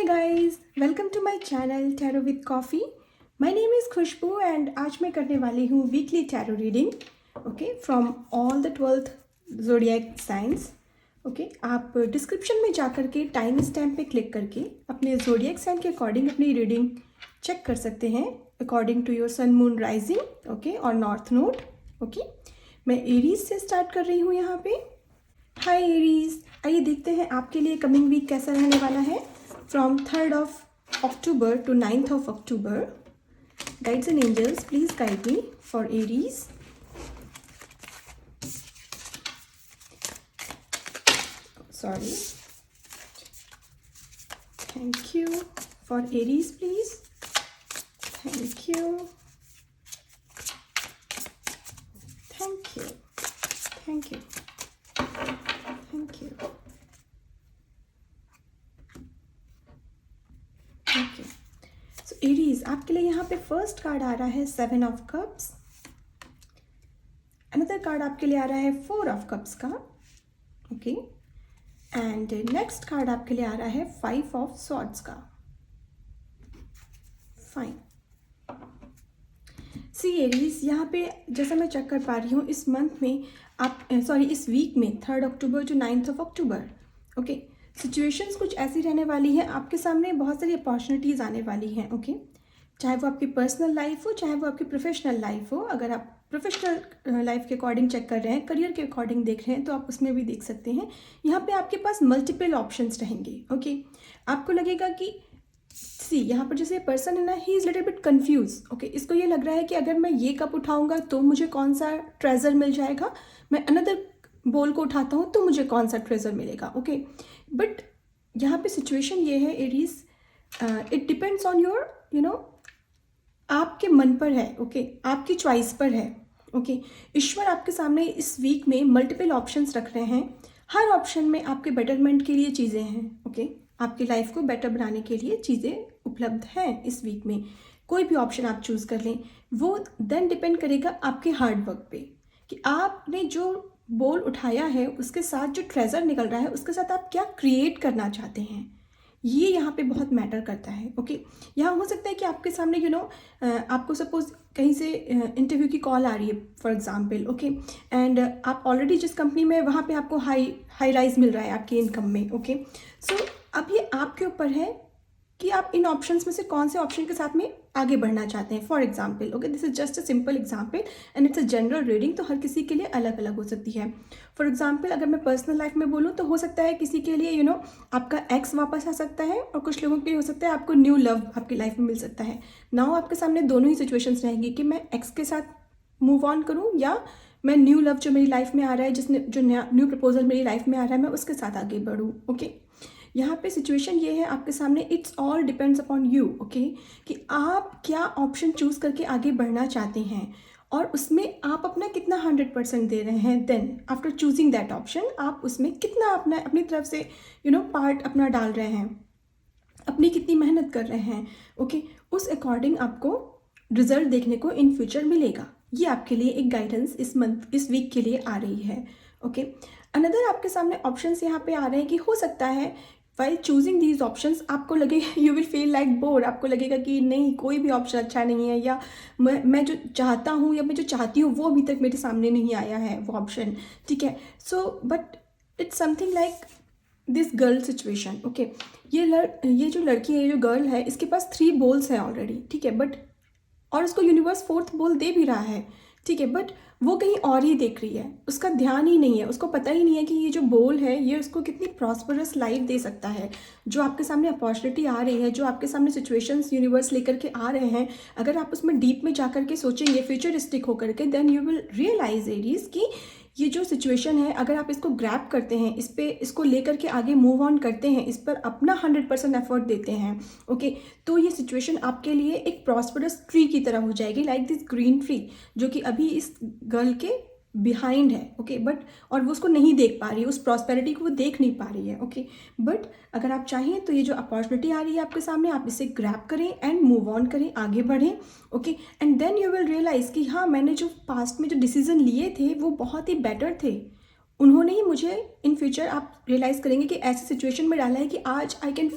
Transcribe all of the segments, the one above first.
guys, welcome to my channel Tarot with Coffee. My name is Khushboo and आज मैं करने वाली हूँ weekly tarot reading from all the 12th zodiac science. आप description में जा कर के टाइम स्टैम्प पे क्लिक करके अपने ज़ोडिएक साइन के अकॉर्डिंग अपनी रीडिंग चेक कर सकते हैं according to your sun moon rising और नॉर्थ नोड. मैं एरीज से स्टार्ट कर रही हूँ यहाँ पे. हाय एरीज, आइए देखते हैं आपके लिए कमिंग वीक कैसा रहने वाला है from 3rd of October to 9th of October. Guides and angels, please guide me for Aries. Sorry. Thank you. For Aries, please. Thank you. Thank you. Thank you. Thank you. Okay, so Aries आपके लिए यहाँ पे first card आ रहा है 7 of cups. Another card आपके लिए आ रहा है 4 ऑफ कप्स का. एंड नेक्स्ट कार्ड आपके लिए आ रहा है 5 ऑफ सॉर्ड्स का. फाइन. सी एरीज, यहाँ पे जैसा मैं चेक कर पा रही हूँ इस मंथ में आप इस वीक में 3rd October to 9th of October. Situations कुछ ऐसी रहने वाली हैं, आपके सामने बहुत सारी अपॉर्चुनिटीज़ आने वाली हैं. चाहे वो आपकी पर्सनल लाइफ हो, चाहे वो आपकी प्रोफेशनल लाइफ हो. अगर आप प्रोफेशनल लाइफ के अकॉर्डिंग चेक कर रहे हैं, करियर के अकॉर्डिंग देख रहे हैं, तो आप उसमें भी देख सकते हैं. यहाँ पे आपके पास मल्टीपल ऑप्शंस रहेंगे. आपको लगेगा कि यहाँ पर जैसे पर्सन है ना, he is little bit confuse. इसको ये लग रहा है कि अगर मैं ये कप उठाऊंगा तो मुझे कौन सा ट्रेजर मिल जाएगा, मैं अनदर बोल को उठाता हूँ तो मुझे कौन सा ट्रेजर मिलेगा. बट यहाँ पे सिचुएशन ये है Aries, it depends on your आपके मन पर है. आपकी चॉइस पर है. ईश्वर आपके सामने इस वीक में मल्टीपल ऑप्शंस रख रहे हैं. हर ऑप्शन में आपके बेटरमेंट के लिए चीज़ें हैं. आपकी लाइफ को बेटर बनाने के लिए चीज़ें उपलब्ध हैं इस वीक में. कोई भी ऑप्शन आप चूज़ कर लें, वो देन डिपेंड करेगा आपके हार्ड वर्क पे कि आपने जो बोल उठाया है उसके साथ जो ट्रेजर निकल रहा है उसके साथ आप क्या क्रिएट करना चाहते हैं, ये यहाँ पे बहुत मैटर करता है. यहाँ हो सकता है कि आपके सामने आपको सपोज कहीं से इंटरव्यू की कॉल आ रही है फॉर एग्जांपल. एंड आप ऑलरेडी जिस कंपनी में वहाँ पे आपको हाई राइज मिल रहा है आपके इनकम में. सो अब ये आपके ऊपर है कि आप इन ऑप्शंस में से कौन से ऑप्शन के साथ में आगे बढ़ना चाहते हैं. For example this is just a simple example and it's a general reading, तो हर किसी के लिए अलग अलग हो सकती है. फॉर एग्जाम्पल अगर मैं पर्सनल लाइफ में बोलूँ तो हो सकता है किसी के लिए आपका एक्स वापस आ सकता है, और कुछ लोगों के लिए हो सकता है आपको न्यू लव आपकी लाइफ में मिल सकता है. नाउ आपके सामने दोनों ही सिचुएशंस रहेंगी कि मैं एक्स के साथ मूव ऑन करूँ या मैं न्यू लव जो मेरी लाइफ में आ रहा है, जो न्यू प्रपोजल मेरी लाइफ में आ रहा है, मैं उसके साथ आगे बढ़ूँ. यहाँ पे सिचुएशन ये है आपके सामने, it's all depends upon you. कि आप क्या ऑप्शन चूज़ करके आगे बढ़ना चाहते हैं और उसमें आप अपना कितना 100% दे रहे हैं. Then after choosing that option आप उसमें कितना अपनी तरफ से पार्ट अपना डाल रहे हैं, अपनी कितनी मेहनत कर रहे हैं. उस अकॉर्डिंग आपको रिजल्ट देखने को इन फ्यूचर मिलेगा. ये आपके लिए एक गाइडेंस इस वीक के लिए आ रही है. अनदर आपके सामने ऑप्शंस यहाँ पे आ रहे हैं कि हो सकता है while choosing these options आपको लगे you will feel like bored. आपको लगेगा कि नहीं, कोई भी ऑप्शन अच्छा नहीं है, या मैं जो चाहता हूँ या मैं जो चाहती हूँ वो अभी तक मेरे सामने नहीं आया है वो option. So but it's something like this girl situation. ये जो लड़की है, ये जो गर्ल है, इसके पास 3 बोल्स हैं ऑलरेडी. बट और उसको यूनिवर्स 4th बोल दे भी रहा है. बट वो कहीं और ही देख रही है, उसका ध्यान ही नहीं है, उसको पता ही नहीं है कि ये जो बोल है ये उसको कितनी प्रॉस्परस लाइफ दे सकता है. जो आपके सामने अपॉर्चुनिटी आ रही है, जो आपके सामने सिचुएशंस यूनिवर्स लेकर के आ रहे हैं, अगर आप उसमें डीप में जा कर के सोचेंगे फ्यूचरिस्टिक होकर के, then you will realise Aries कि ये जो सिचुएशन है, अगर आप इसको ग्रैब करते हैं, इसको लेकर के आगे मूव ऑन करते हैं, इस पर अपना 100% एफर्ट देते हैं, तो ये सिचुएशन आपके लिए एक प्रॉस्परस ट्री की तरह हो जाएगी, लाइक दिस ग्रीन ट्री जो कि अभी इस गर्ल के बिहाइंड है. बट और वो उसको नहीं देख पा रही है, उस प्रॉस्पेरिटी को वो देख नहीं पा रही है. बट अगर आप चाहें तो ये जो अपॉर्चुनिटी आ रही है आपके सामने, आप इसे ग्रैब करें एंड मूव ऑन करें, आगे बढ़ें. And then you will realise कि हाँ, मैंने जो पास्ट में जो डिसीजन लिए थे वो बहुत ही बेटर थे, उन्होंने ही मुझे इन फ्यूचर आप रियलाइज़ करेंगे कि ऐसी सिचुएशन में डाला है कि आज I can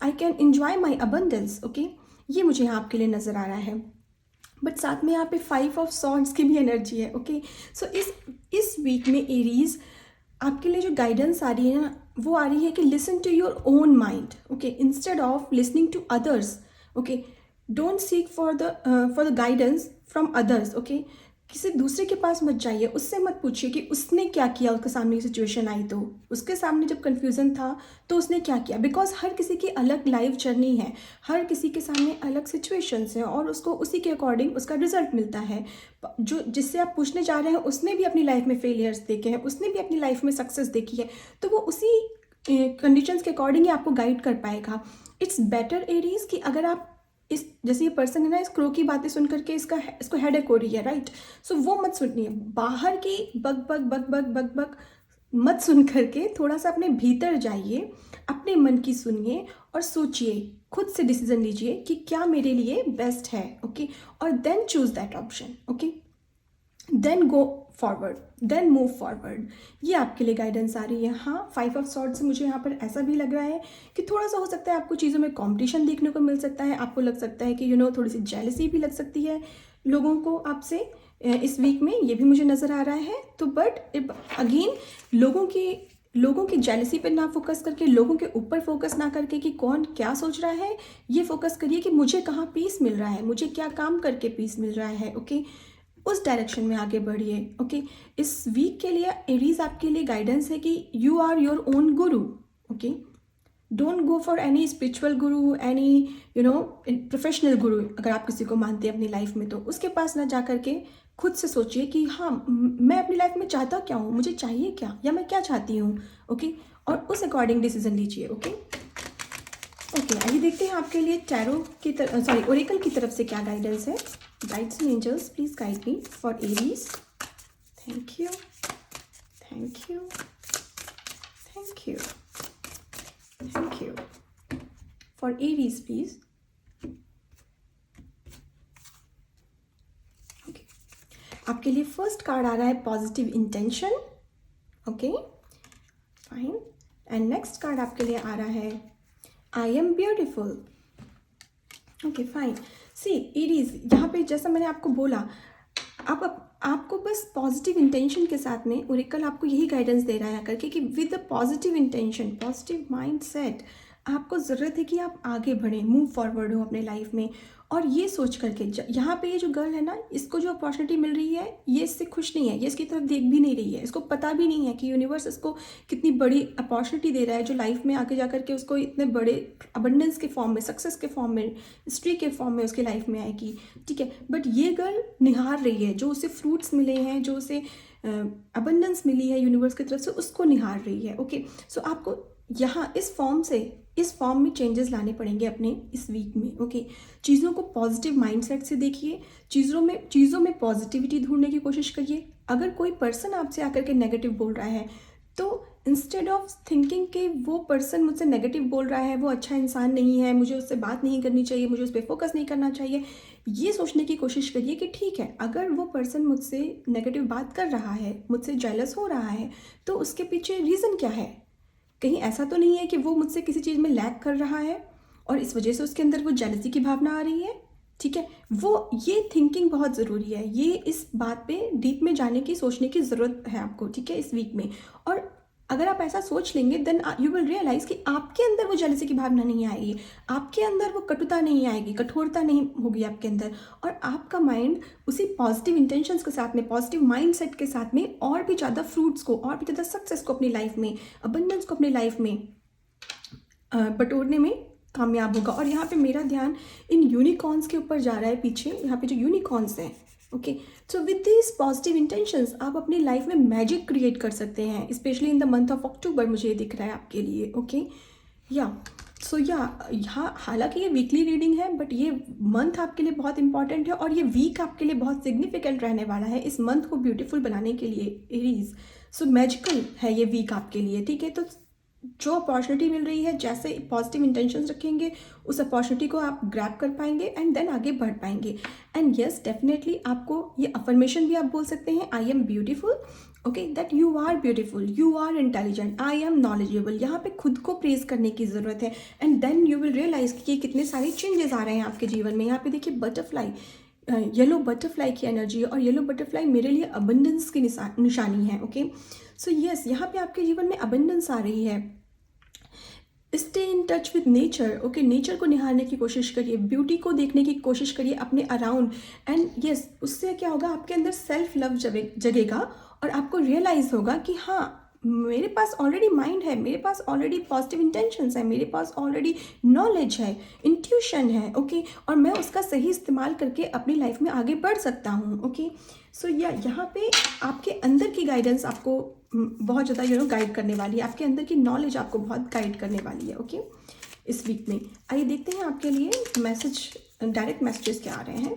I can enjoy my abundance, okay, ये मुझे यहाँ आपके लिए नज़र आ रहा है। बट साथ में यहाँ पे 5 ऑफ सॉर्ड्स की भी एनर्जी है, ओके। सो इस वीक में एरीज आपके लिए जो गाइडेंस आ रही है ना, वो आ रही है कि listen to your own mind, okay, instead of listening to others, okay. Don't seek for the guidance from others, okay. किसी दूसरे के पास मत जाइए, उससे मत पूछिए कि उसने क्या किया, उसके सामने सिचुएशन आई तो उसके सामने जब कन्फ्यूज़न था तो उसने क्या किया, बिकॉज हर किसी की अलग लाइफ जर्नी है, हर किसी के सामने अलग सिचुएशंस हैं और उसको उसी के अकॉर्डिंग उसका रिजल्ट मिलता है। जो जिससे आप पूछने जा रहे हैं उसने भी अपनी लाइफ में फेलियर्स देखे हैं, उसने भी अपनी लाइफ में सक्सेस देखी है, तो वो उसी कंडीशंस के अकॉर्डिंग ही आपको गाइड कर पाएगा। इट्स बेटर एरीज कि अगर आप इस जैसे ये पर्सन है ना, इस क्रो की बातें सुन करके इसको हेडेक हो रही है, राइट, सो वो मत सुनिए, बाहर की bug bug bug bug bug bug मत सुन करके थोड़ा सा अपने भीतर जाइए, अपने मन की सुनिए और सोचिए, खुद से डिसीजन लीजिए कि क्या मेरे लिए बेस्ट है, ओके, और then choose that option, okay, then go forward, then move forward. ये आपके लिए गाइडेंस आ रही है। हाँ, 5 ऑफ सॉर्ड्स से मुझे यहाँ पर ऐसा भी लग रहा है कि थोड़ा सा हो सकता है आपको चीज़ों में कंपटीशन देखने को मिल सकता है, आपको लग सकता है कि थोड़ी सी जेलसी भी लग सकती है लोगों को आपसे इस वीक में, ये भी मुझे नज़र आ रहा है। तो बट अगेन लोगों की जेलसी पर ना फोकस करके, लोगों के ऊपर फोकस ना करके कि कौन क्या सोच रहा है, ये फोकस करिए कि मुझे कहाँ पीस मिल रहा है, मुझे क्या काम करके पीस मिल रहा है, ओके, उस डायरेक्शन में आगे बढ़िए, ओके। इस वीक के लिए एरीज आपके लिए गाइडेंस है कि you are your own Guru, okay. Don't go for any spiritual Guru, any professional गुरु, अगर आप किसी को मानते हैं अपनी लाइफ में तो उसके पास ना जा करके खुद से सोचिए कि हाँ, मैं अपनी लाइफ में चाहता क्या हूँ, मुझे चाहिए क्या, या मैं क्या चाहती हूँ, ओके, और उस अकॉर्डिंग डिसीजन लीजिए, ओके। ओके, आइए देखते हैं आपके लिए टैरो की तरफ, सॉरी, ओरेकल की तरफ से क्या गाइडेंस है। Guides and angels, please guide me for Aries. Thank you, thank you, thank you, thank you for Aries please. Okay, आपके लिए फर्स्ट कार्ड आ रहा है positive intention, okay, fine. And next card आपके लिए आ रहा है I am beautiful, okay, fine. See Aries, यहाँ पे जैसा मैंने आपको बोला, आपको बस पॉजिटिव इंटेंशन के साथ में ओरेकल आपको यही गाइडेंस दे रहा है करके कि with the positive intention, positive mind set, आपको ज़रूरत है कि आप आगे बढ़ें, मूव फॉरवर्ड हो अपने लाइफ में। और ये सोच करके यहाँ पे ये जो गर्ल है ना, इसको जो अपॉर्चुनिटी मिल रही है, ये इससे खुश नहीं है, ये इसकी तरफ देख भी नहीं रही है, इसको पता भी नहीं है कि यूनिवर्स इसको कितनी बड़ी अपॉर्चुनिटी दे रहा है, जो लाइफ में आगे जा करके उसको इतने बड़े अबंडेंस के फॉर्म में, सक्सेस के फॉर्म में, हिस्ट्री के फॉर्म में उसकी लाइफ में आएगी, ठीक है। बट ये गर्ल निहार रही है, जो उसे फ्रूट्स मिले हैं, जो उसे अबंडेंस मिली है यूनिवर्स की तरफ से, उसको निहार रही है, ओके। सो आपको यहाँ इस फॉर्म में चेंजेस लाने पड़ेंगे अपने इस वीक में, ओके। चीज़ों को पॉजिटिव माइंडसेट से देखिए, चीज़ों में पॉजिटिविटी ढूंढने की कोशिश करिए। अगर कोई पर्सन आपसे आकर के नेगेटिव बोल रहा है तो इंस्टेड ऑफ थिंकिंग कि वो पर्सन मुझसे नेगेटिव बोल रहा है, वो अच्छा इंसान नहीं है, मुझे उससे बात नहीं करनी चाहिए, मुझे उस पर फोकस नहीं करना चाहिए, ये सोचने की कोशिश करिए कि ठीक है, अगर वो पर्सन मुझसे नेगेटिव बात कर रहा है, मुझसे जेलस हो रहा है, तो उसके पीछे रीज़न क्या है। कहीं ऐसा तो नहीं है कि वो मुझसे किसी चीज़ में लैग कर रहा है और इस वजह से उसके अंदर वो जेलसी की भावना आ रही है, ठीक है। ये थिंकिंग बहुत ज़रूरी है, ये इस बात पे डीप में जाने की, सोचने की ज़रूरत है आपको, ठीक है, इस वीक में। और अगर आप ऐसा सोच लेंगे देन यू विल रियलाइज़ कि आपके अंदर वो जेलसी की भावना नहीं आएगी, आपके अंदर वो कटुता नहीं आएगी, कठोरता नहीं होगी आपके अंदर, और आपका माइंड उसी पॉजिटिव इंटेंशंस के साथ में, पॉजिटिव माइंडसेट के साथ में और भी ज़्यादा फ्रूट्स को, और भी ज़्यादा सक्सेस को अपनी लाइफ में, अबंडेंस को अपनी लाइफ में बटोरने में कामयाब होगा। और यहाँ पे मेरा ध्यान इन यूनिकॉर्न्स के ऊपर जा रहा है, पीछे यहाँ पे जो यूनिकॉर्न्स हैं, okay. So with this positive intentions आप अपनी लाइफ में मैजिक क्रिएट कर सकते हैं, specially in the month of October, मुझे ये दिख रहा है आपके लिए, ओके। हालांकि ये वीकली रीडिंग है, बट ये मंथ आपके लिए बहुत इंपॉर्टेंट है और ये वीक आपके लिए बहुत सिग्निफिकेंट रहने वाला है इस मंथ को ब्यूटीफुल बनाने के लिए एरीज। सो मैजिकल है ये वीक आपके लिए, ठीक है। तो जो अपॉर्चुनिटी मिल रही है, जैसे पॉजिटिव इंटेंशंस रखेंगे, उस अपॉर्चुनिटी को आप ग्रैब कर पाएंगे एंड देन आगे बढ़ पाएंगे। एंड यस, डेफिनेटली आपको ये अफर्मेशन भी आप बोल सकते हैं, I am beautiful, okay, that you are beautiful, you are intelligent, I am knowledgeable. यहाँ पे खुद को प्रेज करने की ज़रूरत है and then you will realise कि कितने सारे चेंजेस आ रहे हैं आपके जीवन में। यहाँ पे देखिए बटरफ्लाई, येलो बटरफ्लाई की एनर्जी है और येलो बटरफ्लाई मेरे लिए अबंडेंस की निशानी है। ओके, सो यस, यहाँ पे आपके जीवन में अबंडेंस आ रही है। Stay in touch with nature, okay, nature को निहारने की कोशिश करिए, ब्यूटी को देखने की कोशिश करिए अपने अराउंड। एंड यस, उससे क्या होगा, आपके अंदर सेल्फ लव जगेगा और आपको रियलाइज होगा कि हाँ, मेरे पास ऑलरेडी माइंड है, मेरे पास ऑलरेडी पॉजिटिव इंटेंशंस है, मेरे पास ऑलरेडी नॉलेज है, इंट्यूशन है, ओके, और मैं उसका सही इस्तेमाल करके अपनी लाइफ में आगे बढ़ सकता हूँ। ओके, सो यहाँ पे आपके अंदर की गाइडेंस आपको बहुत ज़्यादा गाइड करने वाली है, आपके अंदर की नॉलेज आपको बहुत गाइड करने वाली है। ओके, इस वीक में आइए देखते हैं आपके लिए मैसेज, डायरेक्ट मैसेजेस क्या आ रहे हैं।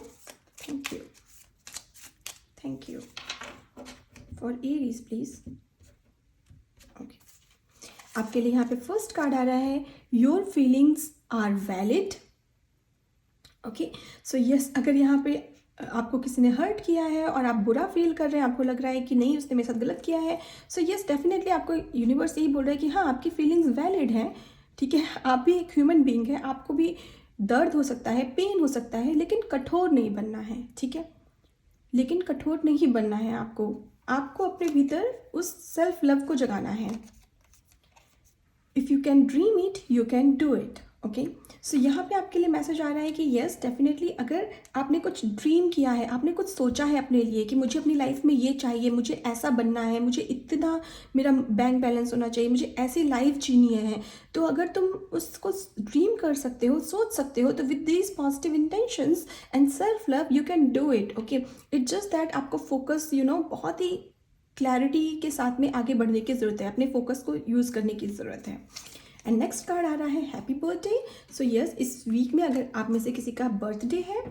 Thank you, thank you for Aries please. Okay, आपके लिए यहाँ पे फर्स्ट कार्ड आ रहा है, your feelings are valid. Okay, so yes, अगर यहाँ पे आपको किसी ने हर्ट किया है और आप बुरा फील कर रहे हैं, आपको लग रहा है कि नहीं उसने मेरे साथ गलत किया है, सो यस, डेफिनेटली आपको यूनिवर्स यही बोल रहा है कि हाँ, आपकी फीलिंग्स वैलिड हैं, ठीक है, आप भी एक ह्यूमन बीइंग है, आपको भी दर्द हो सकता है, पेन हो सकता है, लेकिन कठोर नहीं बनना है, ठीक है, लेकिन कठोर नहीं बनना है आपको अपने भीतर उस सेल्फ लव को जगाना है। If you can dream it, you can do it. Okay, so यहाँ पे आपके लिए मैसेज आ रहा है कि येस, डेफिनेटली अगर आपने कुछ ड्रीम किया है, आपने कुछ सोचा है अपने लिए कि मुझे अपनी लाइफ में ये चाहिए, मुझे ऐसा बनना है, मुझे इतना मेरा बैंक बैलेंस होना चाहिए, मुझे ऐसी लाइफ जीनी है, तो अगर तुम उसको ड्रीम कर सकते हो, सोच सकते हो, तो with these positive intentions and self love you can do it. Okay, it's just that आपको फोकस बहुत ही क्लैरिटी के साथ में आगे बढ़ने की ज़रूरत है, अपने फोकस को यूज़ करने की ज़रूरत है। एंड नेक्स्ट कार्ड आ रहा है हैप्पी बर्थडे। सो यस, इस वीक में अगर आप में से किसी का बर्थडे है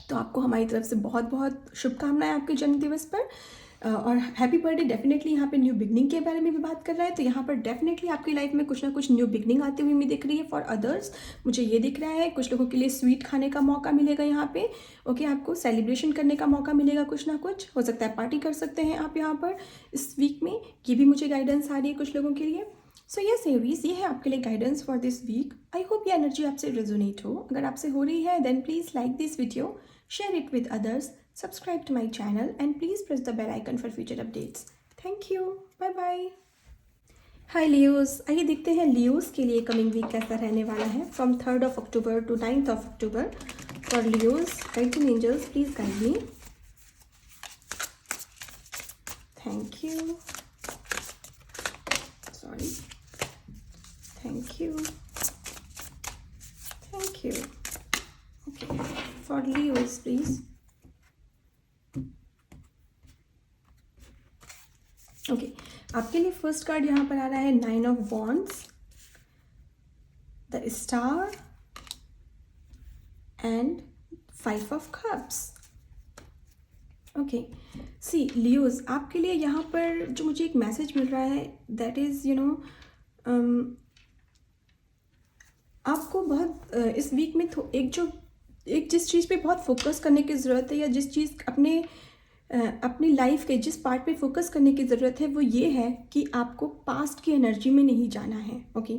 तो आपको हमारी तरफ से बहुत बहुत शुभकामनाएं आपके जन्मदिवस पर। और हैप्पी बर्थडे डेफिनेटली यहाँ पे न्यू बिगनिंग के बारे में भी बात कर रहा है, तो यहाँ पर डेफिनेटली आपकी लाइफ में कुछ ना कुछ न्यू बिगनिंग आती हुई मुझे दिख रही है। फॉर अदर्स मुझे ये दिख रहा है कुछ लोगों के लिए स्वीट खाने का मौका मिलेगा यहाँ पे। ओके, आपको सेलिब्रेशन करने का मौका मिलेगा, कुछ ना कुछ हो सकता है, पार्टी कर सकते हैं आप यहाँ पर इस वीक में, ये भी मुझे गाइडेंस आ रही है कुछ लोगों के लिए। सो यस एरीज, ये है आपके लिए guidance for this week. I hope ये एनर्जी आपसे रेजोनेट हो। अगर आपसे हो रही है then please like this video, share it with others, subscribe to my channel and please press the bell icon for future updates. Thank you. Bye bye. Hi Leos, आइए देखते हैं Leos के लिए कमिंग वीक कैसा रहने वाला है from 3rd of October to 9th of October. For Leos, guardian angels, please guide me. Thank you. Sorry. Thank you. Thank you. Okay. For Leos, please. Okay, आपके लिए फर्स्ट कार्ड यहाँ पर आ रहा है 9 of Wands, the star and 5 of Cups. Okay, see Leos, आपके लिए यहाँ पर जो मुझे एक मैसेज मिल रहा है दैट इज़ आपको बहुत इस वीक में एक जिस चीज़ पे बहुत फोकस करने की ज़रूरत है, या जिस चीज़ अपनी लाइफ के जिस पार्ट पे फोकस करने की ज़रूरत है, वो ये है कि आपको पास्ट की एनर्जी में नहीं जाना है। ओके,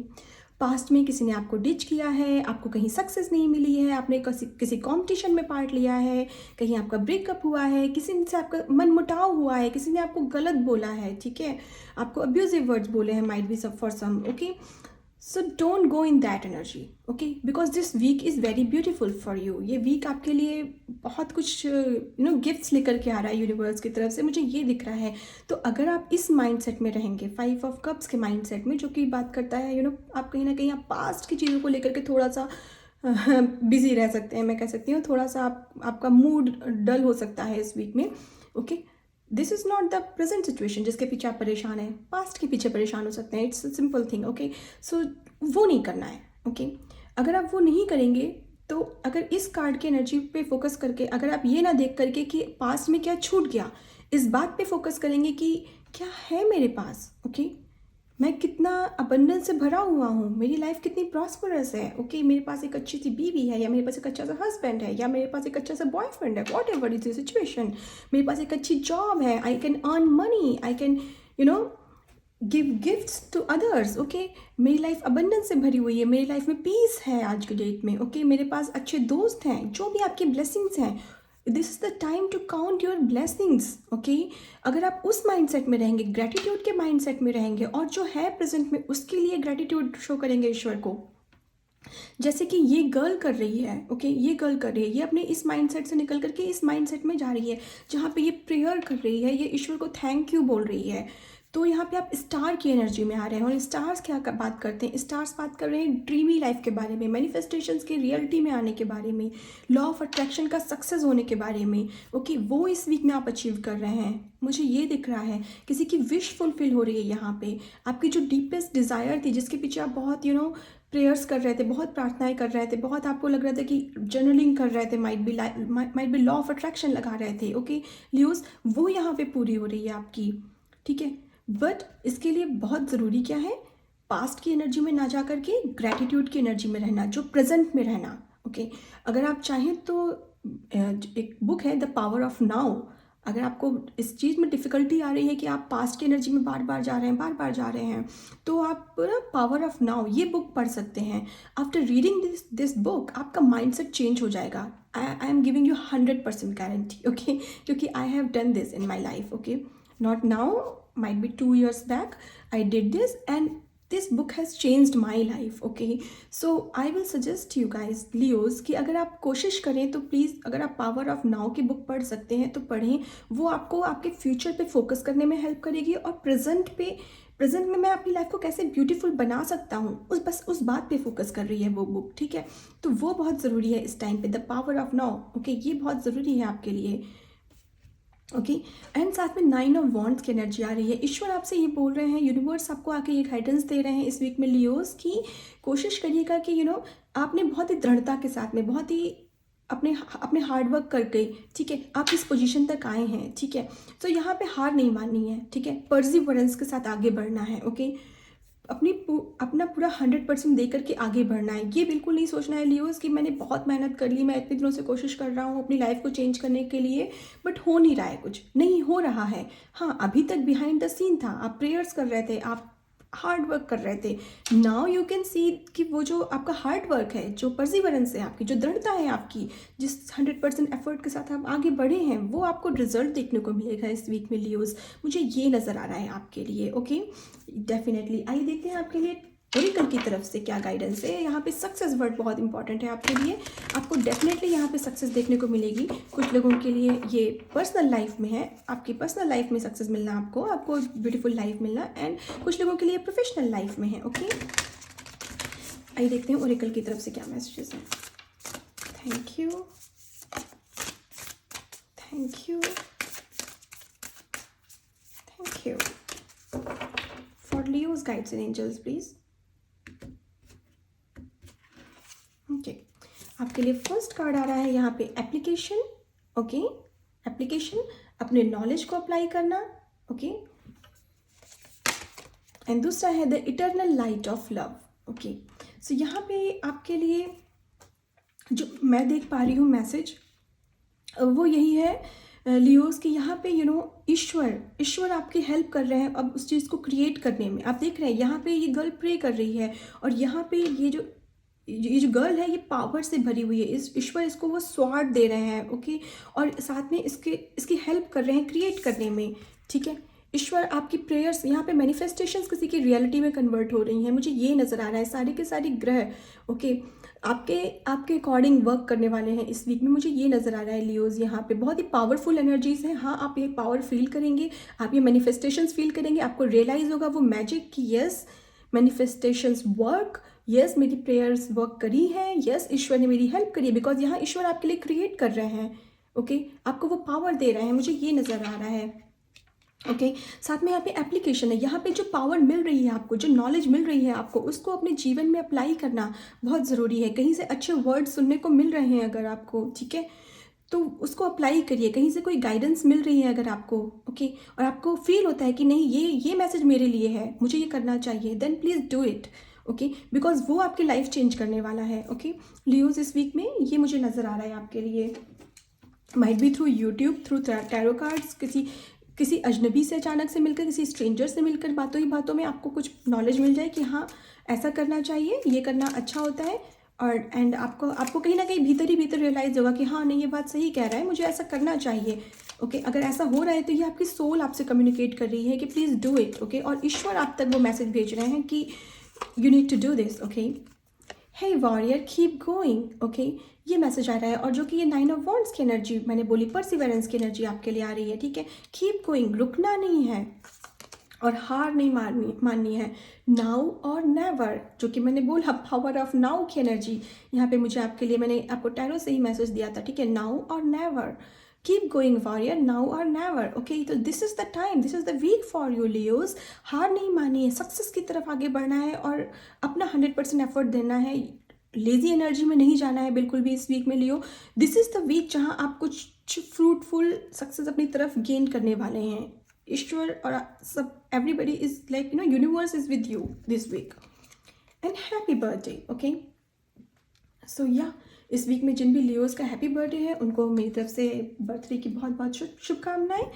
पास्ट में किसी ने आपको डिच किया है, आपको कहीं सक्सेस नहीं मिली है, आपने किसी कंपटीशन में पार्ट लिया है, कहीं आपका ब्रेकअप हुआ है, किसी से आपका मनमुटाव हुआ है, किसी ने आपको गलत बोला है, ठीक है, आपको अब्यूजिव वर्ड्स बोले हैं, माइट बी सब for some. Okay, so don't go in that energy, okay, because this week is very beautiful for you. ये वीक आपके लिए बहुत कुछ गिफ्ट्स लेकर के आ रहा है यूनिवर्स की तरफ से, मुझे ये दिख रहा है। तो अगर आप इस माइंडसेट में रहेंगे, 5 of Cups के माइंडसेट में, जो कि बात करता है आप कहीं ना कहीं आप पास्ट की चीज़ों को लेकर के थोड़ा सा बिजी रह सकते हैं, मैं कह सकती हूँ, थोड़ा सा आपका मूड डल हो सकता है इस वीक में। Okay, this is not the present situation जिसके पीछे आप परेशान हैं, पास्ट के पीछे परेशान हो सकते हैं, it's a simple thing. Okay, so वो नहीं करना है। ओके, अगर आप वो नहीं करेंगे तो अगर इस कार्ड की एनर्जी पे फोकस करके, अगर आप ये ना देख करके कि पास्ट में क्या छूट गया, इस बात पे फोकस करेंगे कि क्या है मेरे पास। ओके, मैं कितना अबंडेंस से भरा हुआ हूँ, मेरी लाइफ कितनी प्रॉस्परस है। ओके, मेरे पास एक अच्छी सी बीवी है, या मेरे पास एक अच्छा सा हस्बैंड है, या मेरे पास एक अच्छा सा बॉयफ्रेंड है, whatever is the situation. मेरे पास एक अच्छी जॉब है, I can earn money, I can give gifts to others. Okay, मेरी लाइफ अबंडेंस से भरी हुई है, मेरी लाइफ में पीस है आज के डेट में। ओके, मेरे पास अच्छे दोस्त हैं, जो भी आपकी ब्लेसिंग्स हैं, this is the time to count your blessings. Okay, अगर आप उस माइंडसेट में रहेंगे, ग्रेटिट्यूड के माइंडसेट में रहेंगे, और जो है प्रेजेंट में उसके लिए ग्रेटिट्यूड शो करेंगे ईश्वर को, जैसे कि ये गर्ल कर रही है। ओके, ये गर्ल कर रही है, ये अपने इस माइंडसेट से निकल करके इस माइंडसेट में जा रही है, जहाँ पे ये प्रेयर कर रही है, ये ईश्वर को थैंक यू बोल रही है। तो यहाँ पे आप स्टार की एनर्जी में आ रहे हैं। और स्टार्स क्या बात करते हैं, स्टार्स बात कर रहे हैं ड्रीमी लाइफ के बारे में, मैनिफेस्टेशंस के रियलिटी में आने के बारे में, लॉ ऑफ अट्रैक्शन का सक्सेस होने के बारे में। ओके, वो इस वीक में आप अचीव कर रहे हैं, मुझे ये दिख रहा है। किसी की विश फुलफिल हो रही है यहाँ पे, आपकी जो डीपेस्ट डिज़ायर थी, जिसके पीछे आप बहुत प्रेयर्स कर रहे थे, बहुत प्रार्थनाएं कर रहे थे, बहुत आपको लग रहा था कि जर्नलिंग कर रहे थे, might be law of attraction लगा रहे थे। ओके लियोस, वो यहाँ पे पूरी हो रही है आपकी। ठीक है, बट इसके लिए बहुत ज़रूरी क्या है, पास्ट की एनर्जी में ना जा करके ग्रैटिट्यूड की एनर्जी में रहना, जो प्रेजेंट में रहना। ओके, अगर आप चाहें तो एक बुक है द पावर ऑफ नाउ। अगर आपको इस चीज़ में डिफ़िकल्टी आ रही है कि आप पास्ट की एनर्जी में बार बार जा रहे हैं, बार बार जा रहे हैं, तो आप ना पावर ऑफ नाउ ये बुक पढ़ सकते हैं। आफ्टर रीडिंग दिस बुक आपका माइंडसेट चेंज हो जाएगा। I am giving you 100% guarantee. Okay, क्योंकि I have done this in my life. Okay, not now, might be 2 years back I did this, and this book has changed my life. Okay, so I will suggest you guys Leos कि अगर आप कोशिश करें तो please, अगर आप power of now की book पढ़ सकते हैं तो पढ़ें। वो आपको आपके फ्यूचर पे फोकस करने में हेल्प करेगी, और प्रेजेंट में मैं अपनी लाइफ को कैसे ब्यूटीफुल बना सकता हूँ, बस उस बात पे फोकस कर रही है वो बुक। ठीक है, तो वो बहुत ज़रूरी है इस टाइम पे, the power of now. Okay, ये बहुत ज़रूरी है आपके लिए। ओके, एंड साथ में 9 ऑफ वॉन्ड्स की एनर्जी आ रही है। ईश्वर आपसे ये बोल रहे हैं, यूनिवर्स आपको आके ये गाइडेंस दे रहे हैं इस वीक में लियोस की कोशिश करिएगा कि आपने बहुत ही दृढ़ता के साथ में, बहुत ही अपने हार्ड वर्क करके, ठीक है, आप इस पोजीशन तक आए हैं। ठीक है, तो यहाँ पे हार नहीं माननी है। ठीक है, परसिवरेंस के साथ आगे बढ़ना है। ओके, अपना पूरा 100% दे करके आगे बढ़ना है। ये बिल्कुल नहीं सोचना है लियोस कि मैंने बहुत मेहनत कर ली, मैं इतने दिनों से कोशिश कर रहा हूँ अपनी लाइफ को चेंज करने के लिए, बट हो नहीं रहा है, कुछ नहीं हो रहा है। हाँ, अभी तक बिहाइंड द सीन था, आप प्रेयर्स कर रहे थे, आप हार्ड वर्क कर रहे थे। नाउ यू कैन सी कि वो जो आपका हार्ड वर्क है, जो परसिवरेंस है आपकी, जो दृढ़ता है आपकी, जिस 100% एफर्ट के साथ आप आगे बढ़े हैं, वो आपको रिजल्ट देखने को मिलेगा इस वीक में लियोस। मुझे ये नज़र आ रहा है आपके लिए। Okay, definitely. आइए देखते हैं आपके लिए ओरेकल की तरफ से क्या गाइडेंस है। यहाँ पे सक्सेस वर्ड बहुत इंपॉर्टेंट है आपके लिए, आपको डेफिनेटली यहाँ पे सक्सेस देखने को मिलेगी। कुछ लोगों के लिए ये पर्सनल लाइफ में है, आपकी पर्सनल लाइफ में सक्सेस मिलना, आपको ब्यूटीफुल लाइफ मिलना, एंड कुछ लोगों के लिए प्रोफेशनल लाइफ में है। ओके, आइए देखते हैं ओरेकल की तरफ से क्या मैसेजेस हैं। Thank you, thank you, thank you for Leos guides and angels please. Okay, आपके लिए फर्स्ट कार्ड आ रहा है यहाँ पे एप्लीकेशन। ओके, एप्लीकेशन, अपने नॉलेज को अप्लाई करना। ओके, एंड दूसरा है the eternal light of love. Okay, so यहाँ पे आपके लिए जो मैं देख पा रही हूँ मैसेज, वो यही है लियोस कि यहाँ पे ईश्वर आपकी हेल्प कर रहे हैं अब उस चीज़ को क्रिएट करने में। आप देख रहे हैं यहाँ पे ये गर्ल प्रे कर रही है, और यहाँ पे ये जो गर्ल है ये पावर से भरी हुई है। ईश्वर इसको वो स्वार्ड दे रहे हैं। ओके, और साथ में इसकी हेल्प कर रहे हैं क्रिएट करने में। ठीक है, ईश्वर आपकी प्रेयर्स यहाँ पे मैनिफेस्टेशंस किसी की रियलिटी में कन्वर्ट हो रही हैं, मुझे ये नज़र आ रहा है। सारे के सारे ग्रह ओके आपके अकॉर्डिंग वर्क करने वाले हैं इस वीक में, मुझे ये नज़र आ रहा है लियोज। यहाँ पे बहुत ही पावरफुल एनर्जीज हैं। हाँ, आप ये पावर फील करेंगे, आप ये मैनिफेस्टेशंस फील करेंगे, आपको रियलाइज़ होगा वो मैजिक कि यस मैनिफेस्टेशंस वर्क, यस मेरी प्रेयर्स वर्क करी हैं, यस ईश्वर ने मेरी हेल्प करी है, बिकॉज यहाँ ईश्वर आपके लिए क्रिएट कर रहे हैं। ओके, आपको वो पावर दे रहे हैं, मुझे ये नज़र आ रहा है। ओके, साथ में यहाँ पे एप्लीकेशन है। यहाँ पे जो पावर मिल रही है आपको, जो नॉलेज मिल रही है आपको, उसको अपने जीवन में अप्लाई करना बहुत ज़रूरी है। कहीं से अच्छे वर्ड सुनने को मिल रहे हैं अगर आपको, ठीक है, तो उसको अप्लाई करिए, कहीं से कोई गाइडेंस मिल रही है अगर आपको, ओके, और आपको फील होता है कि नहीं ये मैसेज मेरे लिए है, मुझे ये करना चाहिए, then please do it, okay, because वो आपकी लाइफ चेंज करने वाला है, ओके। लियोज इस वीक में ये मुझे नज़र आ रहा है आपके लिए, might be through YouTube, through tarot cards, किसी अजनबी से अचानक से मिलकर, किसी स्ट्रेंजर से मिलकर बातों ही बातों में आपको कुछ नॉलेज मिल जाए कि हाँ ऐसा करना चाहिए, ये करना अच्छा होता है, और एंड आपको कहीं ना कहीं भीतर ही भीतर रियलाइज़ होगा कि हाँ नहीं ये बात सही कह रहा है, मुझे ऐसा करना चाहिए, ओके। अगर ऐसा हो रहा है तो ये आपकी सोल आपसे कम्युनिकेट कर रही है कि प्लीज़ डू इट, ओके, और ईश्वर आप तक वो मैसेज भेज रहे हैं कि you need to do this, okay. Hey warrior keep going, okay, ये मैसेज आ रहा है। और जो कि ये 9 ऑफ वॉन्ड्स की एनर्जी मैंने बोली, परसिवरेंस की एनर्जी आपके लिए आ रही है, ठीक है। कीप गोइंग, रुकना नहीं है और हार नहीं माननी है। नाउ और नेवर, जो कि मैंने बोला पावर ऑफ नाउ की एनर्जी यहाँ पे मुझे आपके लिए, मैंने आपको टैरो से ही मैसेज दिया था, ठीक है। Now or never, keep going warrior, now or never, okay. तो this is the time, this is the week for you Leos. हार नहीं मानी है, सक्सेस की तरफ आगे बढ़ना है और अपना 100% एफर्ट देना है, लेजी एनर्जी में नहीं जाना है बिल्कुल भी इस वीक में लियो। दिस इज़ द वीक जहाँ आप कुछ फ्रूटफुल सक्सेस अपनी तरफ गेन करने वाले हैं। ईश्वर और सब, everybody is like universe is with you this week, and happy birthday, okay. So या इस वीक में जिन भी लियोज का हैप्पी बर्थडे है उनको मेरी तरफ से बर्थडे की बहुत बहुत शुभकामनाएं।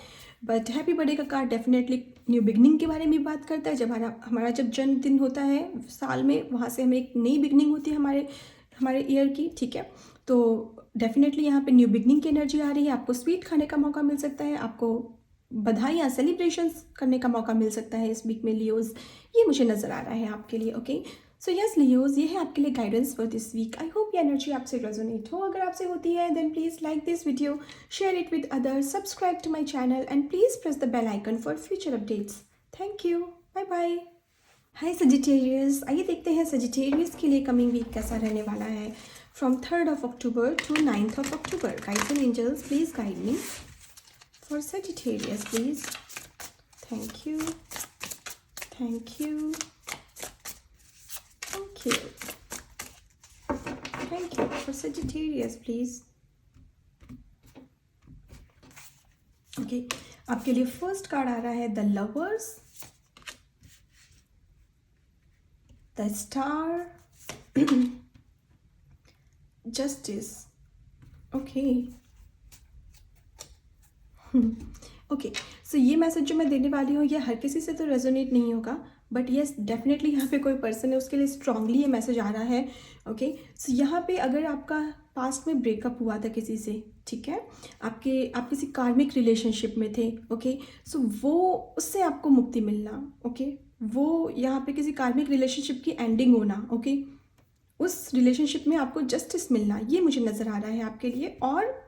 बट हैप्पी बर्थडे का कार्ड डेफिनेटली न्यू बिगनिंग के बारे में बात करता है। जब हमारा जब जन्मदिन होता है साल में, वहाँ से हमें एक नई बिगनिंग होती है हमारे ईयर की, ठीक है। तो डेफिनेटली यहाँ पे न्यू बिगनिंग की एनर्जी आ रही है। आपको स्वीट खाने का मौका मिल सकता है, आपको बधाइयाँ सेलिब्रेशंस करने का मौका मिल सकता है इस वीक में लियोज, ये मुझे नज़र आ रहा है आपके लिए, ओके। सो यस लियोज, ये है आपके लिए guidance for this week. I hope ये एनर्जी आपसे रेजोनेट हो। अगर आपसे होती है then please like this video, share it with others, subscribe to my channel and please press the bell icon for future updates. Thank you, bye bye. Hi Sagittarius, आइए देखते हैं सजिटेरियस के लिए कमिंग वीक कैसा रहने वाला है। From 3rd of October to 9th of October, guides and angels please guide me for Sagittarius please. Thank you, thank you, thank you, thank you for Sagittarius please, okay। आपके लिए first card आ रहा है the lovers, the star, justice, okay okay. So ये message जो मैं देने वाली हूँ ये हर किसी से तो रेजोनेट नहीं होगा, बट येस डेफिनेटली यहाँ पे कोई पर्सन है उसके लिए स्ट्रांगली ये मैसेज आ रहा है, ओके। सो यहाँ पे अगर आपका पास्ट में ब्रेकअप हुआ था किसी से, ठीक है, आप किसी कार्मिक रिलेशनशिप में थे, ओके। सो वो उससे आपको मुक्ति मिलना, ओके। वो यहाँ पे किसी कार्मिक रिलेशनशिप की एंडिंग होना, ओके। उस रिलेशनशिप में आपको जस्टिस मिलना, ये मुझे नज़र आ रहा है आपके लिए। और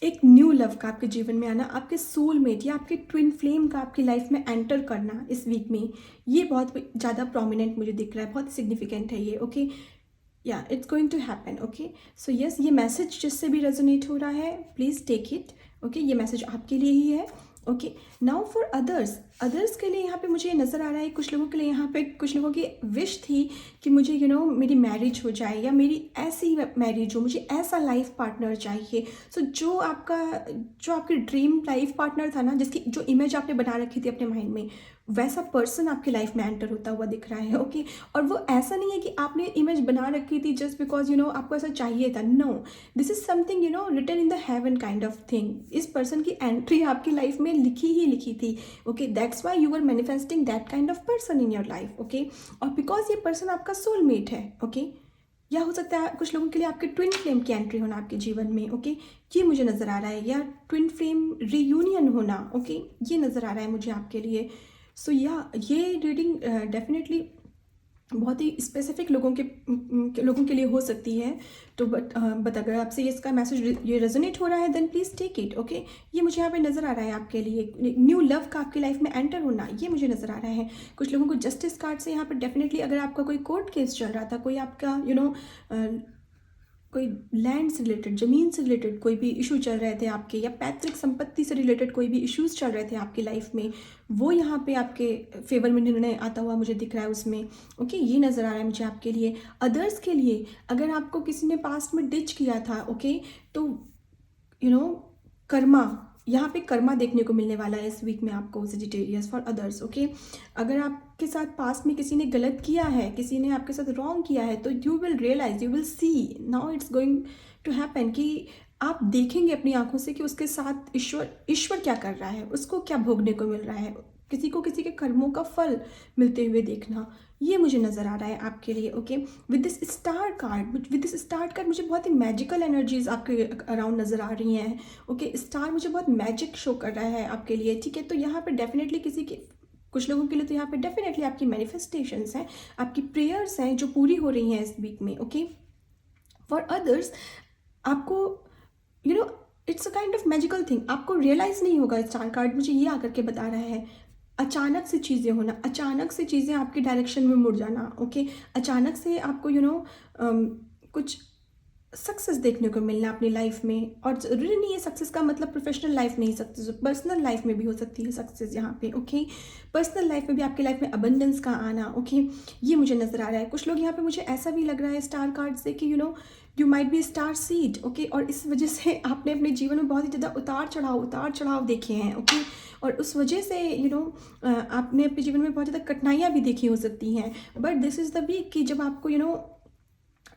एक न्यू लव का आपके जीवन में आना, आपके सोलमेट या आपके ट्विन फ्लेम का आपकी लाइफ में एंटर करना इस वीक में, ये बहुत ज़्यादा प्रोमिनेंट मुझे दिख रहा है, बहुत सिग्निफिकेंट है ये, ओके। या it's going to happen, okay. So yes, ये मैसेज जिससे भी रेजोनेट हो रहा है प्लीज़ टेक इट, ओके। ये मैसेज आपके लिए ही है, ओके। नाउ फॉर अदर्स के लिए यहाँ पे मुझे ये नज़र आ रहा है, कुछ लोगों के लिए यहाँ पे, कुछ लोगों की विश थी कि मुझे मेरी मैरिज हो जाए या मेरी ऐसी मैरिज हो, मुझे ऐसा लाइफ पार्टनर चाहिए। सो जो आपकी ड्रीम लाइफ पार्टनर था ना, जिसकी जो इमेज आपने बना रखी थी अपने माइंड में, वैसा पर्सन आपकी लाइफ में एंटर होता हुआ दिख रहा है, ओके। और वो ऐसा नहीं है कि आपने इमेज बना रखी थी जस्ट बिकॉज आपको ऐसा चाहिए था, no, this is something written in the heaven kind of thing. इस पर्सन की एंट्री आपकी लाइफ में लिखी थी, okay. That's why you are manifesting that kind of person in your life, okay. और बिकॉज ये पर्सन आपका सोलमेट है, ओके। या हो सकता है कुछ लोगों के लिए आपके ट्विन फ्लेम की एंट्री होना आपके जीवन में, ओके। ये मुझे नज़र आ रहा है, या ट्विन फ्लेम रीयूनियन होना, ओके, ये नज़र आ रहा है मुझे आपके लिए। सो या ये रीडिंग डेफिनेटली बहुत ही स्पेसिफिक लोगों के लिए हो सकती है। तो बट अगर आपसे इसका मैसेज ये रेजोनेट हो रहा है then please take it, okay. ये मुझे यहाँ पे नज़र आ रहा है आपके लिए, न्यू लव का आपकी लाइफ में एंटर होना, ये मुझे नज़र आ रहा है। कुछ लोगों को जस्टिस कार्ड से यहाँ पे डेफिनेटली, अगर आपका कोई कोर्ट केस चल रहा था, कोई आपका कोई लैंड से रिलेटेड, ज़मीन से रिलेटेड कोई भी इशू चल रहे थे आपके, या पैतृक संपत्ति से रिलेटेड कोई भी इश्यूज़ चल रहे थे आपकी लाइफ में, वो यहाँ पे आपके फेवर में निर्णय आता हुआ मुझे दिख रहा है उसमें। ओके, ये नज़र आ रहा है मुझे आपके लिए। अदर्स के लिए, अगर आपको किसी ने पास्ट में डिच किया था, ओके, तो कर्मा, यहाँ पे कर्मा देखने को मिलने वाला है इस वीक में आपको, सेजिटेरियस, फॉर अदर्स। ओके, अगर आपके साथ पास्ट में किसी ने गलत किया है, किसी ने आपके साथ रॉन्ग किया है, तो you will realise, you will see, now it's going to happen, कि आप देखेंगे अपनी आंखों से कि उसके साथ ईश्वर क्या कर रहा है, उसको क्या भोगने को मिल रहा है, किसी को किसी के कर्मों का फल मिलते हुए देखना, ये मुझे नज़र आ रहा है आपके लिए। Okay, with this star card मुझे बहुत ही मैजिकल एनर्जीज आपके अराउंड नज़र आ रही हैं। ओके, स्टार मुझे बहुत मैजिक शो कर रहा है आपके लिए, ठीक है। तो यहाँ पर डेफिनेटली कुछ लोगों के लिए तो यहाँ पे डेफिनेटली आपकी मैनिफेस्टेशंस हैं, आपकी प्रेयर्स हैं जो पूरी हो रही हैं इस वीक में। ओके, फॉर अदर्स आपको it's a kind of magical thing, आपको रियलाइज़ नहीं होगा। स्टार कार्ड मुझे ये आकर के बता रहा है अचानक से चीज़ें होना, अचानक से चीज़ें आपके डायरेक्शन में मुड़ जाना। ओके, अचानक से आपको कुछ सक्सेस देखने को मिलना अपनी लाइफ में, और ज़रूरी नहीं है सक्सेस का मतलब प्रोफेशनल लाइफ में ही सक्सेस, पर्सनल लाइफ में भी हो सकती है सक्सेस यहाँ पे। ओके, पर्सनल लाइफ में भी आपकी लाइफ में अबंडेंस का आना। ओके, ये मुझे नज़र आ रहा है। कुछ लोग यहाँ पे, मुझे ऐसा भी लग रहा है स्टार कार्ड से कि you might be star seed. Okay, और इस वजह से आपने अपने जीवन में बहुत ही ज़्यादा उतार चढ़ाव देखे हैं। ओके, और उस वजह से आपने अपने जीवन में बहुत ज़्यादा कठिनाइयाँ भी देखी हो सकती हैं। But this is the week कि जब आपको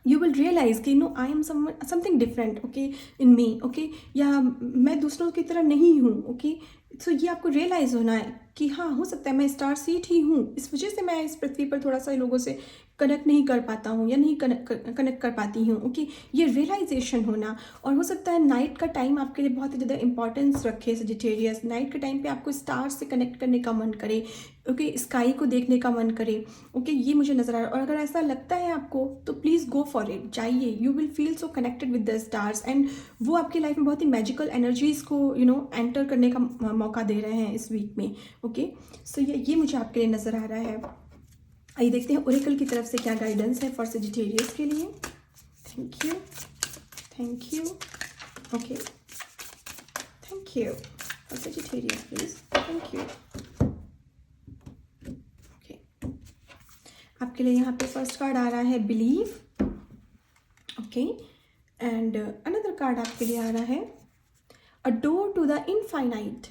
यू विल रियलाइज कि I am something different, okay, in me. Okay, या मैं दूसरों की तरह नहीं हूँ। ओके, सो ये आपको रियलाइज़ होना है कि हाँ, हो सकता है मैं स्टार सीड ही हूँ, इस वजह से मैं इस पृथ्वी पर थोड़ा सा लोगों से कनेक्ट नहीं कर पाता हूँ या नहीं कनेक्ट कर पाती हूँ। ओके, ये रियलाइजेशन होना। और हो सकता है नाइट का टाइम आपके लिए बहुत ही ज़्यादा इंपॉर्टेंस रखे सजिटेरियस, नाइट के टाइम पे आपको स्टार से कनेक्ट करने का मन करे। ओके, स्काई को देखने का मन करे। ओके, ये मुझे नज़र आ रहा है। और अगर ऐसा लगता है आपको तो प्लीज़ गो फॉर इट, जाइए, you will feel so connected with the stars, and वो आपकी लाइफ में बहुत ही मैजिकल एनर्जीज़ को एंटर करने का मौका दे रहे हैं इस वीक में। ओके, सो ये मुझे आपके लिए नज़र आ रहा है। आइए देखते हैं ओरेकल की तरफ से क्या गाइडेंस है फॉर सेजिटेरियस के लिए। Thank you, thank you. Okay, thank you for Sagittarius please, thank you. Okay, आपके लिए यहाँ पे फर्स्ट कार्ड आ रहा है believe. Okay, and another card आपके लिए आ रहा है a door to the infinite.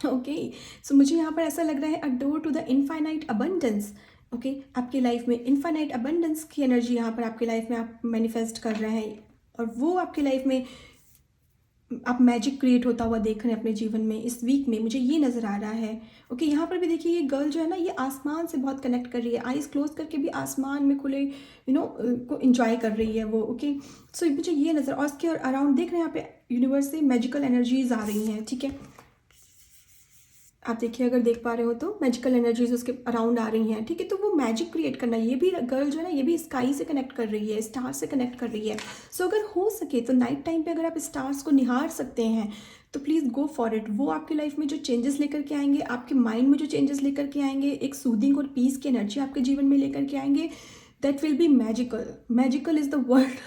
Okay, so मुझे यहाँ पर ऐसा लग रहा है a door to the infinite abundance. Okay, आपकी लाइफ में इनफाइनाइट अबंडेंस की एनर्जी यहाँ पर आपकी लाइफ में आप मैनिफेस्ट कर रहे हैं, और वो आपकी लाइफ में आप मैजिक क्रिएट होता हुआ देख रहे हैं अपने जीवन में इस वीक में, मुझे ये नज़र आ रहा है। ओके, यहाँ पर भी देखिए ये गर्ल जो है ना, ये आसमान से बहुत कनेक्ट कर रही है, आइज़ क्लोज करके भी आसमान में खुले को एंजॉय कर रही है वो। ओके, सो मुझे ये नज़र, और उसके अराउंड देख रहे हैं यहाँ पे यूनिवर्स से मैजिकल एनर्जीज आ रही हैं। ठीक है, आप देखिए, अगर देख पा रहे हो तो मैजिकल एनर्जीज उसके अराउंड आ रही हैं। ठीक है, तो वो मैजिक क्रिएट करना, ये भी गर्ल जो है ना, ये भी स्काई से कनेक्ट कर रही है, स्टार से कनेक्ट कर रही है। सो अगर हो सके तो नाइट टाइम पे अगर आप स्टार्स को निहार सकते हैं तो प्लीज़ गो फॉर इट। वो आपकी लाइफ में जो चेंजेस लेकर के आएंगे, आपके माइंड में जो चेंजेस लेकर के आएंगे, एक सूदिंग और पीस की एनर्जी आपके जीवन में लेकर के आएंगे, that will be magical. Magical is the word,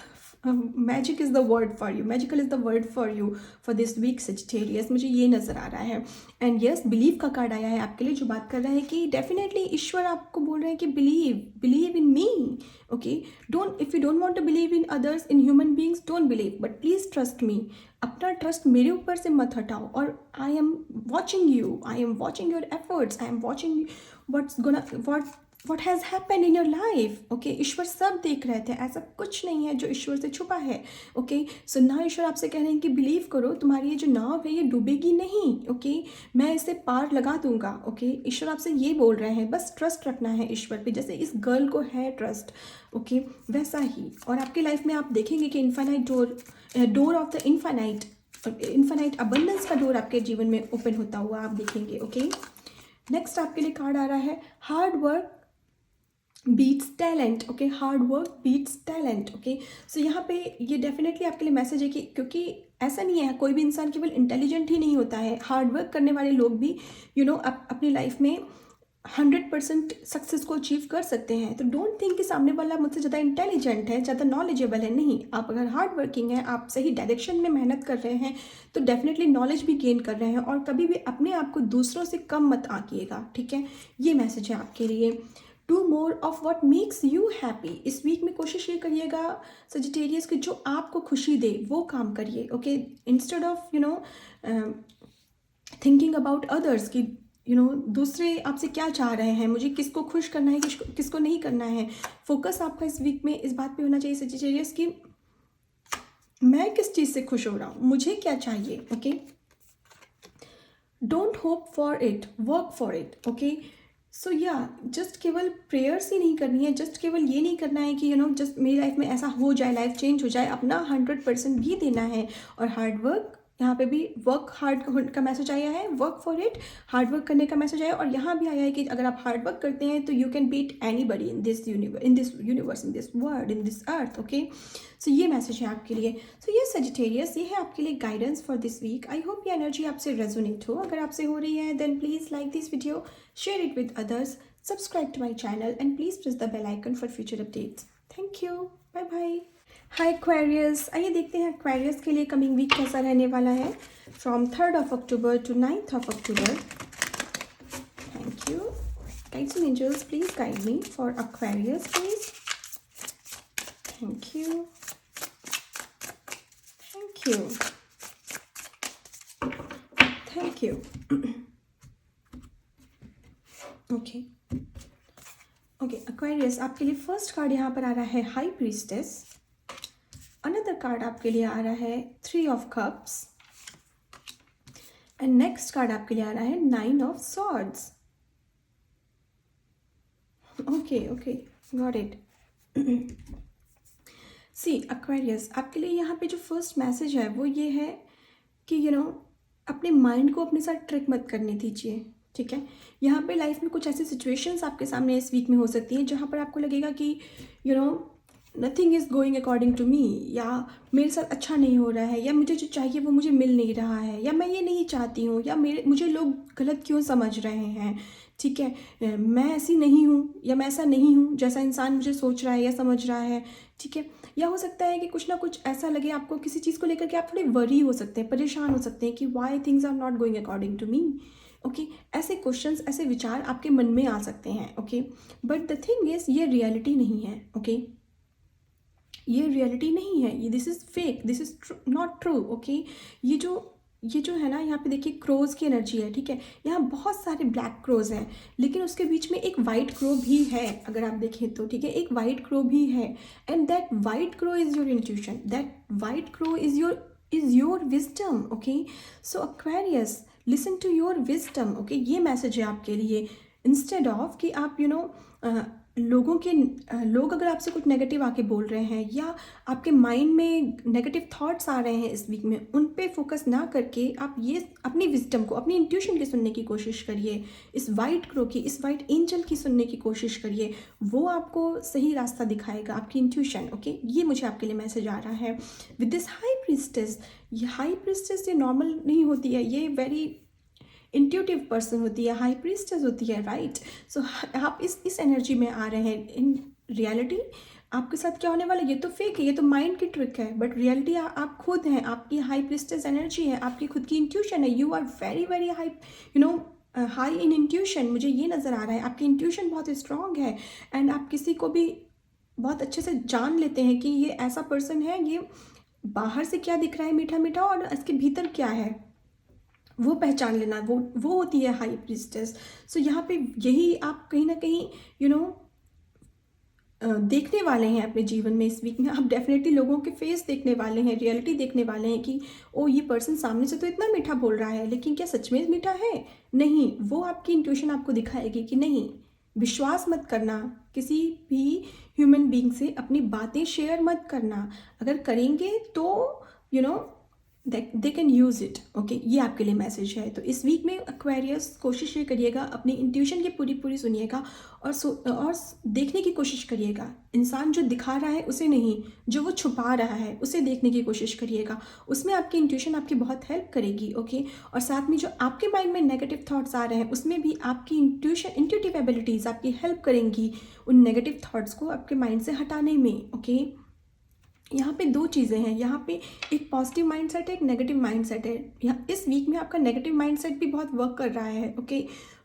magic is the word for you, magical is the word for you for this week Sagittarius, मुझे ये नज़र आ रहा है। एंड यस, बिलीव का कार्ड आया है आपके लिए, जो बात कर रहा है कि डेफिनेटली ईश्वर आपको बोल रहे हैं कि believe in me. Okay, don't, if you don't want to believe in others, in human beings, don't believe, but please trust me. अपना ट्रस्ट मेरे ऊपर से मत हटाओ, और I am watching you, I am watching your efforts, I am watching what has happened in your life. Okay, ईश्वर सब देख रहे थे, ऐसा कुछ नहीं है जो ईश्वर से छुपा है। ओके, सो ना ईश्वर आपसे कह रहे हैं कि बिलीव करो, तुम्हारी ये जो नाव है ये डूबेगी नहीं। ओके, मैं इसे पार लगा दूंगा। ओके, ईश्वर आपसे ये बोल रहे हैं, बस ट्रस्ट रखना है ईश्वर पे, जैसे इस गर्ल को है ट्रस्ट। ओके, वैसा ही, और आपकी लाइफ में आप देखेंगे कि infinite door of the infinite abundance का डोर आपके जीवन में ओपन होता हुआ आप देखेंगे। ओके, नेक्स्ट आपके लिए कार्ड आ रहा है hard work beats talent. Okay, hard work beats talent. Okay, so यहाँ पे ये डेफिनेटली आपके लिए मैसेज है कि, क्योंकि ऐसा नहीं है, कोई भी इंसान केवल इंटेलिजेंट ही नहीं होता है, हार्ड वर्क करने वाले लोग भी अपनी लाइफ में 100% सक्सेस को अचीव कर सकते हैं। तो डोंट थिंक कि सामने वाला मुझसे ज़्यादा इंटेलिजेंट है, ज़्यादा नॉलेजेबल है। नहीं, आप अगर हार्ड वर्किंग हैं, आप सही डायरेक्शन में मेहनत कर रहे हैं, तो डेफिनेटली नॉलेज भी गेन कर रहे हैं। और कभी भी अपने आप को दूसरों से कम मत आंकिएगा, ठीक है। ये मैसेज है आपके लिए। Do more of what makes you happy. इस वीक में कोशिश ये करिएगा सजिटेरियस कि जो आपको खुशी दे वो काम करिए, okay. Instead of thinking about others कि दूसरे आपसे क्या चाह रहे हैं, मुझे किसको खुश करना है, किसको नहीं करना है। फोकस आपका इस वीक में इस बात पे होना चाहिए सजिटेरियस कि मैं किस चीज़ से खुश हो रहा हूँ, मुझे क्या चाहिए, okay. Don't hope for it, work for it, okay. So या जस्ट केवल प्रेयर्स ही नहीं करनी है, जस्ट केवल ये नहीं करना है कि जस्ट मेरी लाइफ में ऐसा हो जाए, लाइफ चेंज हो जाए। अपना 100% भी देना है। और हार्ड वर्क, यहाँ पे भी वर्क हार्ड का मैसेज आया है, work for it, hard work करने का मैसेज आया। और यहाँ भी आया है कि अगर आप हार्ड वर्क करते हैं तो you can beat anybody in this universe, in this world, in this earth, okay. So ये मैसेज है आपके लिए। सो ये सजिटेरियस, ये है आपके लिए guidance for this week. I hope ये एनर्जी आपसे रेजोनेट हो। अगर आपसे हो रही है then please like this video, share it with others, subscribe to my channel, and please press the bell icon for future updates. Thank you. Bye bye. Hi Aquarius. आइए देखते हैं Aquarius के लिए कमिंग वीक कैसा रहने वाला है from 3rd of October to 9th of October. Thank you. Guides and angels, please guide me for Aquarius, please. Thank you. Thank you. Thank you. Okay okay Aquarius, आपके लिए first card यहाँ पर आ रहा है हाई प्रीस्टेस। अनदर कार्ड आपके लिए आ रहा है 3 of Cups। And next card आपके लिए आ रहा है 9 of Swords। Okay okay, got it. See Aquarius, आपके लिए यहाँ पे जो फर्स्ट मैसेज है वो ये है कि अपने माइंड को अपने साथ ट्रिक मत करने दीजिए, ठीक है। यहाँ पे लाइफ में कुछ ऐसी सिचुएशंस आपके सामने इस वीक में हो सकती हैं जहाँ पर आपको लगेगा कि nothing is going according to me, या मेरे साथ अच्छा नहीं हो रहा है, या मुझे जो चाहिए वो मुझे मिल नहीं रहा है, या मैं ये नहीं चाहती हूँ, या मुझे लोग गलत क्यों समझ रहे हैं, ठीक है। मैं ऐसी नहीं हूँ, या मैं ऐसा नहीं हूँ जैसा इंसान मुझे सोच रहा है या समझ रहा है, ठीक है। या हो सकता है कि कुछ ना कुछ ऐसा लगे आपको किसी चीज़ को लेकर के, आप थोड़े वरी हो सकते हैं, परेशान हो सकते हैं कि why things are not going according to me, okay. ऐसे क्वेश्चंस, ऐसे विचार आपके मन में आ सकते हैं, okay. But the thing is, ये रियलिटी नहीं है, ओके। ये रियलिटी नहीं है, ये this is fake, this is not true, okay. ये जो है ना, यहाँ पे देखिए क्रोज की एनर्जी है, ठीक है। यहाँ बहुत सारे ब्लैक क्रोज हैं, लेकिन उसके बीच में एक वाइट क्रो भी है, अगर आप देखें तो, ठीक है। एक वाइट क्रो भी है, and that white crow is your intuition, that white crow is your wisdom, okay. So Aquarius, listen to your wisdom, okay. ये मैसेज है आपके लिए। इंस्टेड ऑफ कि आप लोग अगर आपसे कुछ नेगेटिव आके बोल रहे हैं, या आपके माइंड में नेगेटिव थॉट्स आ रहे हैं इस वीक में, उन पे फोकस ना करके आप ये अपनी विजडम को, अपनी इंट्यूशन की सुनने की कोशिश करिए। इस वाइट क्रो की, इस वाइट एंजल की सुनने की कोशिश करिए। वो आपको सही रास्ता दिखाएगा, आपकी इंट्यूशन, ओके। ये मुझे आपके लिए मैसेज आ रहा है विद दिस हाई प्रीस्टेस। ये हाई प्रीस्टेस ये नॉर्मल नहीं होती है, ये वेरी इंट्यूटिव पर्सन होती है, हाई प्रीस्टेस होती है, राइट। सो आप इस एनर्जी में आ रहे हैं। इन रियलिटी आपके साथ क्या होने वाला है, ये तो फेक है, ये तो माइंड की ट्रिक है, बट रियलिटी आप खुद हैं, आपकी हाई प्रीस्टेस एनर्जी है, आपकी खुद की इंट्यूशन है। You are very very high, high in intuition. मुझे ये नज़र आ रहा है आपकी इंट्यूशन बहुत स्ट्रॉन्ग है, एंड आप किसी को भी बहुत अच्छे से जान लेते हैं कि ये ऐसा पर्सन है, ये बाहर से क्या दिख रहा है मीठा मीठा, और इसके भीतर क्या है वो पहचान लेना, वो होती है हाई प्रीस्टेस। सो यहाँ पे यही आप कहीं ना कहीं देखने वाले हैं अपने जीवन में इस वीक में। आप डेफिनेटली लोगों के फेस देखने वाले हैं, रियलिटी देखने वाले हैं कि ओ ये पर्सन सामने से तो इतना मीठा बोल रहा है, लेकिन क्या सच में मीठा है? नहीं, वो आपकी इंट्यूशन आपको दिखाएगी कि नहीं। विश्वास मत करना किसी भी ह्यूमन बीइंग से, अपनी बातें शेयर मत करना। अगर करेंगे तो they can use it. Okay, ये आपके लिए मैसेज है। तो इस वीक में एक्वेरियस कोशिश ये करिएगा, अपनी इंट्यूशन की पूरी पूरी सुनिएगा और देखने की कोशिश करिएगा। इंसान जो दिखा रहा है उसे नहीं, जो वो छुपा रहा है उसे देखने की कोशिश करिएगा। उसमें आपकी इंट्यूशन आपकी बहुत हेल्प करेगी। ओके, और साथ में जो आपके माइंड में नेगेटिव थॉट्स आ रहे हैं उसमें भी आपकी इंट्यूटिव एबिलिटीज़ आपकी हेल्प करेंगी उन नेगेटिव थॉट्स को आपके माइंड से हटाने में। ओके, यहाँ पे दो चीज़ें हैं, यहाँ पे एक पॉजिटिव माइंडसेट है, एक नेगेटिव माइंडसेट है। यहाँ इस वीक में आपका नेगेटिव माइंडसेट भी बहुत वर्क कर रहा है। ओके,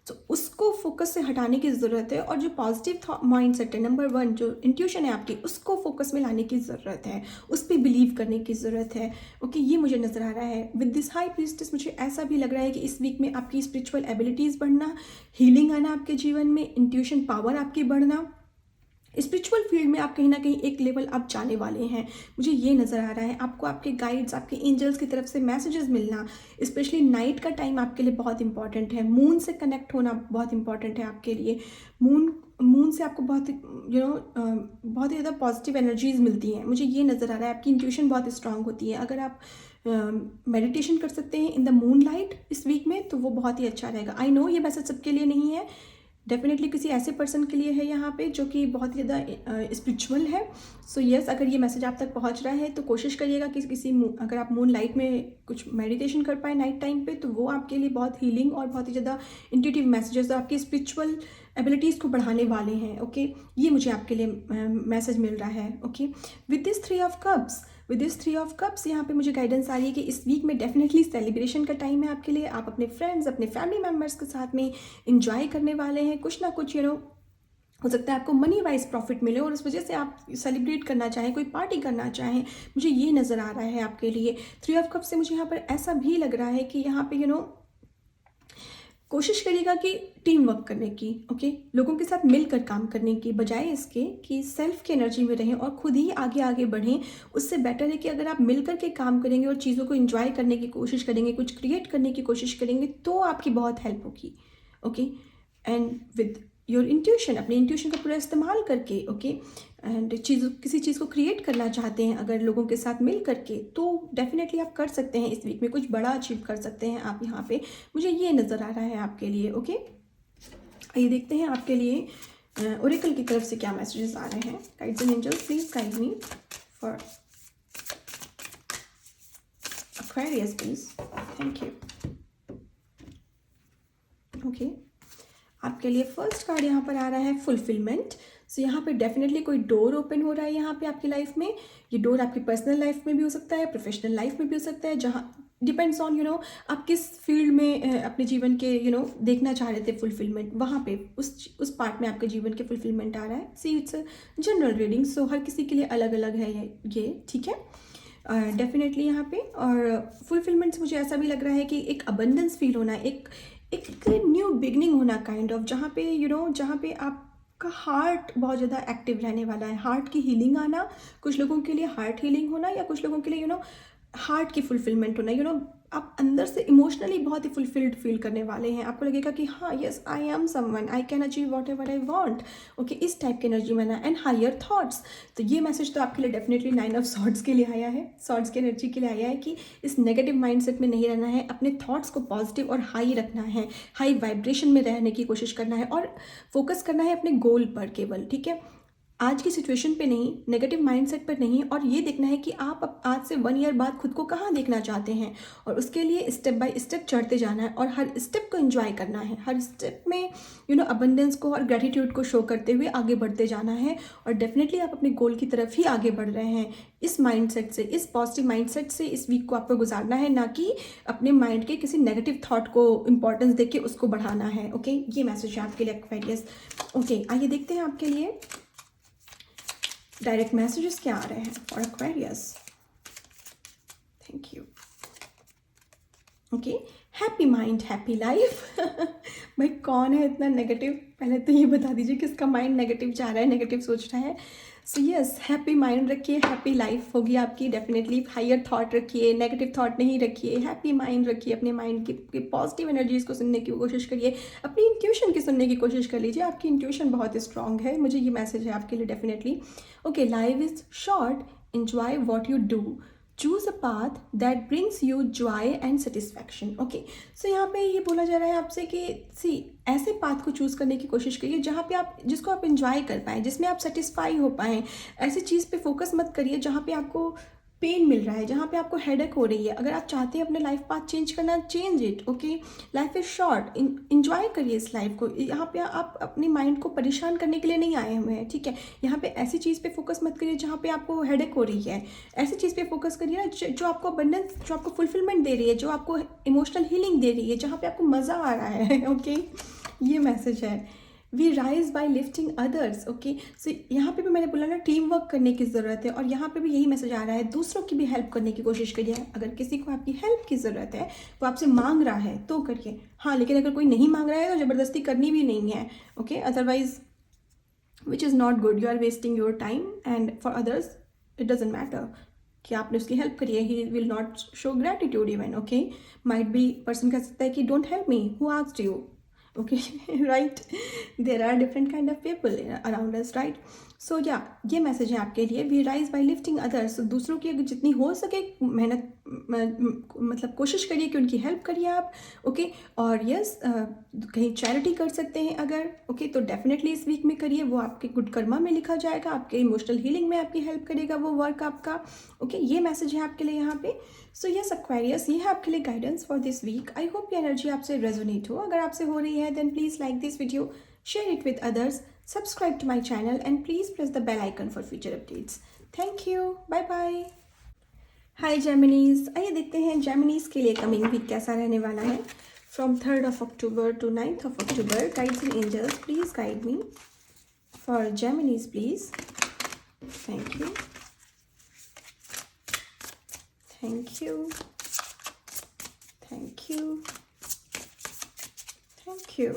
तो उसको फोकस से हटाने की ज़रूरत है, और जो पॉजिटिव माइंडसेट है, नंबर 1 जो इंट्यूशन है आपकी, उसको फोकस में लाने की ज़रूरत है, उस पर बिलीव करने की ज़रूरत है। ओके, ये मुझे नज़र आ रहा है। विद दिस हाई प्रीस्टेस मुझे ऐसा भी लग रहा है कि इस वीक में आपकी स्पिरिचुअल एबिलिटीज़ बढ़ना, हीलिंग आना आपके जीवन में, इंट्यूशन पावर आपकी बढ़ना, स्पिरिचुअल फील्ड में आप कहीं ना कहीं एक लेवल आप जाने वाले हैं, मुझे ये नज़र आ रहा है। आपको आपके गाइड्स, आपके एंजल्स की तरफ से मैसेजेस मिलना, स्पेशली नाइट का टाइम आपके लिए बहुत इंपॉर्टेंट है। मून से कनेक्ट होना बहुत इंपॉर्टेंट है आपके लिए। मून से आपको बहुत बहुत ही ज़्यादा पॉजिटिव एनर्जीज मिलती हैं, मुझे ये नज़र आ रहा है। आपकी इंट्यूशन बहुत स्ट्रांग होती है। अगर आप मेडिटेशन कर सकते हैं इन द मून लाइट इस वीक में तो वो बहुत ही अच्छा रहेगा। आई नो ये मैसेज सबके लिए नहीं है, डेफिनेटली किसी ऐसे पर्सन के लिए है यहाँ पे जो कि बहुत ही ज़्यादा स्पिरिचुअल है। सो यस, अगर ये मैसेज आप तक पहुँच रहा है तो कोशिश करिएगा कि अगर आप मून लाइट में कुछ मेडिटेशन कर पाए नाइट टाइम पे, तो वो आपके लिए बहुत हीलिंग और बहुत ही ज़्यादा इंट्यूटिव मैसेजेस आपकी स्पिरिचुअल एबिलिटीज़ को बढ़ाने वाले हैं। ओके, ये मुझे आपके लिए मैसेज मिल रहा है। Okay, with this 3 of cups यहाँ पे मुझे गाइडेंस आ रही है कि इस वीक में डेफिनेटली सेलिब्रेशन का टाइम है आपके लिए। आप अपने फ्रेंड्स, अपने फैमिली मेम्बर्स के साथ में इंजॉय करने वाले हैं। कुछ ना कुछ हो सकता है आपको मनी वाइज प्रॉफिट मिले और उस वजह से आप सेलिब्रेट करना चाहें, कोई पार्टी करना चाहें, मुझे ये नज़र आ रहा है आपके लिए। 3 ऑफ कप्स से मुझे यहाँ पर ऐसा भी लग रहा है कि यहाँ पे कोशिश करिएगा कि टीम वर्क करने की। ओके, लोगों के साथ मिलकर काम करने की बजाय इसके कि सेल्फ की एनर्जी में रहें और खुद ही आगे आगे बढ़ें। उससे बेटर है कि अगर आप मिलकर के काम करेंगे और चीज़ों को एंजॉय करने की कोशिश करेंगे, कुछ क्रिएट करने की कोशिश करेंगे, तो आपकी बहुत हेल्प होगी। Okay, and with your intuition, अपने इंट्यूशन का पूरा इस्तेमाल करके, ओके, एंड किसी चीज़ को क्रिएट करना चाहते हैं अगर लोगों के साथ मिल करके, तो डेफिनेटली आप कर सकते हैं। इस वीक में कुछ बड़ा अचीव कर सकते हैं आप यहाँ पे, मुझे ये नज़र आ रहा है आपके लिए। ओके, आइए देखते हैं आपके लिए ओरेकल की तरफ से क्या मैसेजेस आ रहे हैं। Guides and angels, please guide me for Aquarius please, thank you. Okay, आपके लिए फर्स्ट कार्ड यहाँ पर आ रहा है फुलफिलमेंट। सो यहाँ पे डेफिनेटली कोई डोर ओपन हो रहा है यहाँ पे आपकी लाइफ में। ये डोर आपकी पर्सनल लाइफ में भी हो सकता है, प्रोफेशनल लाइफ में भी हो सकता है, जहाँ डिपेंड्स ऑन आप किस फील्ड में अपने जीवन के देखना चाह रहे थे फुलफिलमेंट, वहाँ पे उस पार्ट में आपके जीवन के फुलफिलमेंट आ रहा है। सी इट्स जनरल रीडिंग, सो हर किसी के लिए अलग अलग है ये ठीक है डेफिनेटली यहाँ पे। और फुलफिलमेंट से मुझे ऐसा भी लग रहा है कि एक अबंडेंस फील होना, एक न्यू बिगनिंग होना काइंड ऑफ, जहाँ पे जहाँ पे आपका हार्ट बहुत ज़्यादा एक्टिव रहने वाला है। हार्ट की हीलिंग आना, कुछ लोगों के लिए हार्ट हीलिंग होना, या कुछ लोगों के लिए हार्ट की फुलफिलमेंट होना। आप अंदर से इमोशनली बहुत ही फुलफिल्ड फील करने वाले हैं। आपको लगेगा कि हाँ, yes, I am someone, I can achieve what ever I want. Okay, इस टाइप की एनर्जी में ना, एंड हायर थॉट्स। तो ये मैसेज तो आपके लिए डेफिनेटली 9 ऑफ सॉर्ड्स के लिए आया है, सॉर्ड्स की एनर्जी के लिए आया है कि इस नेगेटिव माइंडसेट में नहीं रहना है, अपने थॉट्स को पॉजिटिव और हाई रखना है, हाई वाइब्रेशन में रहने की कोशिश करना है और फोकस करना है अपने गोल पर केवल। ठीक है, आज की सिचुएशन पे नहीं, नेगेटिव माइंडसेट पर नहीं, और ये देखना है कि आप आज से 1 ईयर बाद खुद को कहाँ देखना चाहते हैं, और उसके लिए स्टेप बाय स्टेप चढ़ते जाना है और हर स्टेप को एंजॉय करना है। हर स्टेप में अबंडेंस को और ग्रेटिट्यूड को शो करते हुए आगे बढ़ते जाना है, और डेफिनेटली आप अपने गोल की तरफ ही आगे बढ़ रहे हैं। इस माइंडसेट से, इस पॉजिटिव माइंडसेट से इस वीक को आपको गुजारना है, ना कि अपने माइंड के किसी नेगेटिव थॉट को इंपॉर्टेंस देके उसको बढ़ाना है। ओके, ये मैसेज है आपके लिए एक्वेरियस। ओके, आइए देखते हैं आपके लिए डायरेक्ट मैसेजेस क्या आ रहे हैं for Aquarius. Thank you. Okay, happy mind happy life. भाई कौन है इतना नेगेटिव, पहले तो ये बता दीजिए किसका माइंड नेगेटिव जा रहा है, नेगेटिव सोच रहा है। सो यस, हैप्पी माइंड रखिए, हैप्पी लाइफ होगी आपकी डेफिनेटली। हायर थॉट रखिए, नेगेटिव थॉट नहीं रखिए, हैप्पी माइंड रखिए। अपने माइंड की पॉजिटिव एनर्जीज को सुनने की कोशिश करिए, अपनी इंट्यूशन की सुनने की कोशिश कर लीजिए। आपकी इंट्यूशन बहुत स्ट्रांग है, मुझे ये मैसेज है आपके लिए definitely. Okay, life is short, enjoy what you do. Choose a path that brings you joy and satisfaction. Okay, so यहाँ पे ये बोला जा रहा है आपसे कि सी ऐसे पाथ को चूज़ करने की कोशिश करिए जहाँ पे आप जिसको आप इंजॉय कर पाएँ, जिसमें आप सेटिस्फाई हो पाएँ। ऐसी चीज़ पे फोकस मत करिए जहाँ पे आपको पेन मिल रहा है, जहाँ पे आपको हेडेक हो रही है। अगर आप चाहते हैं अपने लाइफ पाथ चेंज करना, change it. Okay, life is short, enjoy करिए इस लाइफ को। यहाँ पे आप अपनी माइंड को परेशान करने के लिए नहीं आए हुए हैं, ठीक है। यहाँ पे ऐसी चीज़ पे फोकस मत करिए जहाँ पे आपको हेडेक हो रही है। ऐसी चीज़ पे फोकस करिए ना जो आपको अबंडेंस, जो आपको फुलफिलमेंट दे रही है, जो आपको इमोशनल हीलिंग दे रही है, जहाँ पे आपको मज़ा आ रहा है। ओके, ये मैसेज है। We rise by lifting others. Okay, so यहाँ पे भी मैंने बोला ना, टीम वर्क करने की ज़रूरत है, और यहाँ पे भी यही मैसेज आ रहा है, दूसरों की भी हेल्प करने की कोशिश करिए। अगर किसी को आपकी हेल्प की ज़रूरत है, वो आपसे मांग रहा है तो करिए। हाँ, लेकिन अगर कोई नहीं मांग रहा है तो ज़बरदस्ती करनी भी नहीं है। Okay, otherwise which is not good, you are wasting your time and for others it doesn't matter कि आपने उसकी हेल्प करी है, he will not show gratitude even. Okay, might be person कह सकता है कि don't help me, who asked you. Okay, right, there are different kind of people around us, right? So yeah, ये मैसेज है आपके लिए। We rise by lifting others. दूसरों की अगर जितनी हो सके मेहनत, मतलब कोशिश करिए कि उनकी हेल्प करिए आप। ओके, और यस, कहीं चैरिटी कर सकते हैं अगर, ओके, तो डेफिनेटली इस वीक में करिए। वो आपके गुड कर्मा में लिखा जाएगा, आपके इमोशनल हीलिंग में आपकी हेल्प करेगा वो वर्क आपका। ओके, ये मैसेज है आपके लिए यहाँ पे। सो यस एक्वेरियस, ये है आपके लिए guidance for this week. I hope ये एनर्जी आपसे रेजोनेट हो। अगर आपसे हो रही है then please like this video, share it with others, subscribe to my channel and please press the bell icon for future updates. Thank you. Bye bye. Hi Geminis. आइए देखते हैं Geminis के लिए कमिंग वीक कैसा रहने वाला है। From 3rd of October to 9th of October, guides and angels, please guide me. For Geminis, please. Thank you. Thank you. Thank you. Thank you.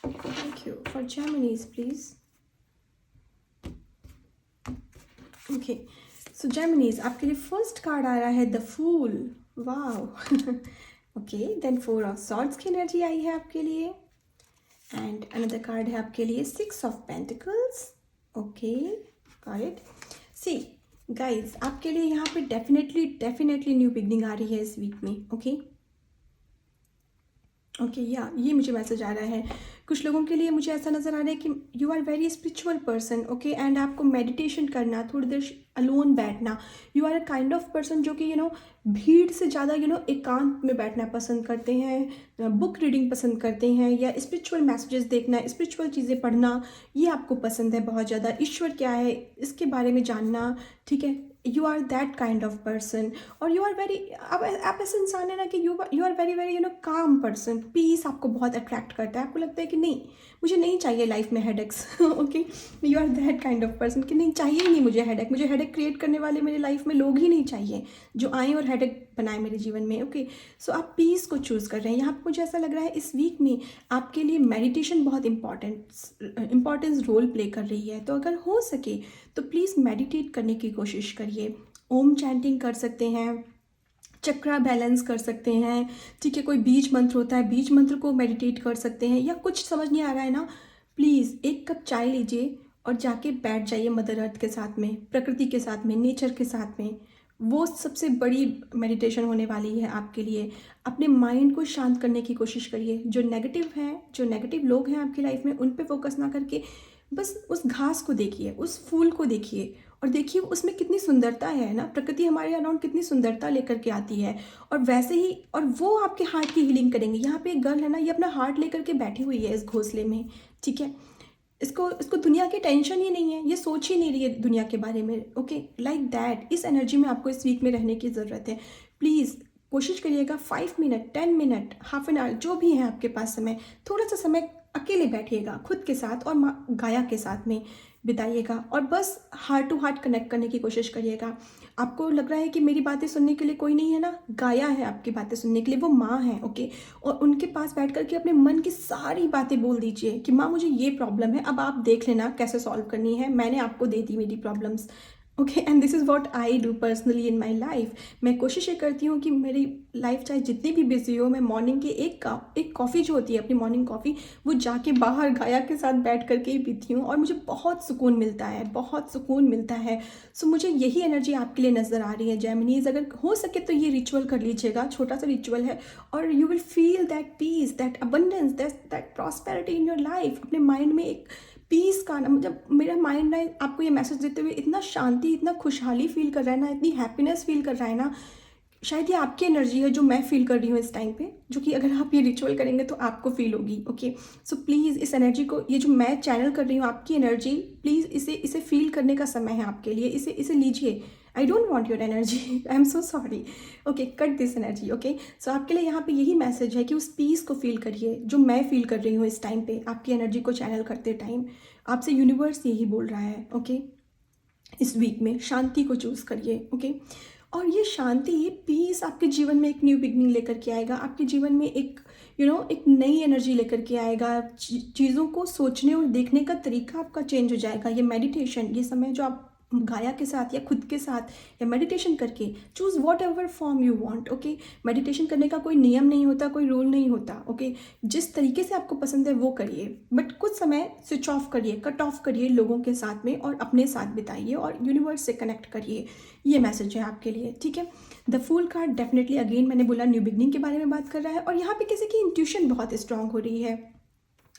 Thank you. For Geminis, please. Okay. So Geminis, आपके लिए first card आ रहा है the fool. Wow. Okay, then 4 of swords की energy आई है आपके लिए, एंड अनदर कार्ड है आपके लिए 6 of pentacles. Okay, got it. See guys, आपके लिए यहाँ पे डेफिनेटली न्यू बिगनिंग आ रही है इस वीक में। ओके, ओके, या ये मुझे मैसेज आ रहा है। कुछ लोगों के लिए मुझे ऐसा नज़र आ रहा है कि you are very spiritual person. Okay, and आपको मेडिटेशन करना, थोड़ी देर अलोन बैठना। You are a kind of person जो कि भीड़ से ज़्यादा एकांत में बैठना पसंद करते हैं, बुक रीडिंग पसंद करते हैं, या स्पिरिचुअल मैसेजेस देखना, स्पिरिचुअल चीज़ें पढ़ना, ये आपको पसंद है बहुत ज़्यादा। ईश्वर क्या है इसके बारे में जानना, ठीक है। You are that kind of person, और यू आर वेरी, आप ऐसे इंसान है ना कि you are very calm person. Peace आपको बहुत अट्रैक्ट करता है। आपको लगता है कि नहीं, मुझे नहीं चाहिए लाइफ में headaches. Okay, you are that kind of person कि नहीं चाहिए ही नहीं मुझे हेडेक। मुझे हेडेक क्रिएट करने वाले मेरे लाइफ में लोग ही नहीं चाहिए जो आए और हेडेक बनाए मेरे जीवन में। ओके, सो आप पीस को चूज़ कर रहे हैं। यहाँ पर मुझे ऐसा लग रहा है इस वीक में आपके लिए मेडिटेशन बहुत इंपॉर्टेंस रोल प्ले कर रही है। तो अगर हो सके तो प्लीज़ मेडिटेट करने की कोशिश करिए। ओम चैंटिंग कर सकते हैं, चक्रा बैलेंस कर सकते हैं, ठीक है। कोई बीज मंत्र होता है, बीज मंत्र को मेडिटेट कर सकते हैं। या कुछ समझ नहीं आ रहा है ना, प्लीज़ एक कप चाय लीजिए और जाके बैठ जाइए मदर अर्थ के साथ में, प्रकृति के साथ में, नेचर के साथ में। वो सबसे बड़ी मेडिटेशन होने वाली है आपके लिए। अपने माइंड को शांत करने की कोशिश करिए। जो नेगेटिव लोग हैं आपकी लाइफ में, उन पे फोकस ना करके बस उस घास को देखिए, उस फूल को देखिए, और देखिए उसमें कितनी सुंदरता है ना। प्रकृति हमारे अराउंड कितनी सुंदरता लेकर के आती है, और वैसे ही, और वो आपके हार्ट की हीलिंग करेंगे। यहाँ पे एक गर्ल है ना, ये अपना हार्ट लेकर के बैठी हुई है इस घोंसले में, ठीक है। इसको दुनिया की टेंशन ही नहीं है, ये सोच ही नहीं रही है दुनिया के बारे में। ओके, लाइक दैट, इस एनर्जी में आपको इस वीक में रहने की ज़रूरत है। प्लीज़ कोशिश करिएगा 5 minute, 10 minute, half an hour, जो भी है आपके पास समय, थोड़ा सा समय अकेले बैठिएगा खुद के साथ और माँ गाया के साथ में बिताइएगा, और बस हार्ट टू हार्ट कनेक्ट करने की कोशिश करिएगा। आपको लग रहा है कि मेरी बातें सुनने के लिए कोई नहीं है ना, गाया है आपकी बातें सुनने के लिए, वो माँ है। ओके, और उनके पास बैठ कर के अपने मन की सारी बातें बोल दीजिए कि माँ मुझे ये प्रॉब्लम है, अब आप देख लेना कैसे सॉल्व करनी है, मैंने आपको दे दी मेरी problems, okay, and this is what I do personally in my life. मैं कोशिश ये करती हूँ कि मेरी लाइफ चाहे जितनी भी बिजी हो, मैं मॉर्निंग की एक कॉफ़ी जो होती है अपनी मॉर्निंग कॉफ़ी, वो जाके बाहर गाया के साथ बैठ करके ही पीती हूँ, और मुझे बहुत सुकून मिलता है, बहुत सुकून मिलता है। सो मुझे यही एनर्जी आपके लिए नज़र आ रही है जेमिनीज। अगर हो सके तो ये रिचुअल कर लीजिएगा, छोटा सा रिचुअल है, और you will feel that peace, that abundance, that prosperity in your life. अपने माइंड में एक पीस का ना, मतलब मेरा माइंड ना आपको ये मैसेज देते हुए इतना शांति, इतना खुशहाली फील कर रहा है ना, इतनी हैप्पीनेस फील कर रहा है ना। शायद ये आपकी एनर्जी है जो मैं फील कर रही हूँ इस टाइम पे, जो कि अगर आप ये रिचुअल करेंगे तो आपको फील होगी। ओके, सो प्लीज़ इस एनर्जी को, ये जो मैं चैनल कर रही हूँ आपकी एनर्जी, प्लीज़ इसे फील करने का समय है आपके लिए। इसे लीजिए। I don't want your energy, I am so sorry. Okay, cut this energy. Okay, so आपके लिए यहाँ पे यही मैसेज है कि उस पीस को फील करिए जो मैं फील कर रही हूँ इस टाइम पे, आपकी एनर्जी को चैनल करते टाइम। आपसे यूनिवर्स यही बोल रहा है। ओके, इस वीक में शांति को चूज़ करिए। ओके, और ये शांति, ये पीस आपके जीवन में एक न्यू बिगनिंग लेकर के आएगा, आपके जीवन में एक एक नई एनर्जी लेकर के आएगा। चीज़ों को सोचने और देखने का तरीका आपका चेंज हो जाएगा। ये मेडिटेशन, ये समय जो आप गाया के साथ या खुद के साथ या मेडिटेशन करके, choose what ever form you want. Okay, meditation करने का कोई नियम नहीं होता, कोई रूल नहीं होता। ओके, जिस तरीके से आपको पसंद है वो करिए, बट कुछ समय स्विच ऑफ करिए, कट ऑफ करिए लोगों के साथ में, और अपने साथ बिताइए और यूनिवर्स से कनेक्ट करिए। ये मैसेज है आपके लिए। ठीक है, the fool card definitely, again मैंने बोला, न्यू बिगनिंग के बारे में बात कर रहा है, और यहाँ पे किसी की इंट्यूशन बहुत स्ट्रांग हो रही है।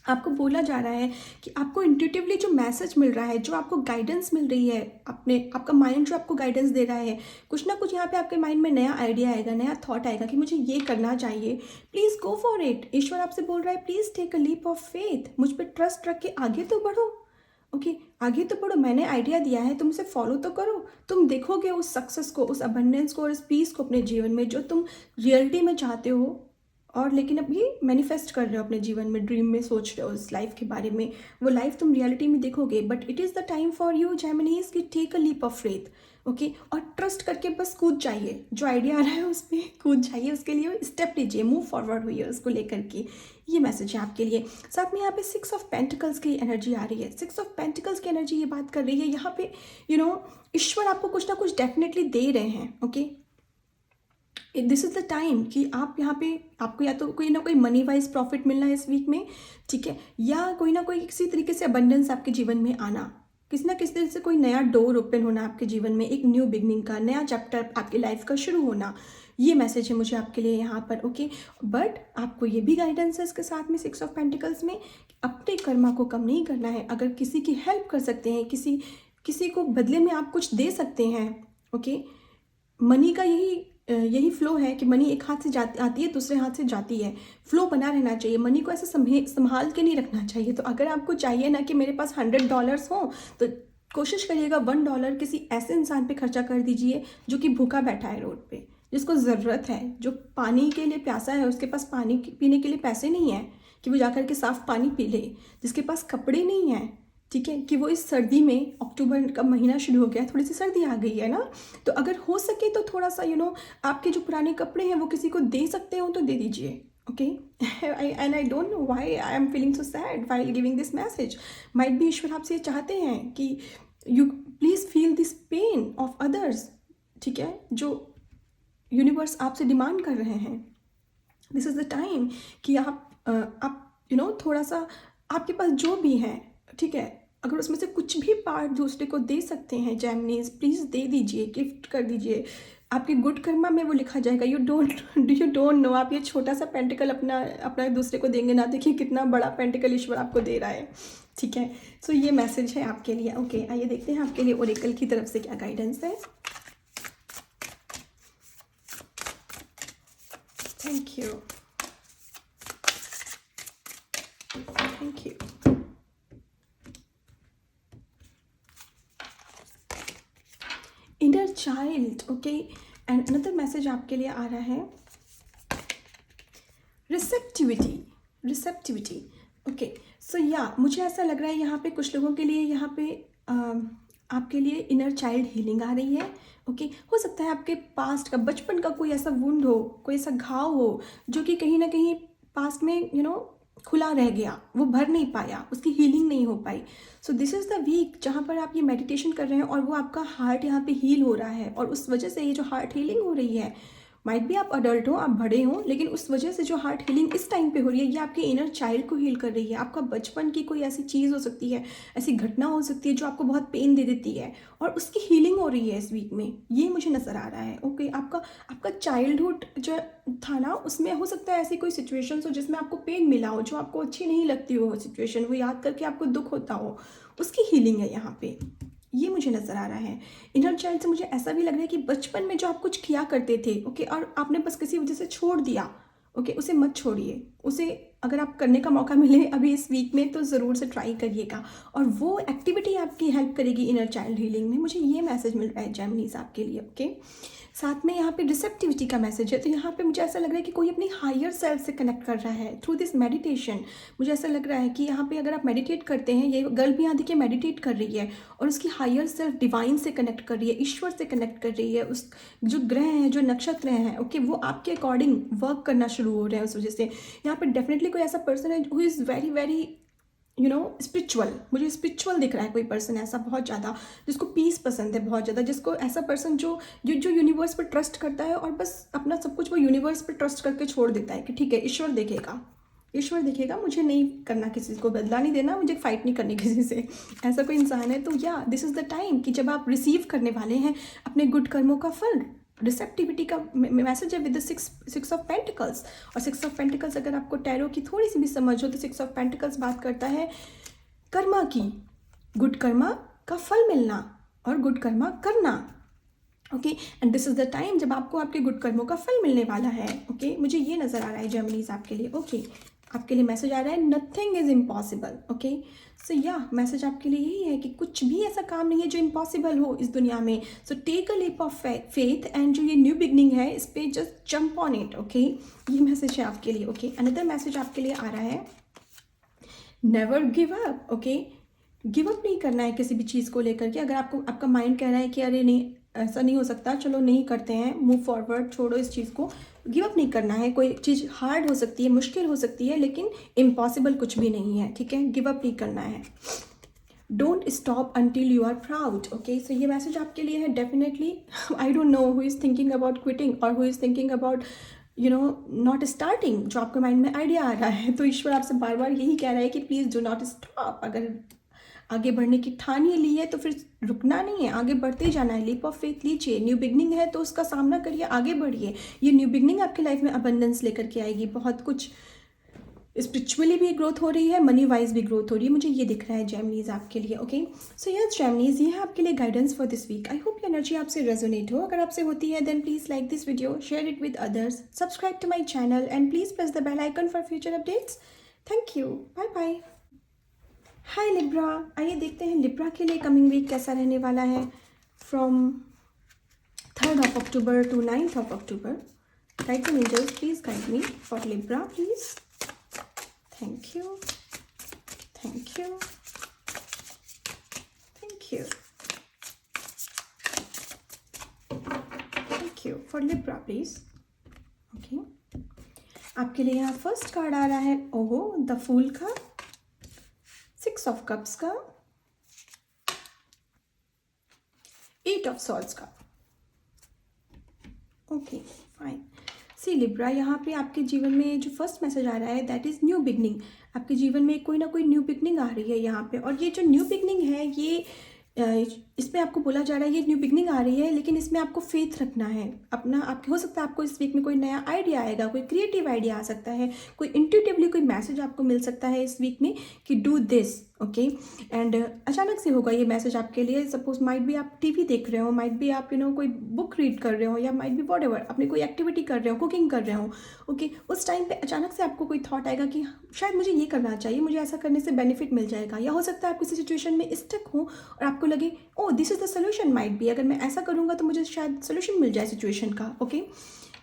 आपको बोला जा रहा है कि आपको इंट्यूटिवली जो मैसेज मिल रहा है, जो आपको गाइडेंस मिल रही है, आपका माइंड जो आपको गाइडेंस दे रहा है, कुछ ना कुछ यहाँ पे आपके माइंड में नया आइडिया आएगा, नया थॉट आएगा कि मुझे ये करना चाहिए। Please go for it. ईश्वर आपसे बोल रहा है, please take a leap of faith. मुझ पर ट्रस्ट रख के आगे तो बढ़ो। ओके, आगे तो बढ़ो। मैंने आइडिया दिया है, तुम उसे फॉलो तो करो। तुम देखोगे उस सक्सेस को, उस अबंडेंस को और उस पीस को अपने जीवन में, जो तुम रियलिटी में चाहते हो, और लेकिन अब ये मैनिफेस्ट कर रहे हो अपने जीवन में, ड्रीम में सोच रहे हो इस लाइफ के बारे में। वो लाइफ तुम रियलिटी में देखोगे, but it is the time for you Geminis की take a leap of faith. Okay, और ट्रस्ट करके बस कूद जाइए, जो आइडिया आ रहा है उस पर कूद जाइए, उसके लिए स्टेप लीजिए, मूव फॉरवर्ड हुई है उसको लेकर के। ये मैसेज है आपके लिए। साथ में यहाँ पे 6 ऑफ पेंटिकल्स की एनर्जी आ रही है। 6 ऑफ पेंटिकल्स की एनर्जी ये बात कर रही है यहाँ पे, ईश्वर आपको कुछ ना कुछ डेफिनेटली दे रहे हैं। Okay, this is the time कि आप यहाँ पे, आपको या तो कोई ना कोई मनी वाइज प्रॉफिट मिलना है इस वीक में, ठीक है, या कोई ना कोई किसी तरीके से अबंडेंस आपके जीवन में आना, किसी ना किसी तरह से कोई नया डोर ओपन होना आपके जीवन में, एक न्यू बिगनिंग का नया चैप्टर आपकी लाइफ का शुरू होना। ये मैसेज है मुझे आपके लिए यहाँ पर। ओके, बट आपको ये भी गाइडेंस है इसके साथ में 6 ऑफ पेंटिकल्स में, अपने कर्मा को कम नहीं करना है। अगर किसी की हेल्प कर सकते हैं, किसी को बदले में आप कुछ दे सकते हैं। ओके, मनी का यही फ्लो है कि मनी एक हाथ से आती है, दूसरे हाथ से जाती है। फ्लो बना रहना चाहिए, मनी को ऐसे संभाल के नहीं रखना चाहिए। तो अगर आपको चाहिए ना कि मेरे पास $100 हो, तो कोशिश करिएगा $1 किसी ऐसे इंसान पे खर्चा कर दीजिए जो कि भूखा बैठा है रोड पे, जिसको ज़रूरत है, जो पानी के लिए प्यासा है, उसके पास पानी पीने के लिए पैसे नहीं है कि वो जाकर के साफ़ पानी पी ले, जिसके पास कपड़े नहीं हैं, ठीक है, कि वो इस सर्दी में, अक्टूबर का महीना शुरू हो गया, थोड़ी सी सर्दी आ गई है ना, तो अगर हो सके तो थोड़ा सा आपके जो पुराने कपड़े हैं वो किसी को दे सकते हो तो दे दीजिए। Okay, and I don't know why I am feeling so sad while giving this message. Might be ईश्वर आपसे चाहते हैं कि you please feel this pain of others, ठीक है, जो यूनिवर्स आपसे डिमांड कर रहे हैं। दिस इज़ द टाइम कि आप थोड़ा सा आपके पास जो भी है, ठीक है, अगर उसमें से कुछ भी पार्ट दूसरे को दे सकते हैं जेमिनीज, प्लीज़ दे दीजिए, गिफ्ट कर दीजिए। आपके गुड कर्मा में वो लिखा जाएगा। यू डोंट नो, आप ये छोटा सा पेंटिकल अपना दूसरे को देंगे ना, देखिए कितना बड़ा पेंटिकल ईश्वर आपको दे रहा है। ठीक है, सो ये मैसेज है आपके लिए। ओके, आइए देखते हैं आपके लिए ओरेकल की तरफ से क्या गाइडेंस है। Thank you, thank you. Inner child, okay, and another message आपके लिए आ रहा है, रिसेप्टिविटी। ओके, सो या मुझे ऐसा लग रहा है यहाँ पे कुछ लोगों के लिए, यहाँ पे आपके लिए इनर चाइल्ड हीलिंग आ रही है। ओके, हो सकता है आपके पास्ट का, बचपन का कोई ऐसा वुंड हो, कोई ऐसा घाव हो जो कि कहीं ना कहीं पास्ट में खुला रह गया, वो भर नहीं पाया, उसकी हीलिंग नहीं हो पाई। So this is the week जहाँ पर आप ये मेडिटेशन कर रहे हैं और वो आपका हार्ट यहाँ पे हील हो रहा है, और उस वजह से ये जो हार्ट हीलिंग हो रही है, माइट भी आप अडल्ट हो, आप बड़े हो, लेकिन उस वजह से जो हार्ट हीलिंग इस टाइम पे हो रही है, ये आपके इनर चाइल्ड को हील कर रही है। आपका बचपन की कोई ऐसी चीज़ हो सकती है, ऐसी घटना हो सकती है जो आपको बहुत पेन दे देती है, और उसकी हीलिंग हो रही है इस वीक में, ये मुझे नज़र आ रहा है। ओके, आपका चाइल्डहुड जो था ना, उसमें हो सकता है ऐसी कोई सिचुएशन हो जिसमें आपको पेन मिला हो, जो आपको अच्छी नहीं लगती हो सिचुएशन, वो याद करके आपको दुख होता हो, उसकी हीलिंग है यहाँ पे, ये मुझे नज़र आ रहा है। इनर चाइल्ड से मुझे ऐसा भी लग रहा है कि बचपन में जो आप कुछ किया करते थे, ओके, और आपने बस किसी वजह से छोड़ दिया, ओके, उसे मत छोड़िए, उसे अगर आप करने का मौका मिले अभी इस वीक में तो ज़रूर से ट्राई करिएगा, और वो एक्टिविटी आपकी हेल्प करेगी इनर चाइल्ड हीलिंग में। मुझे ये मैसेज मिल रहा है जेमिनीज आपके लिए। ओके, साथ में यहाँ पे रिसेप्टिविटी का मैसेज है, तो यहाँ पे मुझे ऐसा लग रहा है कि कोई अपनी हायर सेल्फ से कनेक्ट कर रहा है थ्रू दिस मेडिटेशन। मुझे ऐसा लग रहा है कि यहाँ पे अगर आप मेडिटेट करते हैं, ये गर्ल भी यहाँ देखिए मेडिटेट कर रही है और उसकी हायर सेल्फ डिवाइन से कनेक्ट कर रही है, ईश्वर से कनेक्ट कर रही है। उस जो ग्रह हैं, जो नक्षत्र हैं, ओके, वो आपके अकॉर्डिंग वर्क करना शुरू हो रहे हैं। उस वजह से यहाँ पे डेफिनेटली कोई ऐसा पर्सन है who is very very spiritual, मुझे स्पिरिचुअल दिख रहा है कोई पर्सन ऐसा बहुत ज़्यादा, जिसको पीस पसंद है बहुत ज़्यादा, जिसको ऐसा पर्सन जो यूनिवर्स पर ट्रस्ट करता है और बस अपना सब कुछ वो यूनिवर्स पर ट्रस्ट करके छोड़ देता है कि ठीक है ईश्वर देखेगा, ईश्वर देखेगा, मुझे नहीं करना, किसी को बदला नहीं देना, मुझे फाइट नहीं करनी किसी से। ऐसा कोई इंसान है तो या दिस इज़ द टाइम कि जब आप रिसीव करने वाले हैं अपने गुड कर्मों का फल। रिसेप्टिविटी का मैसेज है with the six of pentacles, और सिक्स ऑफ पेंटिकल्स अगर आपको टैरो की थोड़ी सी भी समझ हो तो सिक्स ऑफ पेंटिकल्स बात करता है कर्मा की, गुड कर्मा का फल मिलना और गुड कर्मा करना। Okay, and this is the time जब आपको आपके गुड कर्मों का फल मिलने वाला है। ओके, मुझे ये नज़र आ रहा है जेमिनीज आपके लिए। ओके, आपके लिए मैसेज आ रहा है nothing is impossible. Okay, so या मैसेज आपके लिए यही है कि कुछ भी ऐसा काम नहीं है जो इम्पॉसिबल हो इस दुनिया में। So take a leap of faith, and जो ये न्यू बिगनिंग है इस पर just jump on it. Okay, ये मैसेज है आपके लिए। ओके, अनदर मैसेज आपके लिए आ रहा है never give up. Okay, give up नहीं करना है किसी भी चीज़ को लेकर के। अगर आपका माइंड कह रहा है कि अरे नहीं ऐसा नहीं हो सकता, चलो नहीं करते हैं, मूव फॉरवर्ड, छोड़ो इस चीज़ को, गिव अप नहीं करना है। कोई चीज़ हार्ड हो सकती है, मुश्किल हो सकती है, लेकिन इम्पॉसिबल कुछ भी नहीं है। ठीक है, गिव अप नहीं करना है। Don't stop until you are proud. Okay, so ये मैसेज आपके लिए है definitely. I don't know who is thinking about quitting और who is thinking about not starting, जो आपके माइंड में आइडिया आ रहा है, तो ईश्वर आपसे बार बार यही कह रहा है कि प्लीज़ डू नॉट स्टॉप। अगर आगे बढ़ने की ठान ये ली है तो फिर रुकना नहीं है, आगे बढ़ते ही जाना है। लीप ऑफ फेथ लीजिए, न्यू बिगनिंग है तो उसका सामना करिए, आगे बढ़िए। ये न्यू बिगनिंग आपकी लाइफ में अबंडेंस लेकर के आएगी, बहुत कुछ स्पिरिचुअली भी ग्रोथ हो रही है, मनी वाइज भी ग्रोथ हो रही है, मुझे ये दिख रहा है जेमिनीज आपके लिए। ओके, सो यस जेमिनीज, ये है आपके लिए guidance for this week. I hope ये एनर्जी आपसे रेजोनेट हो। अगर आपसे होती है then please like this video, share it with others, subscribe to my channel and please press the bell icon for future updates. Thank you, bye bye. Hi Libra, आइए देखते हैं लिब्रा के लिए कमिंग वीक कैसा रहने वाला है from 3rd of October to 9th of October. Guides and angels, please guide me for Libra, please. Thank you. Thank you. Thank you. Thank you for Libra, please. Okay. आपके लिए यहाँ first card आ रहा है ओहो the fool का, 6 of cups का, 8 of swords का। Okay fine. सी लिब्रा, यहाँ पे आपके जीवन में जो फर्स्ट मैसेज आ रहा है दैट इज़ न्यू बिगनिंग। आपके जीवन में कोई ना कोई न्यू बिगनिंग आ रही है यहाँ पे, और ये जो न्यू बिगनिंग है ये इसमें आपको बोला जा रहा है ये न्यू बिगनिंग आ रही है, लेकिन इसमें आपको फेथ रखना है अपना। आपके हो सकता है आपको इस वीक में कोई नया आइडिया आएगा, कोई क्रिएटिव आइडिया आ सकता है, कोई इंट्यूटिवली कोई मैसेज आपको मिल सकता है इस वीक में कि डू दिस। ओके, एंड अचानक से होगा ये मैसेज आपके लिए। सपोज माइट भी आप टीवी देख रहे हो, माइट भी आप कोई बुक रीड कर रहे हो, या माइट भी व्हाटएवर अपनी कोई एक्टिविटी कर रहे हो, कुकिंग कर रहे हो। ओके, उस टाइम पे अचानक से आपको कोई थॉट आएगा कि शायद मुझे ये करना चाहिए, मुझे ऐसा करने से बेनिफिट मिल जाएगा। या हो सकता है आप किसी सिचुएशन में स्टक हो और आपको लगे oh this is the solution, might भी अगर मैं ऐसा करूँगा तो मुझे शायद सोल्यूशन मिल जाए सिचुएशन का। Okay,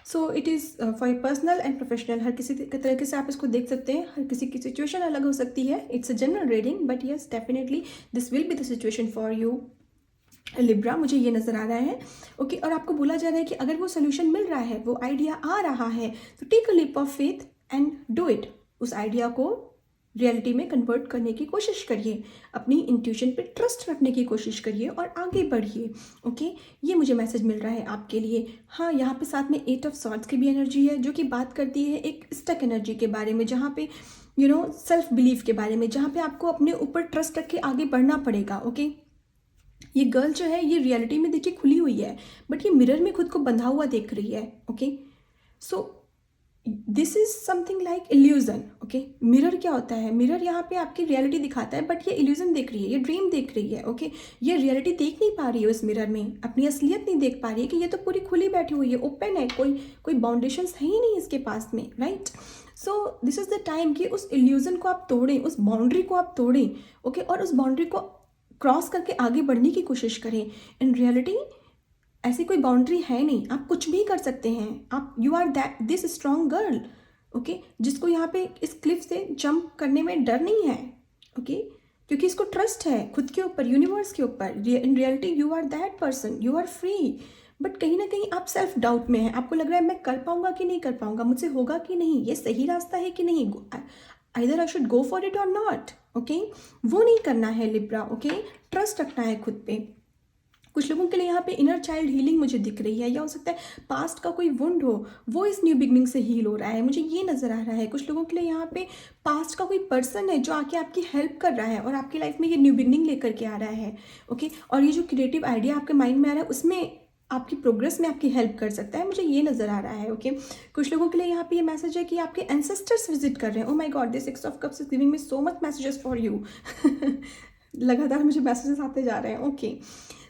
so it is for personal and professional, हर किसी तरीके से आप इसको देख सकते हैं। हर किसी की सिचुएशन अलग हो सकती है, it's a general reading, but yes definitely this will be the situation for you Libra, मुझे ये नज़र आ रहा है। ओके, और आपको बोला जा रहा है कि अगर वो सोल्यूशन मिल रहा है, वो आइडिया आ रहा है, तो take a leap of faith and do it. उस आइडिया को रियलिटी में कन्वर्ट करने की कोशिश करिए, अपनी इंट्यूशन पे ट्रस्ट रखने की कोशिश करिए और आगे बढ़िए। ओके, ये मुझे मैसेज मिल रहा है आपके लिए। हाँ, यहाँ पे साथ में 8 ऑफ सॉर्ड्स की भी एनर्जी है, जो कि बात करती है एक स्टक एनर्जी के बारे में, जहाँ पे सेल्फ बिलीफ के बारे में, जहाँ पे आपको अपने ऊपर ट्रस्ट रख के आगे बढ़ना पड़ेगा। ओके, ये गर्ल जो है ये रियलिटी में देखिए खुली हुई है, बट ये मिरर में खुद को बंधा हुआ देख रही है। Okay, so this is something like illusion. Okay, mirror क्या होता है? मिरर यहाँ पे आपकी रियलिटी दिखाता है, बट ये इल्यूजन देख रही है, ये ड्रीम देख रही है। ओके, ये रियलिटी देख नहीं पा रही है उस मिरर में, अपनी असलियत नहीं देख पा रही है कि ये तो पूरी खुली बैठी हुई है, ओपन है, कोई बाउंडेशंस है ही नहीं इसके पास में, right? So this is the time कि उस इल्यूजन को आप तोड़ें, उस बाउंड्री को आप तोड़ें। ओके, और उस बाउंड्री को क्रॉस करके आगे बढ़ने की कोशिश करें। इन रियलिटी ऐसी कोई बाउंड्री है नहीं, आप कुछ भी कर सकते हैं। आप you are that this strong girl. Okay, जिसको यहाँ पे इस क्लिफ से जंप करने में डर नहीं है। ओके, क्योंकि इसको ट्रस्ट है खुद के ऊपर, यूनिवर्स के ऊपर। In reality you are that person, you are free. But कहीं ना कहीं आप सेल्फ डाउट में हैं, आपको लग रहा है मैं कर पाऊंगा कि नहीं कर पाऊंगा, मुझसे होगा कि नहीं, ये सही रास्ता है कि नहीं, either I should go for it और नॉट। ओके, वो नहीं करना है लिब्रा। ओके, ट्रस्ट रखना है खुद पे। कुछ लोगों के लिए यहाँ पे इनर चाइल्ड हीलिंग मुझे दिख रही है, या हो सकता है पास्ट का कोई वुंड हो, वो इस न्यू बिगनिंग से हील हो रहा है, मुझे ये नज़र आ रहा है। कुछ लोगों के लिए यहाँ पे पास्ट का कोई पर्सन है जो आके आपकी हेल्प कर रहा है और आपकी लाइफ में ये न्यू बिगनिंग लेकर के आ रहा है। ओके, और ये जो क्रिएटिव आइडिया आपके माइंड में आ रहा है उसमें आपकी प्रोग्रेस में आपकी हेल्प कर सकता है, मुझे ये नज़र आ रहा है। ओके, कुछ लोगों के लिए यहाँ पे ये मैसेज है कि आपके एंसेस्टर्स विजिट कर रहे हैं। Oh my God, this 6 of cups is giving me so much messages for you. लगातार मुझे मैसेजेस आते जा रहे हैं। ओके,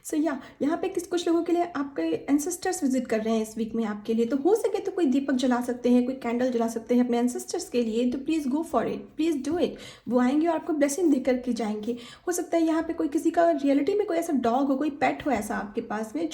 सो यहाँ पे कुछ लोगों के लिए आपके एंसेस्टर्स विजिट कर रहे हैं इस वीक में आपके लिए। तो हो सके तो कोई दीपक जला सकते हैं, कोई कैंडल जला सकते हैं अपने एंसेस्टर्स के लिए। तो please go for it, please do it. वो आएंगे और आपको ब्लेसिंग दे करके जाएंगे। हो सकता है यहाँ पे कोई किसी का रियलिटी में कोई ऐसा डॉग हो, कोई पेट हो ऐसा आपके पास में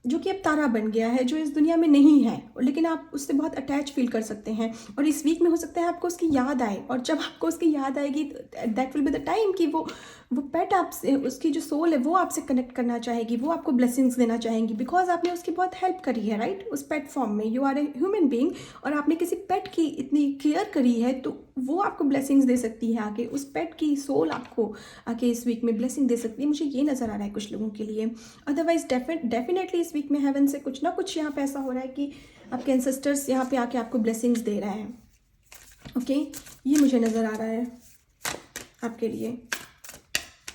जो कि अब तारा बन गया है, जो इस दुनिया में नहीं है, लेकिन आप उससे बहुत अटैच फील कर सकते हैं। और इस वीक में हो सकता है आपको उसकी याद आए, और जब आपको उसकी याद आएगी that will be the time कि वो पेट आपसे, उसकी जो सोल है वो आपसे कनेक्ट करना चाहेगी, वो आपको ब्लेसिंग्स देना चाहेंगी, बिकॉज आपने उसकी बहुत हेल्प करी है, राइट? उस पेट फॉर्म में you are a human being, और आपने किसी पेट की इतनी केयर करी है, तो वो आपको ब्लेसिंग्स दे सकती है आके। उस पेट की सोल आपको आके इस वीक में ब्लेसिंग दे सकती है, मुझे ये नज़र आ रहा है कुछ लोगों के लिए। अदरवाइज डेफिनेटली इस वीक में हेवन से कुछ ना कुछ यहाँ पे ऐसा हो रहा है कि आपके एंसेस्टर्स यहाँ पे आके आपको ब्लेसिंग्स दे रहे हैं। ओके, ये मुझे नज़र आ रहा है आपके लिए।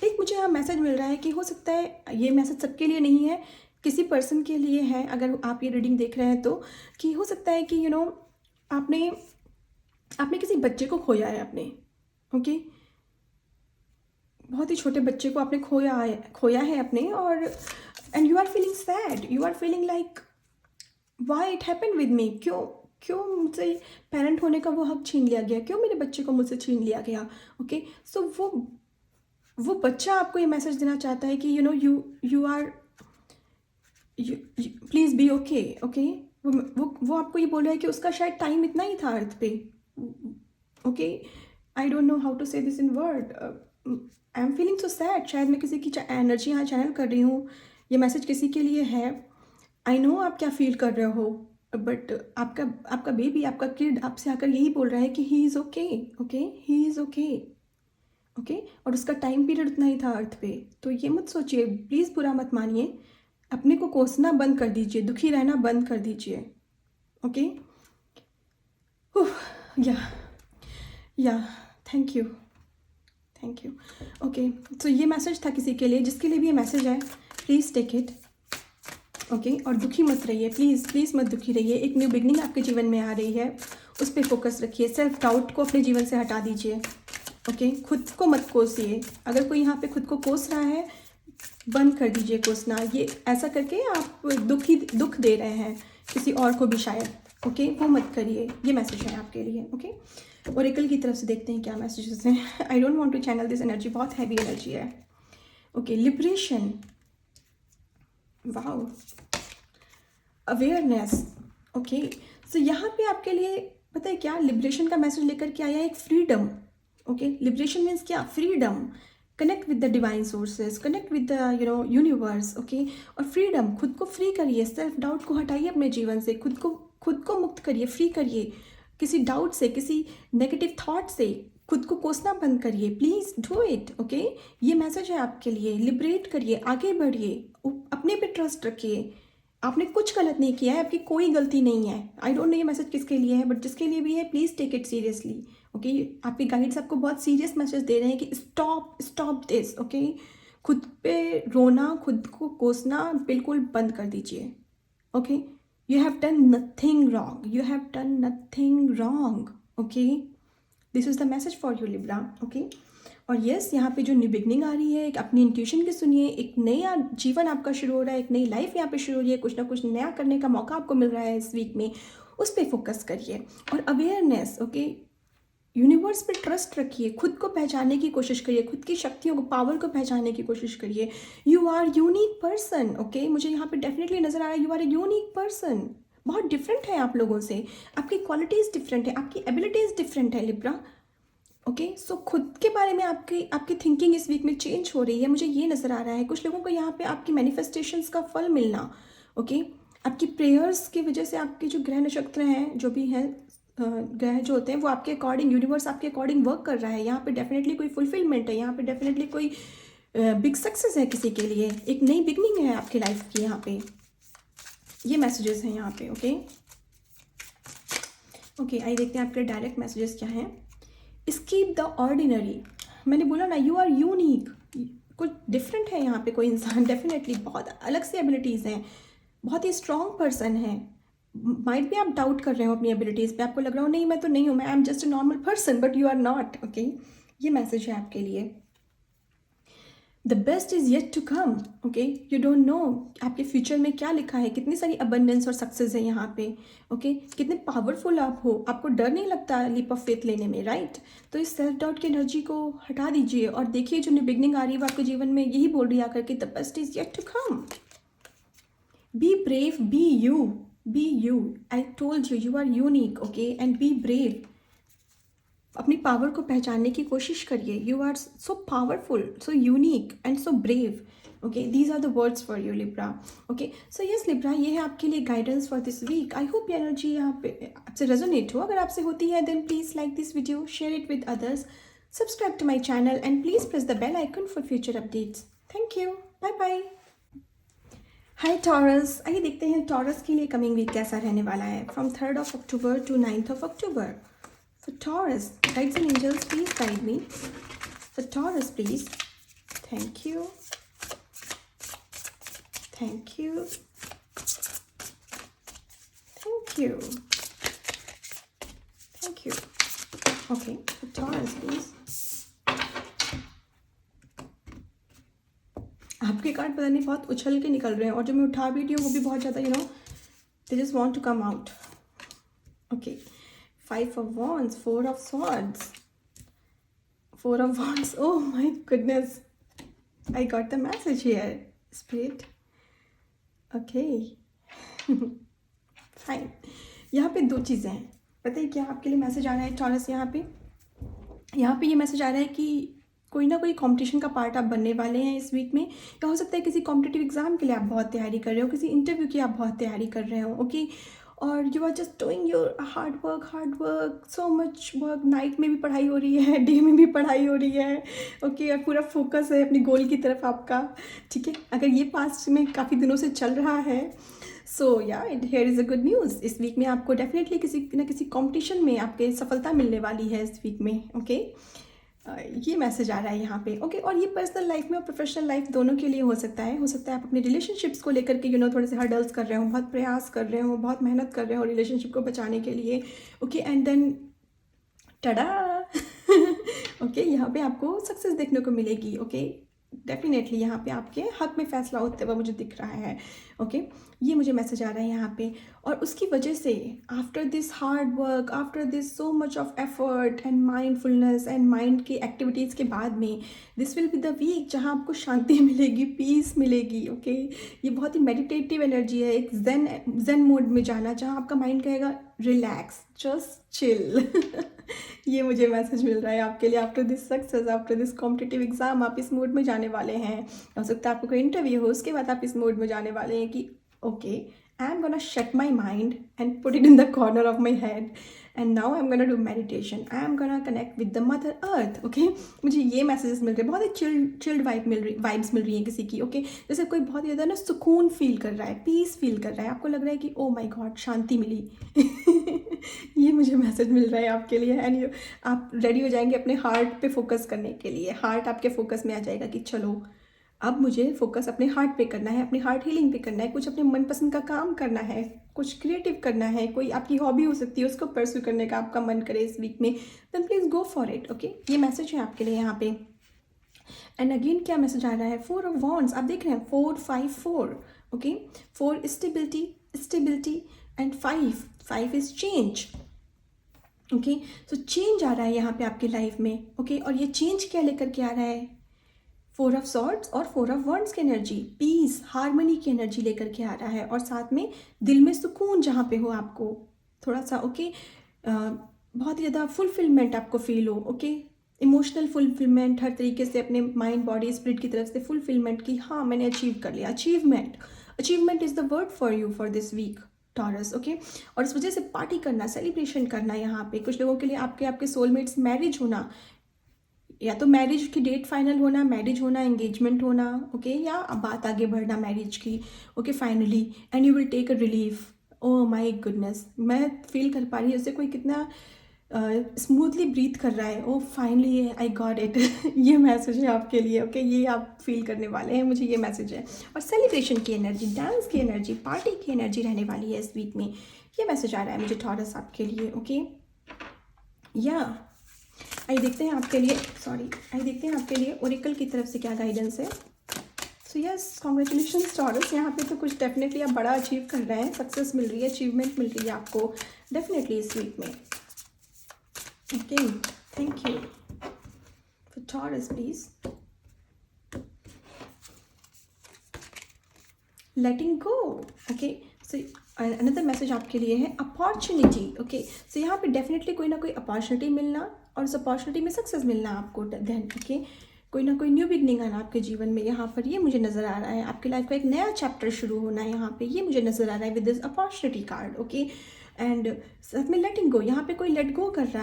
एक मुझे यहाँ मैसेज मिल रहा है कि हो सकता है ये मैसेज सबके लिए नहीं है, किसी पर्सन के लिए है, अगर आप ये रीडिंग देख रहे हैं तो, कि हो सकता है कि आपने किसी बच्चे को खोया है अपने। ओके, बहुत ही छोटे बच्चे को आपने खोया है अपने, और and you are feeling sad, you are feeling like why it happened with me, क्यों मुझसे पेरेंट होने का वो हक छीन लिया गया, क्यों मेरे बच्चे को मुझसे छीन लिया गया। ओके, सो वो बच्चा आपको ये मैसेज देना चाहता है कि you are please be okay. Okay, वो आपको ये बोल रहा है कि उसका शायद टाइम इतना ही था अर्थ पे। Okay, I don't know how to say this in word, I am feeling so sad. शायद मैं किसी की एनर्जी यहाँ चैनल कर रही हूँ, ये मैसेज किसी के लिए है। आई नो आप क्या फील कर रहे हो, बट आपका बेबी, आपका किड आपसे आकर यही बोल रहा है कि he is okay. Okay, he is okay. Okay, और उसका टाइम पीरियड उतना ही था अर्थ पे। तो ये मत सोचिए, प्लीज़ बुरा मत मानिए, अपने को कोसना बंद कर दीजिए, दुखी रहना बंद कर दीजिए। ओके, या थैंक यू। ओके, तो ये मैसेज था किसी के लिए, जिसके लिए भी ये मैसेज है, प्लीज़ टेक इट। ओके, और दुखी मत रहिए, प्लीज़ मत दुखी रहिए। एक न्यू बिगनिंग आपके जीवन में आ रही है, उस पर फोकस रखिए। सेल्फ डाउट को अपने जीवन से हटा दीजिए। ओके, खुद को मत कोसिए। अगर कोई यहाँ पे खुद को कोस रहा है, बंद कर दीजिए कोसना। ये ऐसा करके आप दुख दे रहे हैं किसी और को भी शायद। ओके, वो मत करिए। ये मैसेज है आपके लिए। ओके, ओरेकल की तरफ से देखते हैं क्या मैसेजेस हैं। I don't want to channel this energy, बहुत हैवी एनर्जी है। Okay, liberation, wow, awareness. Okay, so यहाँ पे आपके लिए पता है क्या लिबरेशन का मैसेज लेकर के आया है, एक फ्रीडम। ओके, लिबरेशन मीन्स क्या? Freedom, connect with the divine sources, connect with the universe. Okay, और फ्रीडम, खुद को फ्री करिए, सेल्फ डाउट को हटाइए अपने जीवन से, खुद को मुक्त करिए, फ्री करिए किसी डाउट से, किसी नेगेटिव थॉट से खुद को कोसना बंद करिए, प्लीज़ डू इट, ओके। ये मैसेज है आपके लिए, लिबरेट करिए, आगे बढ़िए, अपने पे ट्रस्ट रखिए। आपने कुछ गलत नहीं किया है, आपकी कोई गलती नहीं है। आई डोंट नो ये मैसेज किसके लिए है, बट जिसके लिए भी है please take it seriously, okay. आपके गाइड्स आपको बहुत सीरियस मैसेज दे रहे हैं कि स्टॉप दिस, ओके। खुद पे रोना, खुद को कोसना बिल्कुल बंद कर दीजिए, okay. You have done nothing wrong, you have done nothing wrong, okay. This is the message for you Libra, okay. और यस, यहाँ पे जो न्यू बिगनिंग आ रही है, एक अपनी इंट्यूशन की सुनिए, एक नया जीवन आपका शुरू हो रहा है, एक नई लाइफ यहाँ पे शुरू हो रही है, कुछ ना कुछ नया करने का मौका आपको मिल रहा है इस वीक में, उस पर फोकस करिए। और अवेयरनेस, ओके, यूनिवर्स पे ट्रस्ट रखिए, खुद को पहचानने की कोशिश करिए, खुद की शक्तियों को, पावर को पहचानने की कोशिश करिए। You are unique person, okay. मुझे यहाँ पे डेफिनेटली नज़र आ रहा है you are a unique person, बहुत डिफरेंट है आप लोगों से, आपकी क्वालिटीज़ डिफरेंट है, आपकी एबिलिटीज़ डिफरेंट है लिब्रा, ओके। सो खुद के बारे में आपकी थिंकिंग इस वीक में चेंज हो रही है, मुझे ये नज़र आ रहा है। कुछ लोगों को यहाँ पे आपकी मैनिफेस्टेशंस का फल मिलना, ओके। आपकी प्रेयर्स की वजह से आपके जो ग्रह नक्षत्र हैं, जो भी हैं ग्रह जो होते हैं, वो आपके अकॉर्डिंग, यूनिवर्स आपके अकॉर्डिंग वर्क कर रहा है। यहाँ पे डेफिनेटली कोई फुलफिलमेंट है, यहाँ पे डेफिनेटली कोई बिग सक्सेस है किसी के लिए, एक नई बिगनिंग है आपकी लाइफ की। यहाँ पे ये मैसेजेस हैं यहाँ पे, ओके ओके। आइए देखते हैं आपके डायरेक्ट मैसेजेस क्या हैं। स्कीप द ऑर्डिनरी, मैंने बोला ना यू आर यूनिक, कुछ डिफरेंट है यहाँ पे कोई इंसान, डेफिनेटली बहुत अलग सी एबिलिटीज़ हैं, बहुत ही स्ट्रॉन्ग पर्सन है। माइट भी आप डाउट कर रहे हो अपनी एबिलिटीज़ पे, आपको लग रहा हो नहीं मैं तो नहीं हूँ, मैं I am just a normal person, but you are not, okay. ये मैसेज है आपके लिए। The best is yet to come, okay. You don't know आपके फ्यूचर में क्या लिखा है, कितनी सारी अबंडेंस और सक्सेस है यहाँ पे, ओके। कितने पावरफुल आप हो, आपको डर नहीं लगता लीप ऑफ फेथ लेने में, राइट। तो इस सेल्फ डाउट की एनर्जी को हटा दीजिए और देखिए जो न्यू बिगनिंग आ रही है वो आपके जीवन में यही बोल रही है आकर के, the best is yet to come. Be brave, be you, I told you, you are unique, okay, and be brave. अपनी पावर को पहचानने की कोशिश करिए। You are so powerful, so unique and so brave, okay. These are the words for you Libra, okay. So yes Libra, ये है आपके लिए guidance for this week. I hope ये एनर्जी यहाँ पे आपसे रेजोनेट हो। अगर आपसे होती है then please like this video, share it with others, subscribe to my channel and please press the bell icon for future updates. Thank you, bye bye. Hi Taurus, आइए देखते हैं टॉरस के लिए कमिंग वीक कैसा रहने वाला है, from 3rd of October to 9th of October. For Taurus, guides and angels, please guide me. For Taurus, please. Thank you. Thank you. Thank you. Thank you. Okay, for Taurus, please. आपके card पता नहीं बहुत उछल के निकल रहे हैं और जो मैं उठा भी रही हूँ वो भी बहुत ज़्यादा they just want to come out. Okay. 5 of Wands, 4 of Swords, 4 of Wands. Oh my goodness, I got the message here, Spirit. Okay. Fine. यहाँ पे 2 चीज़ें हैं, पता है क्या आपके लिए मैसेज आ रहा है टॉरस। यहाँ पे ये मैसेज आ रहा है कि कोई ना कोई कंपटीशन का पार्ट आप बनने वाले हैं इस वीक में, या हो सकता है किसी कॉम्पिटिटिव एग्जाम के लिए आप बहुत तैयारी कर रहे हो, किसी इंटरव्यू की आप बहुत तैयारी कर रहे हो, ओके। और you are just doing your hard work, so much work, night में भी पढ़ाई हो रही है, डे में भी पढ़ाई हो रही है, ओके। और पूरा फोकस है अपनी गोल की तरफ आपका, ठीक है। अगर ये पास्ट में काफ़ी दिनों से चल रहा है, सो या here is a good news. इस वीक में आपको डेफिनेटली किसी न किसी कॉम्पिटिशन में आपके सफलता मिलने वाली है इस वीक में, ओके। ये मैसेज आ रहा है यहाँ पे, ओके। और ये पर्सनल लाइफ में और प्रोफेशनल लाइफ दोनों के लिए हो सकता है आप अपने रिलेशनशिप्स को लेकर के थोड़े से हर्डल्स कर रहे हो, बहुत प्रयास कर रहे हो, बहुत मेहनत कर रहे हो रिलेशनशिप को बचाने के लिए, okay. And then tada okay, यहाँ पे आपको सक्सेस देखने को मिलेगी, ओके। डेफिनेटली यहाँ पे आपके हक में फैसला होते हुए मुझे दिख रहा है, ओके। ये मुझे मैसेज आ रहा है यहाँ पे। और उसकी वजह से after this hard work, after this so much of effort and mindfulness and mind की एक्टिविटीज़ के बाद में this will be the week जहाँ आपको शांति मिलेगी, पीस मिलेगी, ओके। ये बहुत ही मेडिटेटिव एनर्जी है, एक zen मोड में जाना, जहाँ आपका माइंड कहेगा रिलैक्स, जस्ट चिल ये मुझे मैसेज मिल रहा है आपके लिए। After this success, after this competitive exam आप इस मोड में जाने वाले हैं। हो सकता है आपको कोई इंटरव्यू हो, उसके बाद आप इस मोड में जाने वाले हैं कि okay, I am gonna shut my mind and put it in the corner of my head and now I am gonna do meditation, I am gonna connect with the mother earth. Okay, मुझे ये messages मिल रहे हैं, बहुत ही chilled vibes मिल रही हैं किसी की। Okay, जैसे कोई बहुत ही ज़्यादा ना सुकून फील कर रहा है, पीस फील कर रहा है, आपको लग रहा है कि ओ माई गॉड शांति मिली। ये मुझे मैसेज मिल रहा है आपके लिए। एंड आप रेडी हो जाएंगे अपने हार्ट पे फोकस करने के लिए। हार्ट आपके फोकस में आ जाएगा कि चलो अब मुझे फोकस अपने हार्ट पे करना है, अपने हार्ट हीलिंग पे करना है, कुछ अपने मनपसंद का काम करना है, कुछ क्रिएटिव करना है, कोई आपकी हॉबी हो सकती है उसको परस्यू करने का आपका मन करे इस वीक में, then please go for it. Okay, ये मैसेज है आपके लिए यहाँ पे। एंड अगेन क्या मैसेज आ रहा है, 4 ऑफ वॉन्ड्स, आप देख रहे हैं 4 5 4। Okay, 4 stability and 5 is change. Okay, so change आ रहा है यहाँ पे आपकी लाइफ में। ओके, और ये चेंज क्या लेकर के आ रहा है, 4 ऑफ सॉर्ड्स और 4 ऑफ वॉन्ड्स की एनर्जी, पीस हार्मनी की एनर्जी लेकर के आ रहा है, और साथ में दिल में सुकून जहाँ पे हो आपको थोड़ा सा। ओके, बहुत ही ज़्यादा फुलफिलमेंट आपको फील हो। ओके, इमोशनल फुलफिलमेंट, हर तरीके से अपने माइंड बॉडी स्पिरिट की तरफ से फुलफिलमेंट की, हाँ मैंने अचीव कर लिया। Achievement is the word for you for this week Taurus. Okay, और इस वजह से पार्टी करना, सेलिब्रेशन करना, यहाँ पे कुछ लोगों के लिए आपके सोलमेट्स मैरिज होना, या तो मैरिज की डेट फाइनल होना, मैरिज होना, एंगेजमेंट होना। ओके, या अब बात आगे बढ़ना मैरिज की। Okay, finally and you will take a relief. Oh my goodness, मैं फील कर पा रही हूँ जैसे कोई कितना स्मूथली ब्रीथ कर रहा है। ओह फाइनली आई गॉट इट। ये मैसेज है आपके लिए। ओके, ये आप फील करने वाले हैं, मुझे ये मैसेज है। और सेलिब्रेशन की एनर्जी, डांस की एनर्जी, पार्टी की एनर्जी रहने वाली है इस वीक में, ये मैसेज आ रहा है मुझे टॉरस आपके लिए। ओके, या आइए देखते हैं आपके लिए ओरेकल की तरफ से क्या गाइडेंस है। सो यस, कॉन्ग्रेचुलेशंस टॉरस, यहाँ पे तो कुछ डेफिनेटली आप बड़ा अचीव कर रहे हैं, सक्सेस मिल रही है, अचीवमेंट मिल रही है आपको डेफिनेटली इस वीक में। Okay, thank you for taurus please. Letting go. Okay, so another message आपके लिए है अपॉर्चुनिटी। ओके, सो यहाँ पे डेफिनेटली कोई ना कोई अपॉर्चुनिटी मिलना, और उस अपॉर्चुनिटी में सक्सेस मिलना आपको देन। ओके, कोई ना कोई न्यू बिगनिंग आना आपके जीवन में, यहाँ पर ये मुझे नज़र आ रहा है। आपकी लाइफ का एक नया चैप्टर शुरू होना है यहाँ पे, ये मुझे नज़र आ रहा है with this opportunity card. Okay, and साथ में लेटिंग गो, यहाँ पे कोई लेट गो कर रहा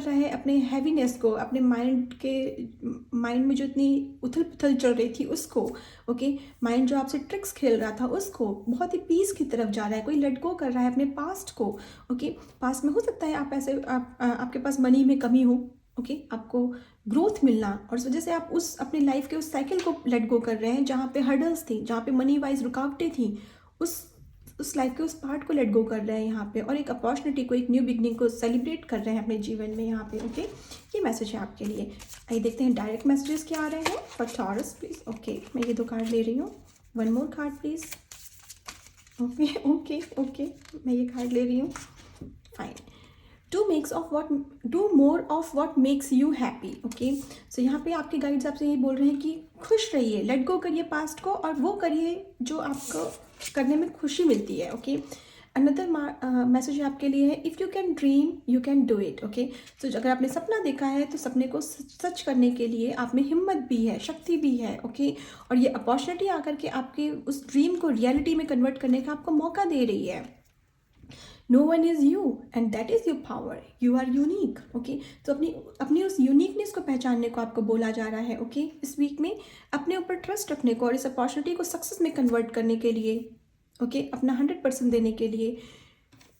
है अपने हैवीनेस को, अपने माइंड में जो इतनी उथल पुथल चल रही थी उसको। ओके, माइंड जो आपसे ट्रिक्स खेल रहा था उसको बहुत ही पीस की तरफ जा रहा है, कोई लेट गो कर रहा है अपने पास्ट को। ओके, पास्ट में हो सकता है आपके पास मनी में कमी हो। ओके, आपको ग्रोथ मिलना, और इस वजह से आप उस अपनी लाइफ के उस साइकिल को लेट गो कर रहे हैं जहाँ पे हर्डल्स थी, जहाँ पे मनी वाइज रुकावटें थी, उस लाइफ के उस पार्ट को लेट गो कर रहे हैं यहाँ पे, और एक अपॉर्चुनिटी को, एक न्यू बिगनिंग को सेलिब्रेट कर रहे हैं अपने जीवन में यहाँ पे। ओके, ये मैसेज है आपके लिए। आइए देखते हैं डायरेक्ट मैसेजेस क्या आ रहे हैं फॉर टॉरस प्लीज। ओके, मैं ये 2 कार्ड ले रही हूँ, 1 मोर कार्ड प्लीज। ओके, मैं ये कार्ड ले रही हूँ। Fine, do more of what makes you happy. Okay, so यहाँ पे आपके गाइड्स आपसे ये बोल रहे हैं कि खुश रहिए, लेट गो करिए पास्ट को, और वो करिए जो आपको करने में खुशी मिलती है। ओके, अनदर मैसेज आपके लिए है, if you can dream you can do it. Okay, तो अगर आपने सपना देखा है तो सपने को सच करने के लिए आप में हिम्मत भी है, शक्ति भी है। ओके, और ये अपॉर्चुनिटी आकर के आपके उस ड्रीम को रियलिटी में कन्वर्ट करने का आपको मौका दे रही है। No one is you and that is your power, you are unique. Okay, तो अपनी उस यूनिकनेस को पहचानने को आपको बोला जा रहा है। ओके, इस वीक में अपने ऊपर ट्रस्ट रखने को और इस अपॉर्चुनिटी को सक्सेस में कन्वर्ट करने के लिए, ओके, अपना 100% देने के लिए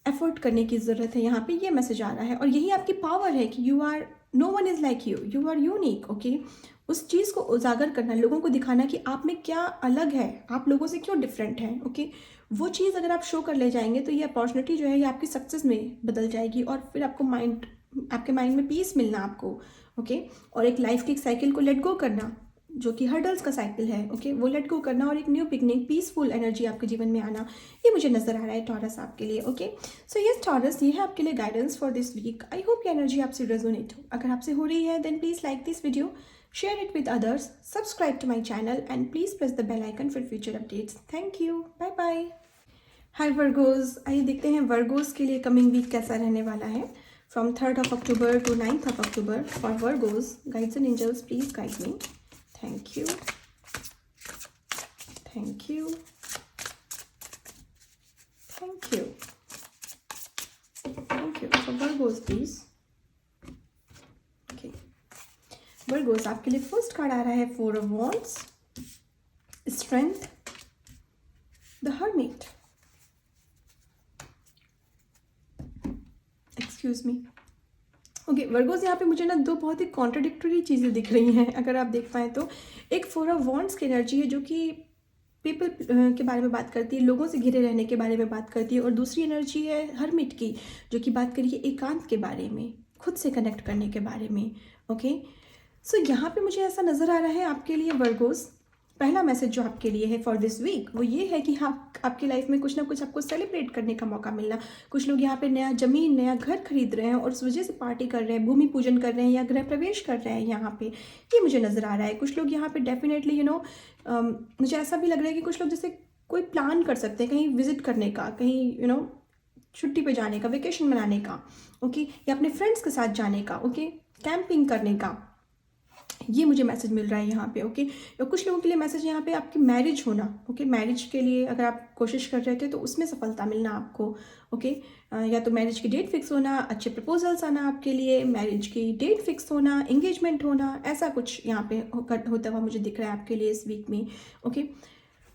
एफर्ट करने की ज़रूरत है। यहाँ पे ये मैसेज आ रहा है, और यही आपकी पावर है कि you are, no one is like you, you are unique. Okay, उस चीज़ को उजागर करना, लोगों को दिखाना कि आप में क्या अलग है, आप लोगों से क्यों डिफरेंट हैं। ओके, वो चीज़ अगर आप शो कर ले जाएंगे तो ये अपॉर्चुनिटी जो है ये आपकी सक्सेस में बदल जाएगी, और फिर आपके माइंड में पीस मिलना आपको। ओके, और एक लाइफ की एक साइकिल को लेट गो करना जो कि हर्डल्स का साइकिल है। ओके, वो लेट गो करना, और एक न्यू बिगनिंग, पीसफुल एनर्जी आपके जीवन में आना, ये मुझे नजर आ रहा है टॉरस आपके लिए। ओके, सो यस टॉरस, ये है आपके लिए guidance for this week. I hope ये एनर्जी आपसे रेजोनेट हो। अगर आपसे हो रही है then please like this video, share it with others, subscribe to my channel, and please press the bell icon for future updates. Thank you, bye bye. Hi Virgos, आइए देखते हैं वर्गोस के लिए कमिंग वीक कैसा रहने वाला है from 3rd of October to 9th of October for Virgos. Guides and angels, please guide me. Thank you. Thank you. Virgo's please. Okay, Virgo's आपके लिए फर्स्ट कार्ड आ रहा है 4 of wands, strength, the hermit. Excuse me. Okay Virgo's, यहाँ पे मुझे ना दो बहुत ही कॉन्ट्राडिक्टरी चीज़ें दिख रही हैं अगर आप देख पाएँ तो। एक 4 ऑफ वॉन्ड्स की एनर्जी है जो कि पीपल के बारे में बात करती है, लोगों से घिरे रहने के बारे में बात करती है, और दूसरी एनर्जी है हर्मिट की जो कि बात करिए एकांत के बारे में, खुद से कनेक्ट करने के बारे में। ओके सो यहाँ पे मुझे ऐसा नज़र आ रहा है आपके लिए वर्गोस, पहला मैसेज जो आपके लिए है फॉर दिस वीक वो ये है कि हाँ, आपकी लाइफ में कुछ ना कुछ आपको सेलिब्रेट करने का मौका मिलना। कुछ लोग यहाँ पे नया ज़मीन, नया घर खरीद रहे हैं और उस वजह से पार्टी कर रहे हैं, भूमि पूजन कर रहे हैं या गृह प्रवेश कर रहे हैं यहाँ पे, ये मुझे नज़र आ रहा है। कुछ लोग यहाँ पे डेफिनेटली मुझे ऐसा भी लग रहा है कि कुछ लोग जैसे कोई प्लान कर सकते हैं कहीं विजिट करने का, कहीं छुट्टी पे जाने का, वेकेशन मनाने का, ओके, या अपने फ्रेंड्स के साथ जाने का, ओके, कैंपिंग करने का, ये मुझे मैसेज मिल रहा है यहाँ पे। ओके, या कुछ लोगों के लिए मैसेज यहाँ पे आपकी मैरिज होना। ओके, मैरिज के लिए अगर आप कोशिश कर रहे थे तो उसमें सफलता मिलना आपको। ओके, या तो मैरिज की डेट फिक्स होना, अच्छे प्रपोजल्स आना आपके लिए, मैरिज की डेट फिक्स होना, एंगेजमेंट होना, ऐसा कुछ यहाँ पे होता हुआ मुझे दिख रहा है आपके लिए इस वीक में। ओके,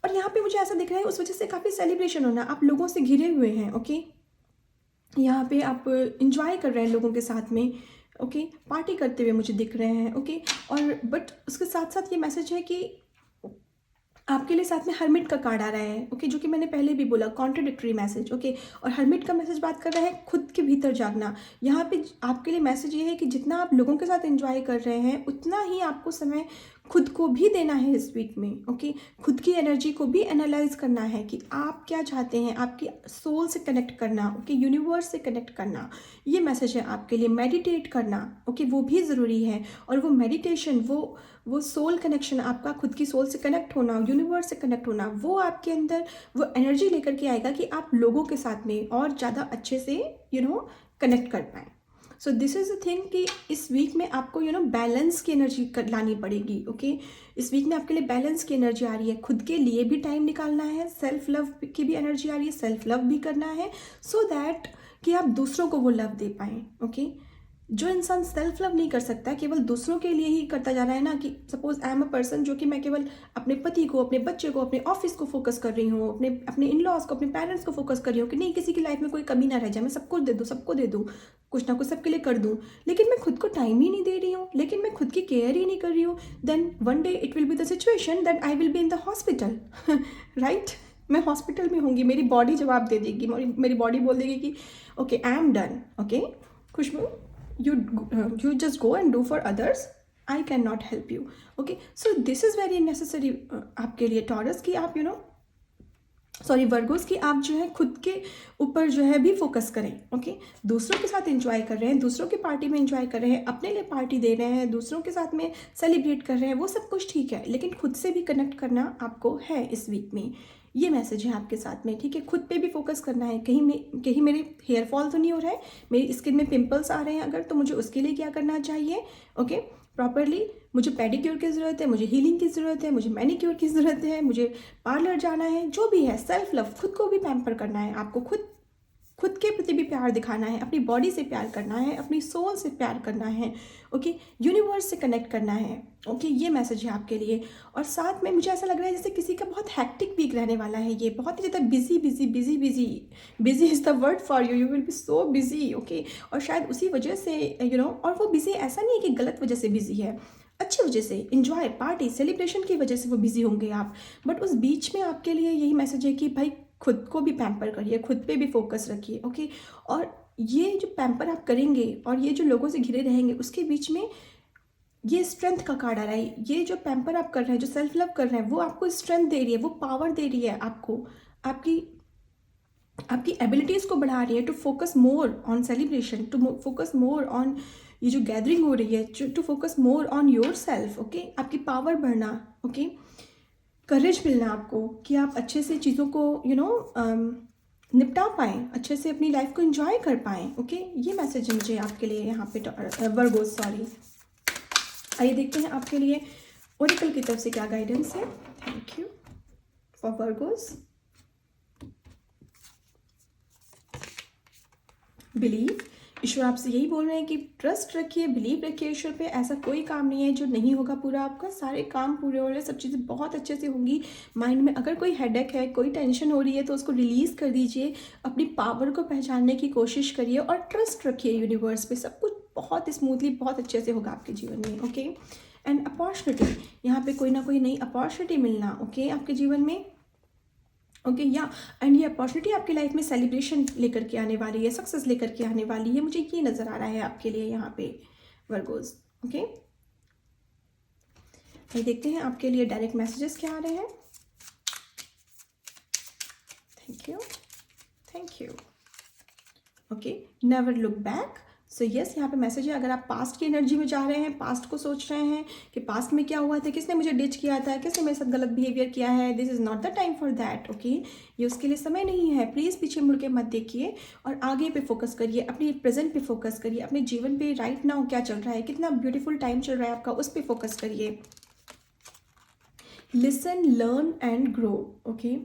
और यहाँ पे मुझे ऐसा दिख रहा है उस वजह से काफ़ी सेलिब्रेशन होना, आप लोगों से घिरे हुए हैं। ओके, यहाँ पे आप इंजॉय कर रहे हैं लोगों के साथ में, ओके, पार्टी करते हुए मुझे दिख रहे हैं। ओके, और बट उसके साथ साथ ये मैसेज है कि आपके लिए साथ में हर्मिट का कार्ड आ रहा है। ओके, जो कि मैंने पहले भी बोला कॉन्ट्राडिक्टरी मैसेज। ओके, और हर्मिट का मैसेज बात कर रहा है खुद के भीतर जागना। यहाँ पे आपके लिए मैसेज ये है कि जितना आप लोगों के साथ एंजॉय कर रहे हैं उतना ही आपको समय खुद को भी देना है इस वीक में। ओके, खुद की एनर्जी को भी एनालाइज करना है कि आप क्या चाहते हैं, आपकी सोल से कनेक्ट करना, ओके, यूनिवर्स से कनेक्ट करना, ये मैसेज है आपके लिए। मेडिटेट करना, ओके, वो भी ज़रूरी है, और वो मेडिटेशन, वो सोल कनेक्शन, आपका खुद की सोल से कनेक्ट होना, यूनिवर्स से कनेक्ट होना, वो आपके अंदर वो एनर्जी लेकर के आएगा कि आप लोगों के साथ में और ज़्यादा अच्छे से कनेक्ट कर पाएँ। सो दिस इज़ द थिंग कि इस वीक में आपको बैलेंस की एनर्जी लानी पड़ेगी। ओके, इस वीक में आपके लिए बैलेंस की एनर्जी आ रही है, खुद के लिए भी टाइम निकालना है, सेल्फ लव की भी एनर्जी आ रही है, सेल्फ लव भी करना है, सो दैट कि आप दूसरों को वो लव दे पाएँ। ओके, जो इंसान सेल्फ लव नहीं कर सकता, केवल दूसरों के लिए ही करता जा रहा है ना, कि suppose I am a person जो कि मैं केवल अपने पति को, अपने बच्चे को, अपने ऑफिस को फोकस कर रही हूँ, अपने इन लॉज को, अपने पेरेंट्स को फोकस कर रही हूँ कि नहीं किसी की लाइफ में कोई कमी ना रह जाए, मैं सबको दे दूँ, कुछ ना कुछ सबके लिए कर दूँ, लेकिन मैं खुद को टाइम ही नहीं दे रही हूँ, लेकिन मैं खुद की केयर ही नहीं कर रही हूँ, then one day it will be the situation that I will be in the hospital, right, मैं हॉस्पिटल में होंगी, मेरी बॉडी जवाब दे देगी, मेरी बॉडी बोल देगी कि okay I am done. Okay Khushboo, you just go and do for others, I cannot help you. Okay, so this is very necessary आपके लिए टॉरस की आप वर्गोस की आप जो है खुद के ऊपर जो है भी फोकस करें। ओके, दूसरों के साथ एंजॉय कर रहे हैं, दूसरों की पार्टी में एंजॉय कर रहे हैं, अपने लिए पार्टी दे रहे हैं, दूसरों के साथ में सेलिब्रेट कर रहे हैं, वो सब कुछ ठीक है, लेकिन खुद से भी कनेक्ट करना आपको है इस वीक में, ये मैसेज है आपके साथ में। ठीक है, खुद पे भी फोकस करना है, कहीं मेरे हेयर फॉल तो नहीं हो रहा है, मेरी स्किन में पिंपल्स आ रहे हैं अगर, तो मुझे उसके लिए क्या करना चाहिए। ओके, प्रॉपरली मुझे पेडिक्योर की ज़रूरत है, मुझे हीलिंग की ज़रूरत है, मुझे मैनिक्योर की ज़रूरत है, मुझे पार्लर जाना है, जो भी है सेल्फ लव, खुद को भी पैम्पर करना है, आपको खुद के प्रति भी प्यार दिखाना है, अपनी बॉडी से प्यार करना है, अपनी सोल से प्यार करना है। ओके, यूनिवर्स से कनेक्ट करना है। ओके, ये मैसेज है आपके लिए। और साथ में मुझे ऐसा लग रहा है जैसे किसी का बहुत हैक्टिक वीक रहने वाला है, ये बहुत ही ज़्यादा busy is the word for you will be so busy. Okay, और शायद उसी वजह से और वो बिजी ऐसा नहीं है कि गलत वजह से बिजी है, अच्छी वजह से, इंजॉय, पार्टी, सेलिब्रेशन की वजह से वो बिजी होंगे आप, बट उस बीच में आपके लिए यही मैसेज है कि भाई खुद को भी पैम्पर करिए, खुद पे भी फोकस रखिए। ओके, और ये जो पैम्पर आप करेंगे और ये जो लोगों से घिरे रहेंगे उसके बीच में ये स्ट्रेंथ का कार्ड आ रहा है। ये जो पैम्पर आप कर रहे हैं, जो सेल्फ लव कर रहे हैं, वो आपको स्ट्रेंथ दे रही है, वो पावर दे रही है आपको, आपकी एबिलिटीज़ को बढ़ा रही है, to focus more on celebration, to focus more on ये जो गैदरिंग हो रही है, to focus more on your self. Okay, आपकी पावर बढ़ना, ओके, करेज मिलना आपको कि आप अच्छे से चीज़ों को निपटा पाएँ, अच्छे से अपनी लाइफ को एंजॉय कर पाएँ। ओके, ये मैसेज है मुझे आपके लिए यहाँ पे वर्गोस। सॉरी, आइए देखते हैं आपके लिए ओरेकल की तरफ से क्या गाइडेंस है। Thank you for Virgos. Believe ईश्वर आपसे यही बोल रहे हैं कि ट्रस्ट रखिए, बिलीव रखिए ईश्वर पे। ऐसा कोई काम नहीं है जो नहीं होगा पूरा आपका, सारे काम पूरे हो रहे हैं, सब चीज़ें बहुत अच्छे से होंगी। माइंड में अगर कोई हेडेक है, कोई टेंशन हो रही है तो उसको रिलीज़ कर दीजिए, अपनी पावर को पहचानने की कोशिश करिए और ट्रस्ट रखिए यूनिवर्स पे। सब कुछ बहुत स्मूथली, बहुत अच्छे से होगा आपके जीवन में। ओके, एंड अपॉर्चुनिटी, यहाँ पे कोई ना कोई नई अपॉर्चुनिटी मिलना, ओके, आपके जीवन में। ओके या एंड ये अपॉर्चुनिटी आपकी लाइफ में सेलिब्रेशन लेकर के आने वाली है, सक्सेस लेकर के आने वाली है, मुझे ये नज़र आ रहा है आपके लिए यहाँ पे वर्गोस। ओके, ये देखते हैं आपके लिए डायरेक्ट मैसेजेस क्या आ रहे हैं। Thank you, thank you. Okay, never look back. So yes, यहाँ पे मैसेज है, अगर आप पास्ट की एनर्जी में जा रहे हैं, पास्ट को सोच रहे हैं कि पास्ट में क्या हुआ था, किसने मुझे डिच किया था, किसने मेरे साथ गलत बिहेवियर किया है, this is not the time for that. Okay, ये उसके लिए समय नहीं है। प्लीज़ पीछे मुड़ के मत देखिए और आगे पे फोकस करिए, अपने प्रेजेंट पे फोकस करिए, अपने जीवन पे राइट नाउ क्या चल रहा है, कितना ब्यूटीफुल टाइम चल रहा है आपका, उस पर फोकस करिए। Listen, learn and grow. Okay,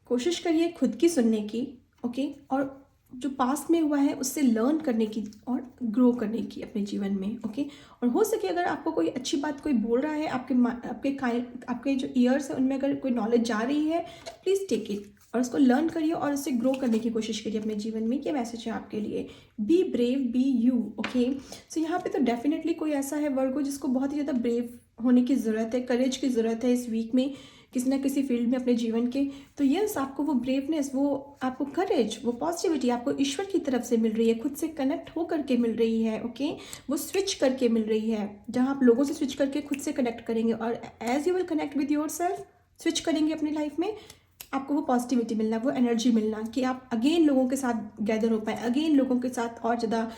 कोशिश करिए खुद की सुनने की, ओके, और जो पास्ट में हुआ है उससे लर्न करने की और ग्रो करने की अपने जीवन में। ओके, और हो सके अगर आपको कोई अच्छी बात कोई बोल रहा है, आपके जो ईयर्स है उनमें अगर कोई नॉलेज जा रही है, प्लीज़ टेक इट और उसको लर्न करिए और उससे ग्रो करने की कोशिश करिए अपने जीवन में। ये मैसेज है आपके लिए। Be brave, be you. Okay, so यहाँ पे तो डेफिनेटली कोई ऐसा है वर्गो जिसको बहुत ही ज़्यादा ब्रेव होने की ज़रूरत है, करेज की ज़रूरत है इस वीक में, किसी ना किसी फील्ड में अपने जीवन के। तो यस, आपको वो ब्रेवनेस, वो आपको करेज, वो पॉजिटिविटी आपको ईश्वर की तरफ से मिल रही है, खुद से कनेक्ट हो करके मिल रही है। ओके, वो स्विच करके मिल रही है, जहाँ आप लोगों से स्विच करके खुद से कनेक्ट करेंगे और as you will connect with your self, switch करेंगे अपनी लाइफ में, आपको वो पॉजिटिविटी मिलना, वो एनर्जी मिलना कि आप अगेन लोगों के साथ गैदर हो पाएँ, अगेन लोगों के साथ और ज़्यादा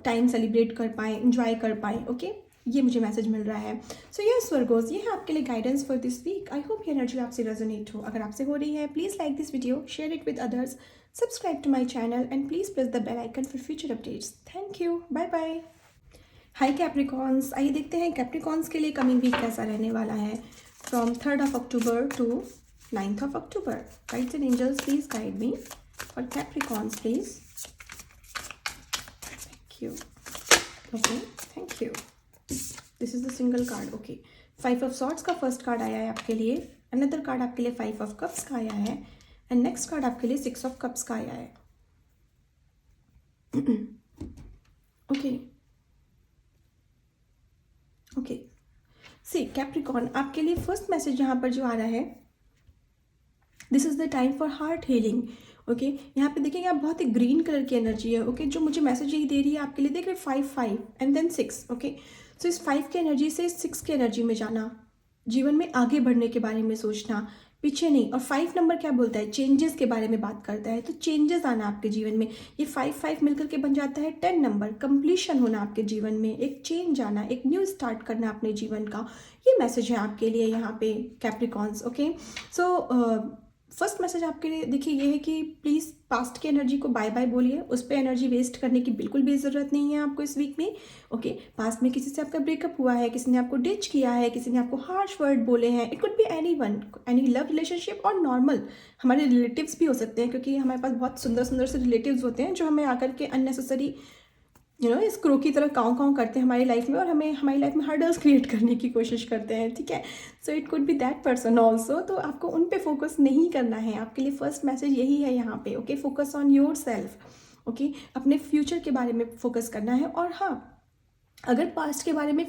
टाइम सेलिब्रेट कर पाएँ, इंजॉय कर पाएँ। ओके, ये मुझे मैसेज मिल रहा है। सो यस वर्गोस, ये है आपके लिए guidance for this week. I hope ये एनर्जी आपसे रेजोनेट हो। अगर आपसे हो रही है, please like this video, share it with others, subscribe to my channel and please press the bell icon for future updates. Thank you, bye bye. Hi Capricorns, आइए देखते हैं कैप्रिकॉन्स के लिए कमिंग वीक कैसा रहने वाला है from 3rd October to 9th October. Guides and angels, please guide me for Capricorns please. Thank you. Okay, thank you. This is the single card. Okay, 5 of swords का first card आया है आपके लिए, another card आपके लिए 5 of cups का आया है एंड नेक्स्ट कार्ड आपके लिए 6 ऑफ कप्स का आया है। ओके ओके, सी कैप्रिकॉन, आपके लिए फर्स्ट मैसेज यहाँ पर जो आ रहा है, this is the time for heart healing. Okay, यहाँ पे देखेंगे आप बहुत ही ग्रीन कलर की एनर्जी है। ओके, जो मुझे मैसेज यही दे रही है आपके लिए, देखिए 5 एंड देन 6। ओके, सो इस 5 की एनर्जी से 6 की एनर्जी में जाना, जीवन में आगे बढ़ने के बारे में सोचना, पीछे नहीं। और 5 नंबर क्या बोलता है, चेंजेस के बारे में बात करता है, तो चेंजेस आना आपके जीवन में। ये 5 मिलकर के बन जाता है 10 नंबर, कंप्लीशन होना आपके जीवन में, एक चेंज आना, एक न्यू स्टार्ट करना अपने जीवन का। ये मैसेज है आपके लिए यहाँ पे Capricorns. Okay, so first message आपके लिए देखिए ये है कि प्लीज़ पास्ट की एनर्जी को बाय बाय बोलिए, उस पर एनर्जी वेस्ट करने की बिल्कुल भी ज़रूरत नहीं है आपको इस वीक में। ओके, पास्ट में किसी से आपका ब्रेकअप हुआ है, किसी ने आपको डिच किया है, किसी ने आपको हार्श वर्ड बोले हैं, it could be any one, any love relationship और नॉर्मल हमारे रिलेटिव्स भी हो सकते हैं, क्योंकि हमारे पास बहुत सुंदर सुंदर से रिलेटिव्स होते हैं जो हमें आकर के अननेसेसरी इस क्रो की तरह काँव काँव करते हैं हमारी लाइफ में और हमें हमारी लाइफ में हर्डल्स क्रिएट करने की कोशिश करते हैं। ठीक है, so it could be that person also. तो आपको उन पे फोकस नहीं करना है, आपके लिए फर्स्ट मैसेज यही है यहाँ पे। Okay, focus on your self. Okay, अपने फ्यूचर के बारे में फोकस करना है। और हाँ, अगर पास्ट के बारे में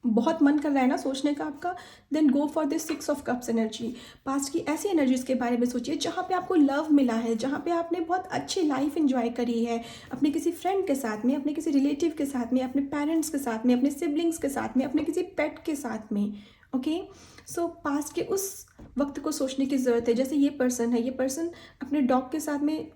बहुत मन कर रहा है ना सोचने का आपका, then go for this 6 of cups energy. Past की ऐसी एनर्जीज के बारे में सोचिए जहाँ पे आपको लव मिला है, जहाँ पे आपने बहुत अच्छी लाइफ एंजॉय करी है, अपने किसी फ्रेंड के साथ में, अपने किसी रिलेटिव के साथ में, अपने पेरेंट्स के साथ में, अपने सिबलिंग्स के साथ में, अपने किसी पेट के साथ में। ओके, सो पास्ट के उस वक्त को सोचने की ज़रूरत है। जैसे ये पर्सन है, ये पर्सन अपने डॉग के साथ में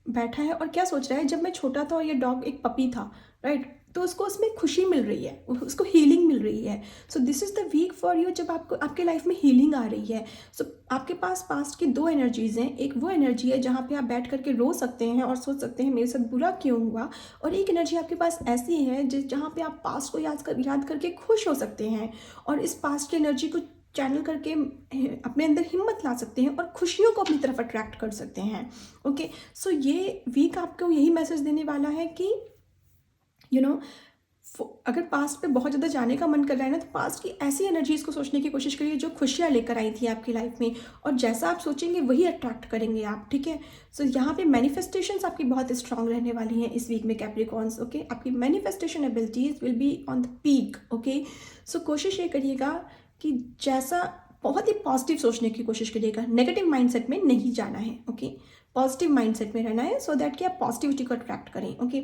बैठा है और क्या सोच रहा है, जब मैं छोटा था और ये डॉग एक पपी था, राइट, तो उसको उसमें खुशी मिल रही है, उसको हीलिंग मिल रही है। So this is the week for you, जब आपको आपके लाइफ में हीलिंग आ रही है। सो आपके पास पास्ट की 2 एनर्जीज़ हैं। एक वो एनर्जी है जहाँ पे आप बैठ करके रो सकते हैं और सोच सकते हैं मेरे साथ बुरा क्यों हुआ, और एक एनर्जी आपके पास ऐसी है जहाँ पे आप पास्ट को याद करके खुश हो सकते हैं और इस पास्ट की एनर्जी को चैनल करके अपने अंदर हिम्मत ला सकते हैं और खुशियों को अपनी तरफ अट्रैक्ट कर सकते हैं। ओके, सो ये वीक आपको यही मैसेज देने वाला है कि अगर पास्ट पे बहुत ज़्यादा जाने का मन कर रहा है ना, तो पास्ट की ऐसी एनर्जीज़ को सोचने की कोशिश करिए जो खुशियाँ लेकर आई थी आपकी लाइफ में, और जैसा आप सोचेंगे वही अट्रैक्ट करेंगे आप। ठीक है, सो यहाँ पे मैनिफेस्टेशंस आपकी बहुत स्ट्रांग रहने वाली हैं इस वीक में कैप्रिकॉर्न्स। ओके, आपकी manifestation abilities will be on the peak. Okay, so कोशिश ये करिएगा कि जैसा बहुत ही पॉजिटिव सोचने की कोशिश करिएगा, नेगेटिव माइंडसेट में नहीं जाना है। ओके, पॉजिटिव माइंडसेट में रहना है, सो दैट कि आप पॉजिटिविटी को अट्रैक्ट करें। ओके,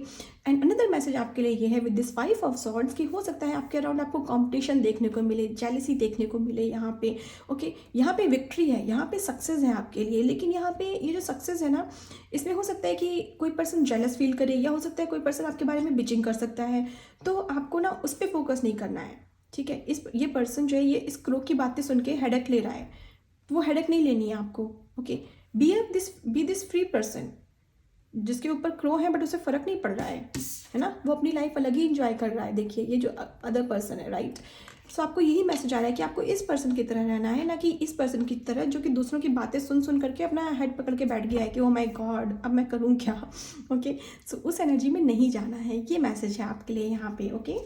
एंड अनदर मैसेज आपके लिए ये है विद दिस 5 ऑफ सॉर्ड्स कि हो सकता है आपके अराउंड आपको कंपटीशन देखने को मिले, जेलिसी देखने को मिले यहाँ पे। ओके, यहाँ पे विक्ट्री है, यहाँ पे सक्सेस है आपके लिए, लेकिन यहाँ पे ये जो सक्सेस है ना, इसमें हो सकता है कि कोई पर्सन जेलस फील करे, या हो सकता है कोई पर्सन आपके बारे में बिचिंग कर सकता है। तो आपको ना उस पर फोकस नहीं करना है। ठीक है, ये पर्सन जो है ये इस क्रो की बातें सुन के हेडेक ले रहा है, तो वो हेडेक नहीं लेनी है आपको। Okay, be this free person जिसके ऊपर क्रो है बट उसे फर्क नहीं पड़ रहा है ना, वो अपनी लाइफ अलग ही इंजॉय कर रहा है। देखिए ये जो अदर पर्सन है, राइट। सो आपको यही मैसेज आ रहा है कि आपको इस पर्सन की तरह रहना है, ना कि इस पर्सन की तरह जो कि दूसरों की बातें सुन सुन करके अपना हेड पकड़ के बैठ गया है कि ओ माय गॉड अब मैं करूँ क्या। ओके, सो उस एनर्जी में नहीं जाना है, ये मैसेज है आपके लिए यहाँ पे। ओके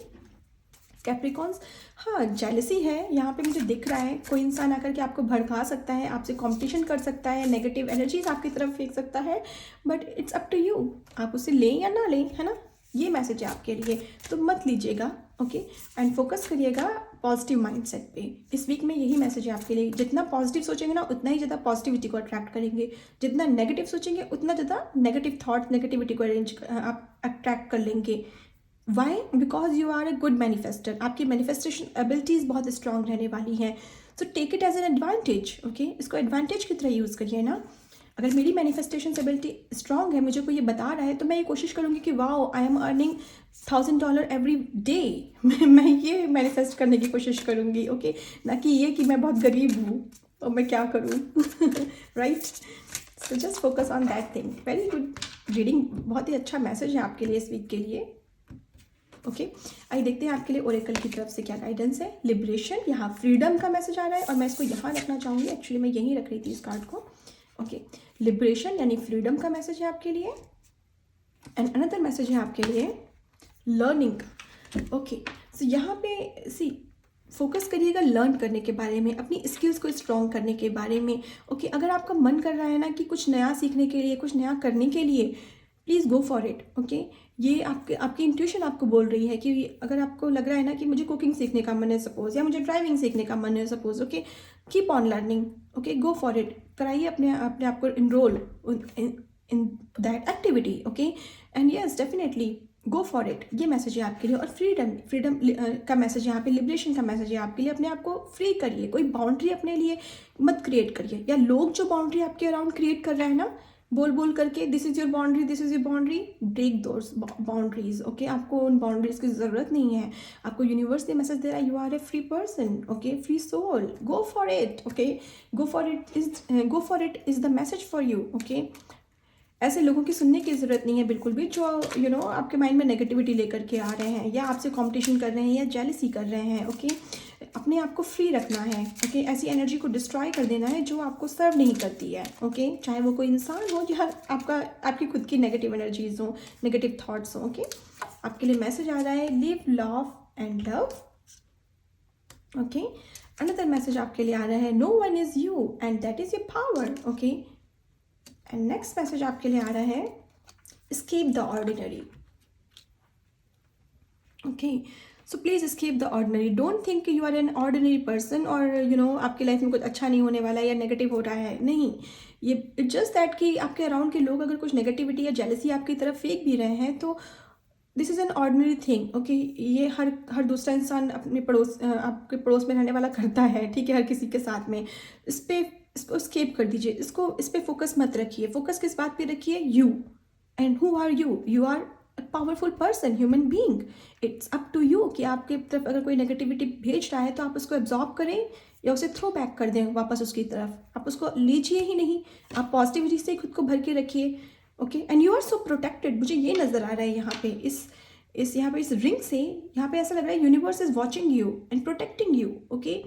कैप्रिकॉर्न्स, हाँ जेलसी है यहाँ पे मुझे दिख रहा है, कोई इंसान आकर के आपको भड़का सकता है, आपसे कंपटीशन कर सकता है, नेगेटिव एनर्जीज आपकी तरफ फेंक सकता है, but it's up to you, आप उसे लें या ना लें, है ना। ये मैसेज है आपके लिए, तो मत लीजिएगा। ओके, एंड फोकस करिएगा पॉजिटिव माइंडसेट पे। इस वीक में यही मैसेज है आपके लिए, जितना पॉजिटिव सोचेंगे ना उतना ही ज़्यादा पॉजिटिविटी को अट्रैक्ट करेंगे, जितना नेगेटिव सोचेंगे उतना ज़्यादा नेगेटिव थॉट्स, नेगेटिविटी को आप अट्रैक्ट कर लेंगे। Why? Because you are a good manifester, आपकी मैनिफेस्टेशन एबिलिटीज़ बहुत स्ट्रांग रहने वाली हैं। So take it as an advantage. Okay, इसको एडवांटेज की तरह यूज़ करिए ना। अगर मेरी मैनिफेस्टेशन एबिलिटी स्ट्रांग है, मुझे कोई ये बता रहा है, तो मैं ये कोशिश करूँगी कि wow I am earning $1000 every day. मैं ये मैनिफेस्ट करने की कोशिश करूँगी। ओके, ना कि ये कि मैं बहुत गरीब हूँ तो मैं क्या करूँ। Right, so just focus on that thing. Very good reading, बहुत ही अच्छा मैसेज है आपके लिए इस वीक के लिए। ओके, आइए देखते हैं आपके लिए ओरेकल की तरफ से क्या गाइडेंस है। लिबरेशन, यहाँ फ्रीडम का मैसेज आ रहा है और मैं इसको यहाँ रखना चाहूँगी, एक्चुअली मैं यहीं रख रही थी इस कार्ड को। ओके, लिबरेशन यानी फ्रीडम का मैसेज है आपके लिए। एंड अनदर मैसेज है आपके लिए लर्निंग का। ओके, सो यहाँ पे फोकस करिएगा लर्न करने के बारे में, अपनी स्किल्स को स्ट्रॉन्ग करने के बारे में। ओके, अगर आपका मन कर रहा है ना कि कुछ नया सीखने के लिए, कुछ नया करने के लिए, please go for it. Okay, ये आपकी इंट्यूशन आपको बोल रही है कि अगर आपको लग रहा है ना कि मुझे कुकिंग सीखने का मन है सपोज, या मुझे ड्राइविंग सीखने का मन है suppose, okay keep on learning. Okay, go for it, कराइए अपने आप को enrol in that activity. Okay, and yes definitely go for it, ये मैसेज है आपके लिए। और फ्रीडम का मैसेज यहाँ पे, लिबरेशन का मैसेज है आपके लिए। अपने आप को फ्री करिए, कोई बाउंड्री अपने लिए मत क्रिएट करिए, या लोग जो बाउंड्री आपके अराउंड क्रिएट कर रहे हैं ना, बोल करके this is your boundary, this is your boundary, break those boundaries. Okay, आपको उन बाउंड्रीज की ज़रूरत नहीं है। आपको यूनिवर्स ये मैसेज दे रहा है, you are a free person. Okay, free soul, go for it. Okay, go for it is the message for you. Okay, ऐसे लोगों की सुनने की ज़रूरत नहीं है बिल्कुल भी, जो आपके माइंड में नेगेटिविटी लेकर के आ रहे हैं, या आपसे कंपटीशन कर रहे हैं, या जेलसी कर रहे हैं। ओके, अपने आप को फ्री रखना है। ओके, ऐसी एनर्जी को डिस्ट्रॉय कर देना है जो आपको सर्व नहीं करती है। ओके, चाहे वो कोई इंसान हो या आपकी खुद की नेगेटिव एनर्जीज हो, नेगेटिव थॉट्स हो। ओके, आपके लिए मैसेज आ रहा है live love and love. Okay, another message आपके लिए आ रहा है no one is you and that is your power. Okay, and next message आपके लिए आ रहा है escape the ordinary. Okay, so please escape the ordinary. Don't think you are an ordinary person और आपकी लाइफ में कुछ अच्छा नहीं होने वाला है या नेगेटिव हो रहा है, नहीं। ये इट्स जस्ट दैट कि आपके अराउंड के लोग अगर कुछ नेगेटिविटी या जेलसी आपकी तरफ फेंक भी रहे हैं, तो this is an ordinary thing. Okay, ये हर दूसरा इंसान अपने आपके पड़ोस में रहने वाला करता है। ठीक है, हर किसी के साथ में। इसको स्केप कर दीजिए, इस पर फोकस मत रखिए। फोकस किस बात पे रखिए? You and who are you. You are powerful person, human being. It's up to you कि आपके तरफ अगर कोई नेगेटिविटी भेज रहा है तो आप उसको एब्जॉर्ब करें या उसे थ्रो बैक कर दें वापस उसकी तरफ। आप उसको लीजिए ही नहीं, आप पॉजिटिविटी से खुद को भर के रखिए। Okay, and you are so protected. मुझे ये नज़र आ रहा है यहाँ पे इस रिंग से, यहाँ पे ऐसा लग रहा है universe is watching you and protecting you. Okay,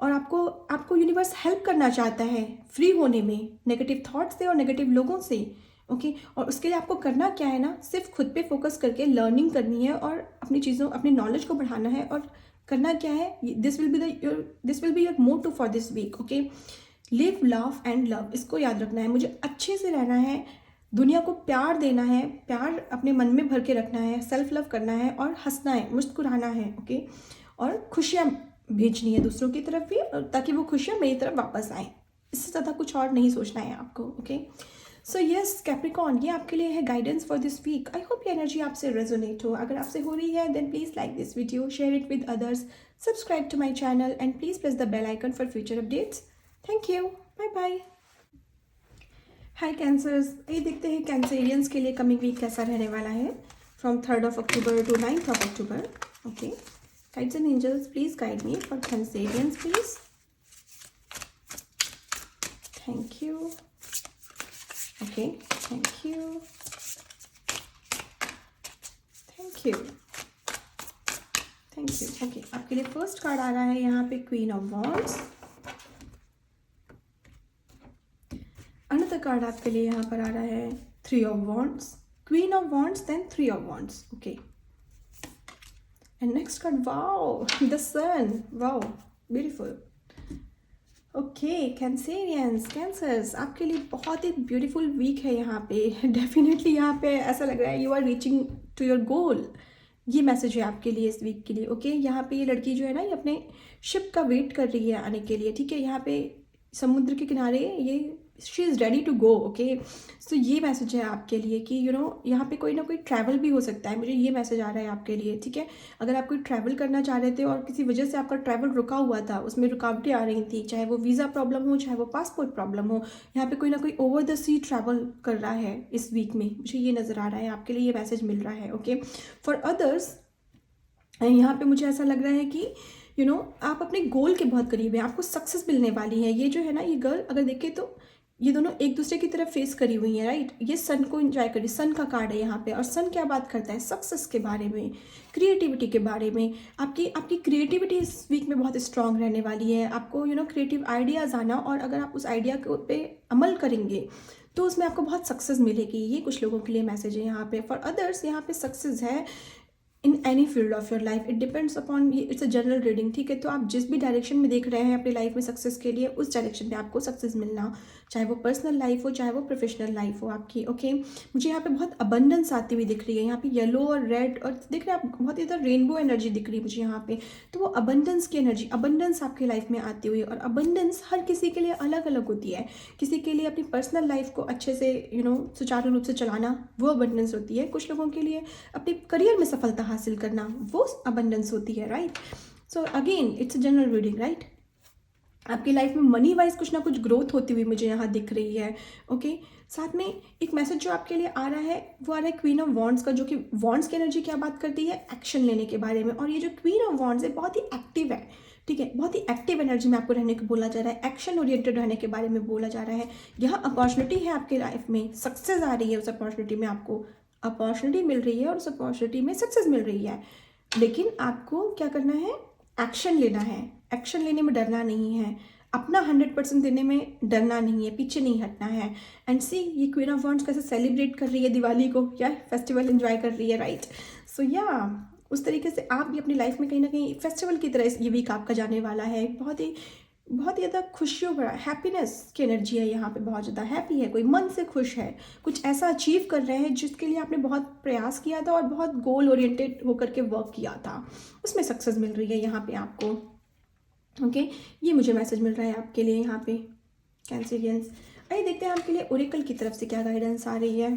और आपको यूनिवर्स हेल्प करना चाहता है फ्री होने में नेगेटिव थॉट्स से और नेगेटिव लोगों से। ओके, और उसके लिए आपको करना क्या है ना, सिर्फ खुद पे फोकस करके लर्निंग करनी है और अपनी नॉलेज को बढ़ाना है। और करना क्या है, this will be your motto for this week. Okay, live love and love, इसको याद रखना है। मुझे अच्छे से रहना है, दुनिया को प्यार देना है, प्यार अपने मन में भर के रखना है, सेल्फ लव करना है और हंसना है, मुस्कुराना है। ओके, और खुशियाँ भेजनी है दूसरों की तरफ भी, ताकि वो खुशियाँ मेरी तरफ वापस आएँ। इससे ज़्यादा कुछ और नहीं सोचना है आपको। ओके, सो यस कैप्रिकॉर्न, ये आपके लिए है guidance for this week. I hope ये एनर्जी आपसे रेजोनेट हो। अगर आपसे हो रही है then please like this video, share it with others, subscribe to my channel and please press the bell icon for future updates. Thank you, bye bye. Hi Cancers, ये देखते हैं कैंसरियंस के लिए कमिंग वीक कैसा रहने वाला है from 3rd October to 9th October। Okay, guides and angels, please guide me for Cancerians, please. Thank you. Okay, thank you. Thank you. Thank you. Okay, आपके लिए फर्स्ट कार्ड आ रहा है यहाँ पे queen of wands. Another card आपके लिए यहाँ पर आ रहा है 3 of Wands, Queen of Wands, then 3 of Wands. Okay. And next card, wow, the sun, wow, beautiful. Okay Cancerians, cancers, आपके लिए बहुत ही ब्यूटीफुल वीक है यहाँ पे। डेफिनेटली यहाँ पे ऐसा लग रहा है you are reaching to your goal. ये मैसेज है आपके लिए इस वीक के लिए। ओके, यहाँ पे ये लड़की जो है ना, ये अपने शिप का वेट कर रही है आने के लिए। ठीक है, यहाँ पे समुद्र के किनारे ये she is ready to go. Okay, so ये मैसेज है आपके लिए कि यहाँ पे कोई ना कोई ट्रैवल भी हो सकता है। मुझे ये मैसेज आ रहा है आपके लिए। ठीक है, अगर आप कोई ट्रैवल करना चाह रहे थे और किसी वजह से आपका ट्रैवल रुका हुआ था, उसमें रुकावटें आ रही थी, चाहे वो वीज़ा प्रॉब्लम हो, चाहे वो पासपोर्ट प्रॉब्लम हो, यहाँ पे कोई ना कोई ओवर द सी ट्रैवल कर रहा है इस वीक में। मुझे ये नज़र आ रहा है, आपके लिए ये मैसेज मिल रहा है। ओके, फॉर अदर्स यहाँ पे मुझे ऐसा लग रहा है कि आप अपने गोल के बहुत करीब हैं, आपको सक्सेस मिलने वाली है। ये जो है ना, ये गर्ल अगर देखें तो ये दोनों एक दूसरे की तरफ फेस करी हुई हैं, राइट। ये सन को एंजॉय करिए, सन का कार्ड है यहाँ पे। और सन क्या बात करता है, सक्सेस के बारे में, क्रिएटिविटी के बारे में। आपकी क्रिएटिविटी इस वीक में बहुत स्ट्रांग रहने वाली है। आपको क्रिएटिव आइडियाज़ आना, और अगर आप उस आइडिया पे अमल करेंगे तो उसमें आपको बहुत सक्सेस मिलेगी। ये कुछ लोगों के लिए मैसेज है यहाँ पे। फॉर अदर्स यहाँ पे सक्सेस है in any field of your life, it depends upon, it's a general reading. ठीक है, तो आप जिस भी डायरेक्शन में देख रहे हैं अपनी लाइफ में सक्सेस के लिए, उस डायरेक्शन में आपको सक्सेस मिलना, चाहे वो पर्सनल लाइफ हो, चाहे वो प्रोफेशनल लाइफ हो आपकी। ओके, मुझे यहाँ पे बहुत अबंडेंस आती हुई दिख रही है। यहाँ पे येलो और रेड, और देख रहे हैं आप, बहुत ज़्यादा रेनबो एनर्जी दिख रही है मुझे यहाँ पे। तो वो अबंडेंस की एनर्जी, अबंडेंस आपकी लाइफ में आती हुई। और अबंडेंस हर किसी के लिए अलग अलग होती है। किसी के लिए अपनी पर्सनल लाइफ को अच्छे से सुचारू रूप से चलाना, वो अबंडेंस होती है। कुछ लोगों के लिए अपने करियर में सफलता हासिल करना, वो अबंडेंस होती है, right. So again it's a general reading, right. आपकी लाइफ में मनी वाइज कुछ ना कुछ ग्रोथ होती हुई मुझे यहाँ दिख रही है। ओके, साथ में एक मैसेज जो आपके लिए आ रहा है वो आ रहा है क्वीन ऑफ वॉन्ड्स का, जो कि वॉन्ड्स की एनर्जी क्या बात करती है, एक्शन लेने के बारे में। और ये जो क्वीन ऑफ वॉन्ड्स है बहुत ही एक्टिव है। ठीक है, बहुत ही एक्टिव एनर्जी में आपको रहने को बोला जा रहा है, एक्शन ओरिएंटेड रहने के बारे में बोला जा रहा है। यहाँ अपॉर्चुनिटी है आपकी लाइफ में, सक्सेस आ रही है, उस अपॉर्चुनिटी में आपको अपॉर्चुनिटी मिल रही है और उस अपॉर्चुनिटी में सक्सेस मिल रही है। लेकिन आपको क्या करना है, एक्शन लेना है। एक्शन लेने में डरना नहीं है, अपना 100% देने में डरना नहीं है, पीछे नहीं हटना है। एंड सी ये क्वीन ऑफ वॉन्ड्स कैसे सेलिब्रेट कर रही है दिवाली को, या फेस्टिवल एंजॉय कर रही है, राइट। सो या उस तरीके से आप भी अपनी लाइफ में कहीं ना कहीं फेस्टिवल की तरह ये वीक आपका जाने वाला है। बहुत ही ज़्यादा खुशियों भरा, हैप्पीनेस की एनर्जी है यहाँ पे। बहुत ज़्यादा हैप्पी है, कोई मन से खुश है, कुछ ऐसा अचीव कर रहे हैं जिसके लिए आपने बहुत प्रयास किया था और बहुत गोल ओरिएंटेड होकर के वर्क किया था, उसमें सक्सेस मिल रही है यहाँ पे आपको। ओके, ये मुझे मैसेज मिल रहा है आपके लिए यहाँ पे कैंसेरियंस। आइए देखते हैं आपके लिए ओरेकल की तरफ से क्या गाइडेंस आ रही है।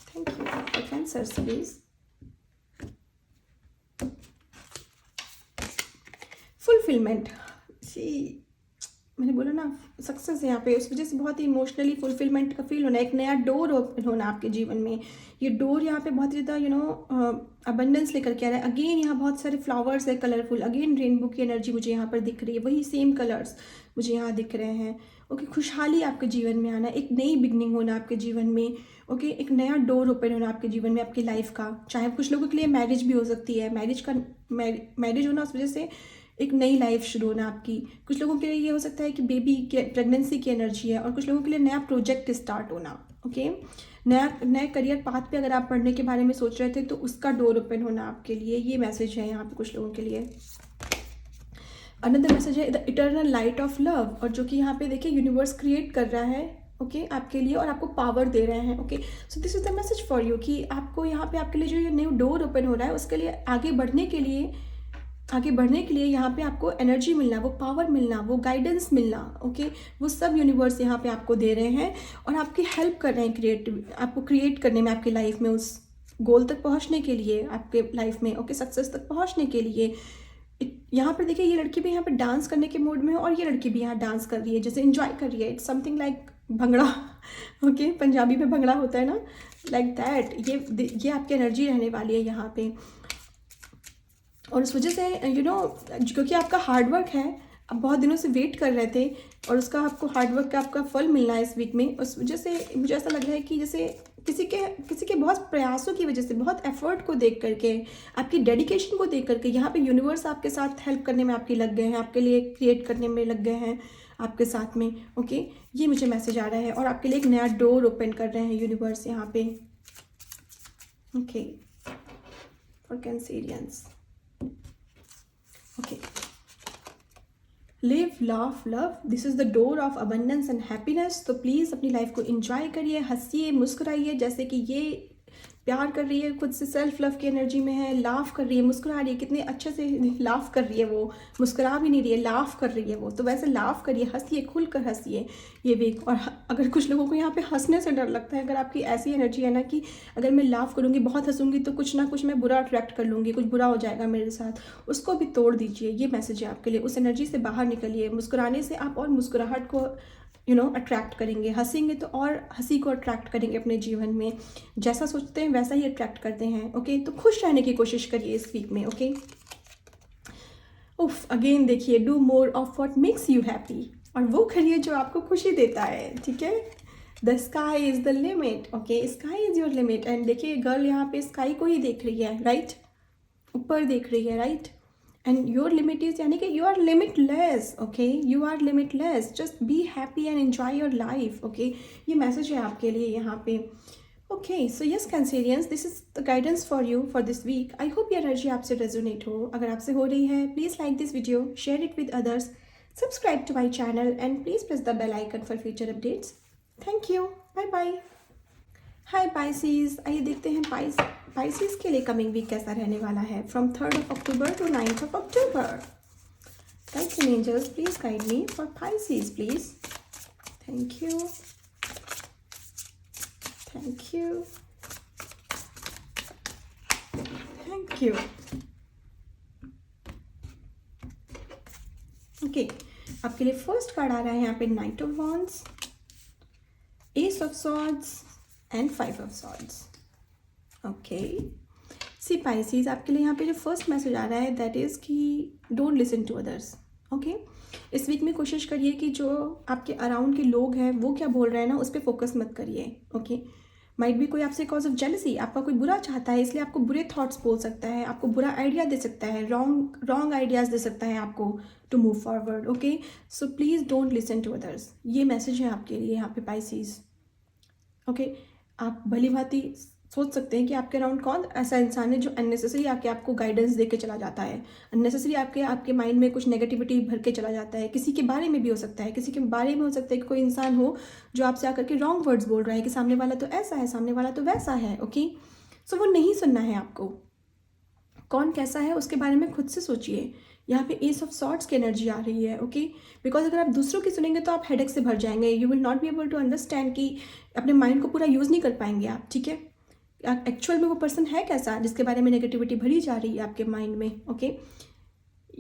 Thank you for Cancer please. Fulfilment, see मैंने बोला ना सक्सेस है यहाँ पे, उस वजह से बहुत ही इमोशनली फुलफिलमेंट का फील होना, एक नया डोर ओपन होना आपके जीवन में। ये डोर यहाँ पे बहुत ज़्यादा अबंडेंस लेकर के आ रहा है। अगेन यहाँ बहुत सारे फ्लावर्स है कलरफुल, अगेन रेनबो की एनर्जी मुझे यहाँ पर दिख रही है, वही सेम कलर्स मुझे यहाँ दिख रहे हैं। ओके, खुशहाली आपके जीवन में आना, एक नई बिगनिंग होना आपके जीवन में। ओके, एक नया डोर ओपन होना आपके जीवन में, आपकी लाइफ का। चाहे कुछ लोगों के लिए मैरिज भी हो सकती है, मैरिज होना उस वजह से एक नई लाइफ शुरू होना आपकी। कुछ लोगों के लिए ये हो सकता है कि बेबी के प्रेगनेंसी की एनर्जी है, और कुछ लोगों के लिए नया प्रोजेक्ट स्टार्ट होना। ओके, नए करियर पाथ पे अगर आप पढ़ने के बारे में सोच रहे थे तो उसका डोर ओपन होना आपके लिए, ये मैसेज है यहाँ पे कुछ लोगों के लिए। अनदर मैसेज है the eternal light of love, और जो कि यहाँ पे देखिए यूनिवर्स क्रिएट कर रहा है ओके आपके लिए, और आपको पावर दे रहे हैं। Okay, so this is the message for you कि आपको यहाँ पे आपके लिए जो ये न्यू डोर ओपन हो रहा है उसके लिए आगे बढ़ने के लिए यहाँ पे आपको एनर्जी मिलना, वो पावर मिलना, वो गाइडेंस मिलना। ओके, वो सब यूनिवर्स यहाँ पे आपको दे रहे हैं और आपकी हेल्प कर रहे हैं आपको क्रिएट करने में, आपकी लाइफ में उस गोल तक पहुँचने के लिए, आपके लाइफ में ओके सक्सेस तक पहुँचने के लिए। यहाँ पर देखिए ये लड़की भी यहाँ पर डांस करने के मूड में है, और ये लड़की भी यहाँ डांस कर रही है, जैसे इंजॉय कर रही है। It's something like bhangra. Okay, Punjabi में भंगड़ा होता है ना, लाइक दैट। ये आपकी एनर्जी रहने वाली है यहाँ पे, और उस वजह से क्योंकि आपका हार्डवर्क है, आप बहुत दिनों से वेट कर रहे थे और उसका आपको हार्डवर्क का आपका फल मिलना है इस वीक में। उस वजह से मुझे ऐसा लग रहा है कि जैसे किसी के बहुत प्रयासों की वजह से, बहुत एफर्ट को देख करके, आपकी डेडिकेशन को देख करके यहाँ पे यूनिवर्स आपके साथ हेल्प करने में आपकी लग गए हैं, आपके लिए क्रिएट करने में लग गए हैं आपके साथ में। ओके, ये मुझे मैसेज आ रहा है, और आपके लिए एक नया डोर ओपन कर रहे हैं यूनिवर्स यहाँ पे। Okay, for Cancerians. Okay, live, laugh, love, this is the door of abundance and happiness. तो प्लीज़ अपनी लाइफ को एंजॉय करिए, हंसिए, मुस्कुराइए, जैसे कि ये प्यार कर रही है, खुद से सेल्फ लव की एनर्जी में है, लाफ कर रही है, मुस्कुरा रही है, कितने अच्छे से लाफ कर रही है वो, मुस्कुरा भी नहीं रही है, लाफ कर रही है वो। तो वैसे लाफ करिए, हंसिए, खुलकर हंसिए ये वीक। और अगर कुछ लोगों को यहाँ पे हंसने से डर लगता है, अगर आपकी ऐसी एनर्जी है ना कि अगर मैं लाफ करूँगी, बहुत हंसूंगी तो कुछ ना कुछ मैं बुरा अट्रैक्ट कर लूँगी, कुछ बुरा हो जाएगा मेरे साथ, उसको भी तोड़ दीजिए। ये मैसेज है आपके लिए, उस एनर्जी से बाहर निकलिए। मुस्कुराने से आप और मुस्कुराहट को अट्रैक्ट करेंगे, हंसेंगे तो और हंसी को अट्रैक्ट करेंगे अपने जीवन में। जैसा सोचते हैं वैसा ही अट्रैक्ट करते हैं। ओके, तो खुश रहने की कोशिश करिए इस वीक में। ओके, उफ, अगेन देखिए, do more of what makes you happy, और वो करिए जो आपको खुशी देता है। ठीक है, the sky is the limit. Okay, sky is your limit. And देखिए गर्ल यहाँ पे स्काई को ही देख रही है, राइट, ऊपर देख रही है, right. And your limit is यानी कि you are limitless. Okay, you are limitless, just be happy and enjoy your life. Okay, ये मैसेज है आपके लिए यहाँ पे। Okay, so yes Cancerians, this is the guidance for you for this week. I hope ये energy आपसे resonate हो। अगर आपसे हो रही है, please like this video, share it with others, subscribe to my channel, and please press the bell icon for future updates. Thank you, bye bye. Hi Pisces, आइए देखते हैं पाइसीज के लिए कमिंग वीक कैसा रहने वाला है, from 3rd October to 9th October. Guides and angels, please guide me for Pisces please. Thank you, thank you, thank you. Okay, आपके लिए फर्स्ट कार्ड आ रहा है यहाँ पे knight of wands, ace of swords and 5 of swords. Okay, see Pisces, आपके लिए यहाँ पे जो फर्स्ट मैसेज आ रहा है दैट इज़ कि don't listen to others. Okay, इस वीक में कोशिश करिए कि जो आपके अराउंड के लोग हैं वो क्या बोल रहे हैं ना, उस पर फोकस मत करिए। ओके, माइट भी कोई आपसे कॉज ऑफ जेलसी, आपका कोई बुरा चाहता है इसलिए आपको बुरे थॉट्स बोल सकता है, आपको बुरा आइडिया दे सकता है, रॉन्ग आइडियाज़ दे सकता है आपको to move forward. Okay, so please don't listen to others, ये मैसेज है आपके लिए यहाँ पे पाइसीज। ओके, आप भली भांति सोच सकते हैं कि आपके अराउंड कौन ऐसा इंसान है जो अननेसेसरी आके आपको गाइडेंस दे के चला जाता है, अननेसेसरी आपके माइंड में कुछ नेगेटिविटी भर के चला जाता है। किसी के बारे में भी हो सकता है, किसी के बारे में हो सकता है कि कोई इंसान हो जो आपसे आकर के रॉन्ग वर्ड्स बोल रहा है कि सामने वाला तो ऐसा है, सामने वाला तो वैसा है। ओके, सो वो नहीं सुनना है आपको। कौन कैसा है उसके बारे में खुद से सोचिए। यहाँ पे एस ऑफ सॉर्ड्स की एनर्जी आ रही है। ओके, बिकॉज अगर आप दूसरों की सुनेंगे तो आप हेडेक से भर जाएंगे, you will not be able to understand, कि अपने माइंड को पूरा यूज़ नहीं कर पाएंगे आप। ठीक है, एक्चुअल में वो पर्सन है कैसा जिसके बारे में नेगेटिविटी भरी जा रही है आपके माइंड में। ओके,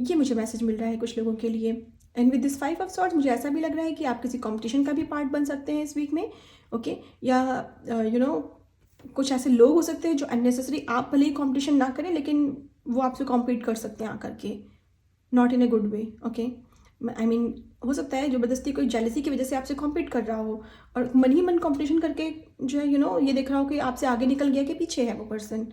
ये मुझे मैसेज मिल रहा है कुछ लोगों के लिए। And with this 5 of swords मुझे ऐसा भी लग रहा है कि आप किसी कंपटीशन का भी पार्ट बन सकते हैं इस वीक में, ओके या कुछ ऐसे लोग हो सकते हैं जो अननेसेसरी, आप भले ही कॉम्पिटिशन ना करें लेकिन वो आपसे कॉम्पीट कर सकते हैं आकर के, not in a good way, okay. I mean हो सकता है ज़बरदस्ती कोई जेलसी की वजह से आपसे कॉम्पीट कर रहा हो और मन ही मन कॉम्पिटिशन करके जो है ये देख रहा हो कि आपसे आगे निकल गया कि पीछे है वो पर्सन।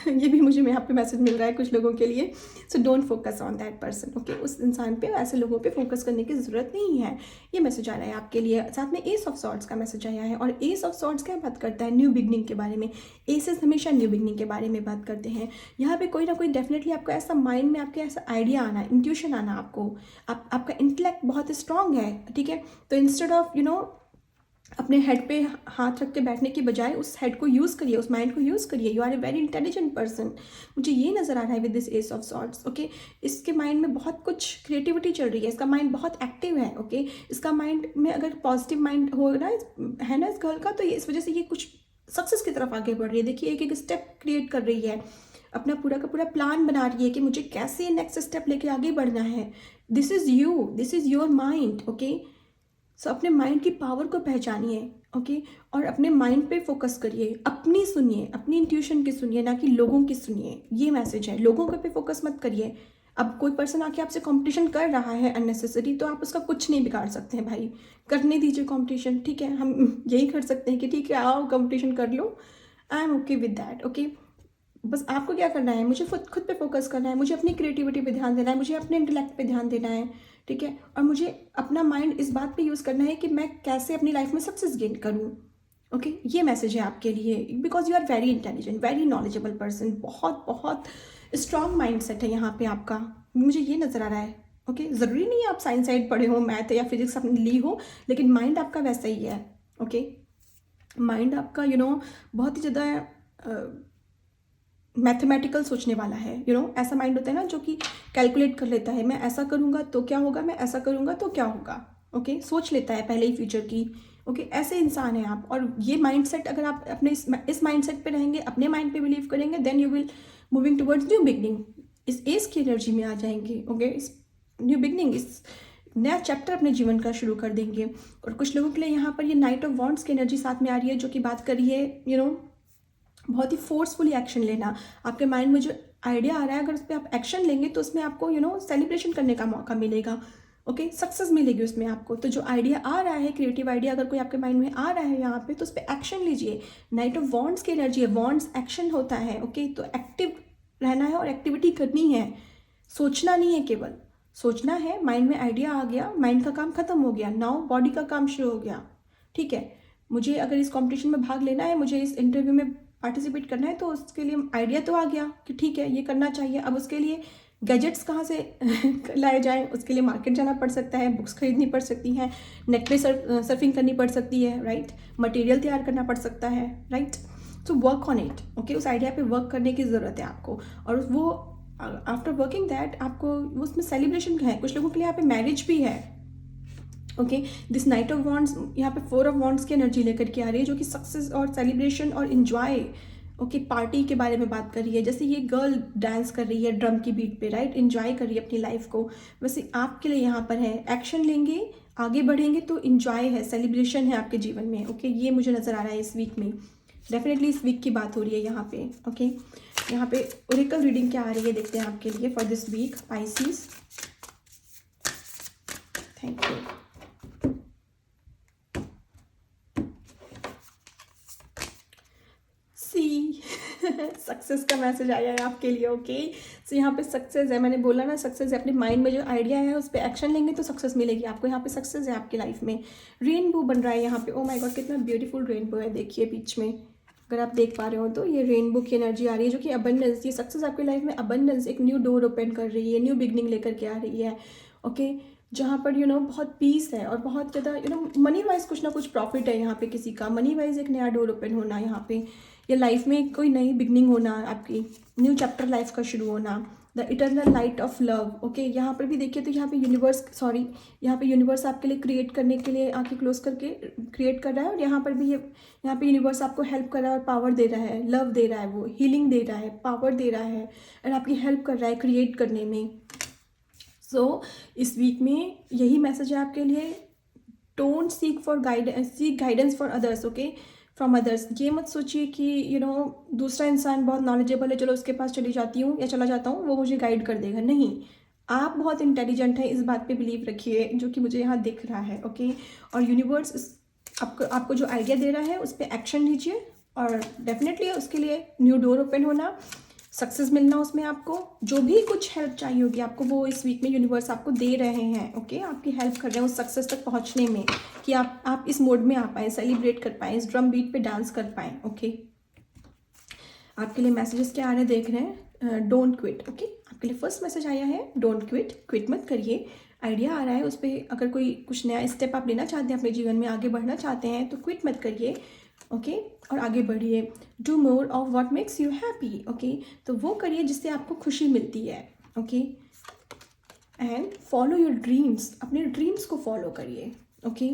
ये भी मुझे यहाँ पे मैसेज मिल रहा है कुछ लोगों के लिए। So don't focus on that person, okay. उस इंसान पे, ऐसे लोगों पे फोकस करने की ज़रूरत नहीं है। ये मैसेज आ रहा है आपके लिए। साथ में एस ऑफ सॉर्ड्स का मैसेज आया है, और एस ऑफ सॉर्ड्स क्या बात करता है? न्यू बिगनिंग के बारे में। एसेस हमेशा न्यू बिगनिंग के बारे में बात करते हैं। यहाँ पे कोई ना कोई डेफिनेटली आपको ऐसा माइंड में आपके ऐसा आइडिया आना, इंट्यूशन आना, आपका इंटेलेक्ट बहुत स्ट्रांग है, ठीक है। तो इंस्टेड ऑफ अपने हेड पे हाथ रख के बैठने की बजाय उस हेड को यूज़ करिए, उस माइंड को यूज़ करिए। You are a very intelligent person, मुझे ये नज़र आ रहा है with this ace of swords, okay. इसके माइंड में बहुत कुछ क्रिएटिविटी चल रही है, इसका माइंड बहुत एक्टिव है, ओके। इसका माइंड में अगर पॉजिटिव माइंड हो ना है ना इस गर्ल का, तो ये इस वजह से ये कुछ सक्सेस की तरफ आगे बढ़ रही है। देखिए एक एक स्टेप क्रिएट कर रही है, अपना पूरा का पूरा प्लान बना रही है कि मुझे कैसे नेक्स्ट स्टेप लेके आगे बढ़ना है। This is you, this is your mind, okay. So अपने माइंड की पावर को पहचानिए, ओके। और अपने माइंड पे फोकस करिए, अपनी सुनिए, अपनी इंट्यूशन की सुनिए, ना कि लोगों की सुनिए। ये मैसेज है, लोगों पे फोकस मत करिए। अब कोई पर्सन आके आपसे कंपटीशन कर रहा है अननेसेसरी, तो आप उसका कुछ नहीं बिगाड़ सकते हैं भाई, करने दीजिए कंपटीशन, ठीक है। हम यही कर सकते हैं कि ठीक है आओ कंपटीशन कर लो, I am okay with that, okay. बस आपको क्या करना है, मुझे खुद पे फोकस करना है, मुझे अपनी क्रिएटिविटी पे ध्यान देना है, मुझे अपने इंटेलेक्ट पे ध्यान देना है, ठीक है। और मुझे अपना माइंड इस बात पे यूज़ करना है कि मैं कैसे अपनी लाइफ में सक्सेस गेन करूँ, ओके। ये मैसेज है आपके लिए, because you are very intelligent, very knowledgeable person. बहुत बहुत स्ट्रॉन्ग माइंड सेट है यहाँ पे आपका, मुझे ये नज़र आ रहा है, ओके। ज़रूरी नहीं है आप साइंस साइड पढ़े हो, मैथ या फिजिक्स आपने ली हो, लेकिन माइंड आपका वैसा ही है, ओके। माइंड आपका बहुत ही ज़्यादा मैथमेटिकल सोचने वाला है, ऐसा माइंड होता है ना जो कि कैलकुलेट कर लेता है, मैं ऐसा करूँगा तो क्या होगा, मैं ऐसा करूँगा तो क्या होगा, ओके। सोच लेता है पहले ही फ्यूचर की, ओके। ऐसे इंसान हैं आप, और ये माइंडसेट अगर आप अपने इस माइंडसेट पे रहेंगे, अपने माइंड पे बिलीव करेंगे, then you will moving towards new beginning, इस एज की एनर्जी में आ जाएंगे, ओके। इस न्यू बिगनिंग, इस नया चैप्टर अपने जीवन का शुरू कर देंगे। और कुछ लोगों के लिए यहाँ पर ये नाइट ऑफ वॉन्ड्स की एनर्जी साथ में आ रही है, जो कि बात कर रही है बहुत ही फोर्सफुली एक्शन लेना। आपके माइंड में जो आइडिया आ रहा है, अगर उस पर आप एक्शन लेंगे तो उसमें आपको सेलिब्रेशन करने का मौका मिलेगा, ओके। सक्सेस मिलेगी उसमें आपको। तो जो आइडिया आ रहा है, क्रिएटिव आइडिया अगर कोई आपके माइंड में आ रहा है यहाँ पे, तो उस पर एक्शन लीजिए। नाइट ऑफ वॉन्ड्स की एनर्जी है, वॉन्ड्स एक्शन होता है, ओके। तो एक्टिव रहना है और एक्टिविटी करनी है, सोचना नहीं है, केवल सोचना है। माइंड में आइडिया आ गया, माइंड का काम खत्म हो गया, नाउ बॉडी का काम शुरू हो गया, ठीक है। मुझे अगर इस कॉम्पिटिशन में भाग लेना है, मुझे इस इंटरव्यू में पार्टिसिपेट करना है, तो उसके लिए आइडिया तो आ गया कि ठीक है ये करना चाहिए। अब उसके लिए गैजेट्स कहाँ से लाए जाएं, उसके लिए मार्केट जाना पड़ सकता है, बुक्स खरीदनी पड़ सकती हैं, नेट पे सर्फिंग करनी पड़ सकती है, राइट। मटेरियल तैयार करना पड़ सकता है, right. So work on it, okay. उस आइडिया पे वर्क करने की ज़रूरत है आपको। और वो आफ्टर वर्किंग दैट आपको उसमें सेलिब्रेशन है। कुछ लोगों के लिए यहाँ पे मैरिज भी है, okay. This night of wands यहाँ पे 4 ऑफ वॉन्ड्स की एनर्जी लेकर के आ रही है, जो कि सक्सेस और सेलिब्रेशन और इन्जॉय, ओके, पार्टी के बारे में बात कर रही है। जैसे ये गर्ल डांस कर रही है ड्रम की बीट पे, राइट, इन्जॉय कर रही है अपनी लाइफ को, वैसे आपके लिए यहाँ पर है एक्शन लेंगे, आगे बढ़ेंगे तो इन्जॉय है, सेलिब्रेशन है आपके जीवन में, ओके। ये मुझे नज़र आ रहा है इस वीक में, डेफिनेटली इस वीक की बात हो रही है यहाँ पे, ओके। यहाँ पे ओरेकल रीडिंग क्या आ रही है देखते हैं आपके लिए for this week, Pisces. Thank you. Success का मैसेज आया है आपके लिए, ओके। सो यहाँ पे सक्सेस है, मैंने बोला ना सक्सेस है। अपने माइंड में जो आइडिया है उस पर एक्शन लेंगे तो सक्सेस मिलेगी आपको। यहाँ पे सक्सेस है आपकी लाइफ में। रेनबो बन रहा है यहाँ पे, ओ माय गॉड कितना ब्यूटीफुल रेनबो है, देखिए बीच में, अगर आप देख पा रहे हो तो ये रेनबो की एनर्जी आ रही है, जो कि अबंडेंस, ये सक्सेस आपकी लाइफ में अबंडेंस, एक न्यू डोर ओपन कर रही है, न्यू बिगनिंग लेकर के आ रही है, ओके। जहाँ पर बहुत पीस है और बहुत ज़्यादा मनी वाइज कुछ ना कुछ प्रॉफिट है यहाँ पे किसी का, मनी वाइज एक नया डोर ओपन होना यहाँ पे, या लाइफ में कोई नई बिगनिंग होना, आपकी न्यू चैप्टर लाइफ का शुरू होना, the eternal light of love, okay. यहाँ पर भी देखिए तो यहाँ पे यहाँ पे यूनिवर्स आपके लिए क्रिएट करने के लिए आंखें क्लोज करके क्रिएट कर रहा है, और यहाँ पर भी यहाँ पे यूनिवर्स आपको हेल्प कर रहा है और पावर दे रहा है, लव दे रहा है, वो हीलिंग दे रहा है, पावर दे रहा है, और आपकी हेल्प कर रहा है क्रिएट करने में। सो इस वीक में यही मैसेज है आपके लिए, don't seek guidance for others, okay, from others. ये मत सोचिए कि दूसरा इंसान बहुत नॉलेजेबल है, चलो उसके पास चली जाती हूँ या चला जाता हूँ, वो मुझे गाइड कर देगा। नहीं, आप बहुत इंटेलिजेंट हैं, इस बात पे बिलीव रखिए, जो कि मुझे यहाँ दिख रहा है, ओके। और यूनिवर्स आपको जो आइडिया दे रहा है उस पर एक्शन लीजिए, और डेफिनेटली उसके लिए न्यू डोर ओपन होना, सक्सेस मिलना, उसमें आपको जो भी कुछ हेल्प चाहिए होगी आपको, वो इस वीक में यूनिवर्स आपको दे रहे हैं, ओके। आपकी हेल्प कर रहे हैं उस सक्सेस तक पहुंचने में, कि आप इस मोड में आ पाएँ, सेलिब्रेट कर पाएँ, इस ड्रम बीट पे डांस कर पाएँ, ओके। आपके लिए मैसेजेस क्या आ रहे हैं देख रहे हैं, डोंट क्विट, ओके। आपके लिए फर्स्ट मैसेज आया है डोंट क्विट, क्विट मत करिए। आइडिया आ रहा है उस पर, अगर कोई कुछ नया स्टेप आप लेना चाहते हैं, अपने जीवन में आगे बढ़ना चाहते हैं, तो क्विट मत करिए, ओके, और आगे बढ़िए। Do more of what makes you happy, okay, तो वो करिए जिससे आपको खुशी मिलती है, okay. And follow your dreams, अपने ड्रीम्स को फॉलो करिए, ओके।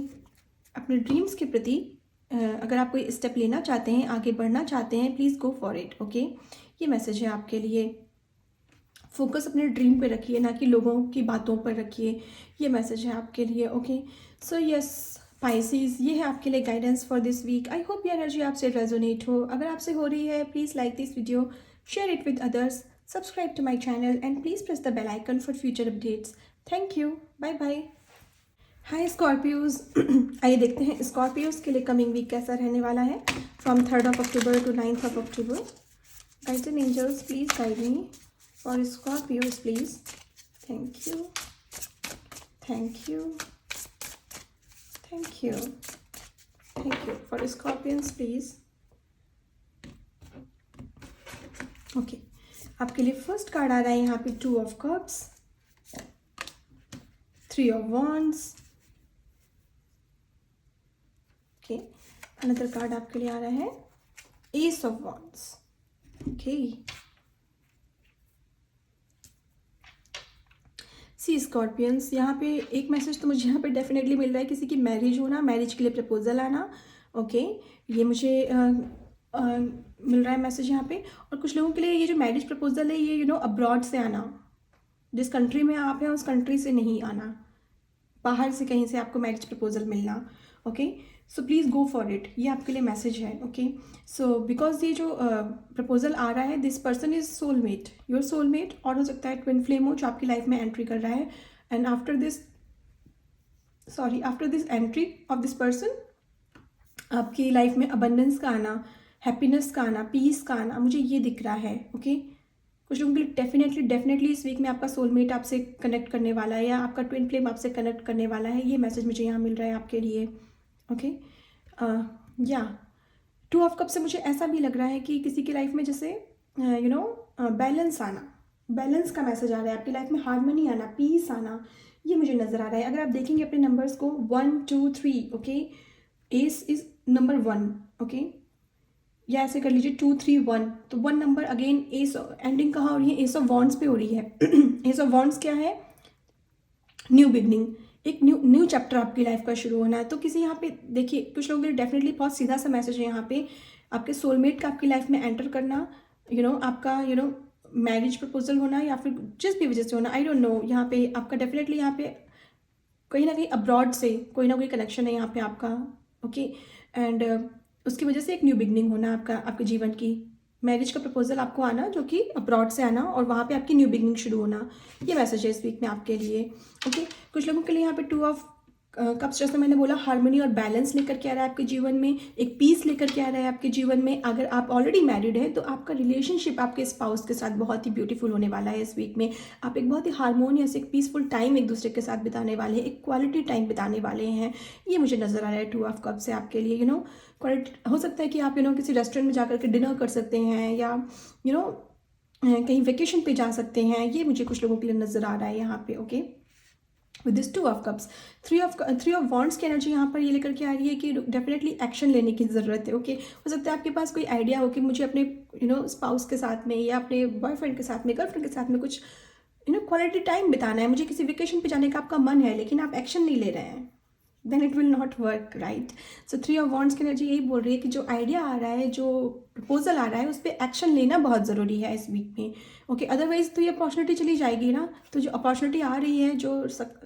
अपने ड्रीम्स के प्रति अगर आप कोई स्टेप लेना चाहते हैं, आगे बढ़ना चाहते हैं, please go for it, okay. ये मैसेज है आपके लिए। फोकस अपने ड्रीम पे रखिए, ना कि लोगों की बातों पर रखिए। ये मैसेज है आपके लिए, ओके। सो यस पाइसिस, ये है आपके लिए guidance for this week. I hope ये एनर्जी आपसे रेजोनेट हो। अगर आपसे हो रही है, please like this video, share it with others, subscribe to my channel and please press the bell icon for future updates. Thank you, bye bye. Hi Scorpios, आइए देखते हैं स्कॉर्पियोज के लिए कमिंग वीक कैसा रहने वाला है, from 3rd of October to 9th of October। Guides and angels, please guide me for Scorpios, please. Thank you, thank you, thank you, thank you for Scorpions, please. Okay, आपके लिए first card आ रहा है यहाँ पे 2 of Cups, 3 of Wands, okay. Another card आपके लिए आ रहा है Ace of Wands, okay. See Scorpions, यहाँ पे एक मैसेज तो मुझे यहाँ पे डेफिनेटली मिल रहा है, किसी की मैरिज होना, मैरिज के लिए प्रपोजल आना, ओके। ये मुझे मिल रहा है मैसेज यहाँ पे। और कुछ लोगों के लिए ये जो मैरिज प्रपोजल है, ये अब्रॉड से आना, जिस कंट्री में आप हैं उस कंट्री से नहीं आना, बाहर से कहीं से आपको मैरिज प्रपोजल मिलना, okay. So please go for it, ये आपके लिए मैसेज है, ओके। सो बिकॉज ये जो प्रपोजल आ रहा है, this person is soulmate, your soulmate, और हो सकता है ट्विन फ्लेम हो जो आपकी लाइफ में एंट्री कर रहा है। And after this entry of this person, आपकी लाइफ में अबंडेंस का आना, हैप्पीनेस का आना, पीस का आना, मुझे ये दिख रहा है, ओके। कुछ लोगों के लिए डेफिनेटली इस वीक में आपका सोलमेट आपसे कनेक्ट करने वाला है, या आपका ट्विन फ्लेम आपसे कनेक्ट करने वाला है। ये मैसेज मुझे यहाँ मिल रहा है आपके लिए, ओके। या 2 of Cups से मुझे ऐसा भी लग रहा है कि किसी की लाइफ में जैसे बैलेंस आना, बैलेंस का मैसेज आ रहा है आपकी लाइफ में, हार्मनी आना, पीस आना, ये मुझे नज़र आ रहा है। अगर आप देखेंगे अपने नंबर्स को 1 2 3, okay, S is number 1, okay, या ऐसे कर लीजिए 2 3 1, तो 1 नंबर अगेन एस, एंडिंग कहाँ हो रही है, एस ऑफ वॉन्ड्स पे हो रही है। एस ऑफ वॉन्ड्स क्या है, न्यू बिगनिंग, एक न्यू चैप्टर आपकी लाइफ का शुरू होना है। तो किसी यहाँ पे देखिए, कुछ लोगों के लिए डेफिनेटली बहुत सीधा सा मैसेज है यहाँ पे, आपके सोलमेट का आपकी लाइफ में एंटर करना, आपका मैरिज प्रपोजल होना, या फिर जिस भी वजह से होना, आई डोंट नो। यहाँ पे आपका डेफिनेटली यहाँ पे कहीं ना कहीं अब्रॉड से कोई ना कोई कनेक्शन है यहाँ पे आपका, ओके। एंड उसकी वजह से एक न्यू बिगनिंग होना आपके जीवन की, मैरिज का प्रपोजल आपको आना जो कि अब्रॉड से आना, और वहाँ पे आपकी न्यू बिगनिंग शुरू होना, ये मैसेज है इस वीक में आपके लिए, ओके। कुछ लोगों के लिए यहाँ पे 2 of Cups, जैसे मैंने बोला, हार्मनी और बैलेंस लेकर के आ रहा है आपके जीवन में, एक पीस लेकर के आ रहा है आपके जीवन में। अगर आप ऑलरेडी मैरिड हैं तो आपका रिलेशनशिप आपके स्पाउस के साथ बहुत ही ब्यूटीफुल होने वाला है इस वीक में। आप एक बहुत ही हारमोनियस, एक पीसफुल टाइम एक दूसरे के साथ बिताने वाले हैं, एक क्वालिटी टाइम बिताने वाले हैं, ये मुझे नज़र आ रहा है 2 of Cups से आपके लिए। क्वालिटी हो सकता है कि आप किसी रेस्टोरेंट में जाकर के डिनर कर सकते हैं, या कहीं वेकेशन पे जा सकते हैं, ये मुझे कुछ लोगों के लिए नज़र आ रहा है यहाँ पे, okay. With this 2 of Cups, 3 of Wands की एनर्जी यहाँ पर ये लेकर के आ रही है कि डेफिनेटली एक्शन लेने की ज़रूरत है, ओके। हो सकता है आपके पास कोई आइडिया हो कि मुझे अपने स्पाउस के साथ में, या अपने बॉयफ्रेंड के साथ में, गर्लफ्रेंड के साथ में कुछ क्वालिटी टाइम बिताना है, मुझे किसी वेकेशन पे जाने का आपका मन है, लेकिन आप एक्शन नहीं ले रहे हैं। Then it will not work, right. So 3 of wands की एनर्जी यही बोल रही है कि जो आइडिया आ रहा है, जो प्रपोजल आ रहा है, उस पर एक्शन लेना बहुत ज़रूरी है इस वीक में, ओके। अदरवाइज तो ये अपॉर्चुनिटी चली जाएगी ना। तो जो अपॉर्चुनिटी आ रही है, जो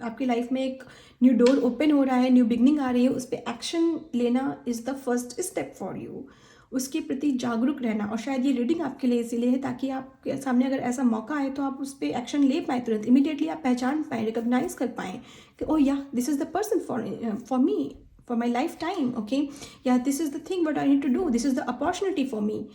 आपकी लाइफ में एक न्यू डोर ओपन हो रहा है, न्यू बिगनिंग आ रही है, उस पर एक्शन लेना is the first step for you. उसके प्रति जागरूक रहना। और शायद ये रीडिंग आपके लिए इसीलिए है ताकि आपके सामने अगर ऐसा मौका आए तो आप उस पर एक्शन ले पाएँ तुरंत, इमीडिएटली आप पहचान पाएँ, रिकॉग्नाइज कर पाएँ कि oh yeah this is the person for me, for my lifetime, okay, yeah this is the thing what I need to do, this is the opportunity for me.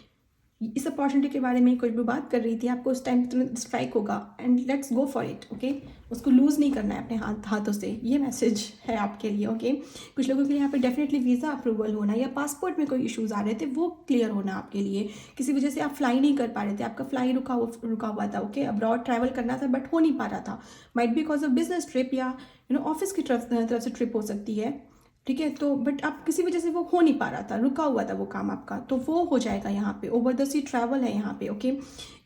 इस opportunity के बारे में कोई भी बात कर रही थी, आपको उस टाइम तुरंत स्ट्राइक होगा and let's go for it, okay. उसको लूज़ नहीं करना है अपने हाथों से। ये मैसेज है आपके लिए, ओके। कुछ लोगों के लिए यहाँ पे डेफिनेटली वीज़ा अप्रूवल होना या पासपोर्ट में कोई इश्यूज़ आ रहे थे, वो क्लियर होना आपके लिए। किसी वजह से आप फ्लाई नहीं कर पा रहे थे, आपका फ्लाई रुका हुआ था, ओके, अब्रॉड ट्रैवल करना था बट हो नहीं पा रहा था, might be because of business trip या ऑफिस की तरफ से ट्रिप हो सकती है, ठीक है। तो बट आप किसी वजह से वो हो नहीं पा रहा था, रुका हुआ था वो काम आपका, तो वो हो जाएगा यहाँ पे। ओवर द सी ट्रैवल है यहाँ पे, ओके।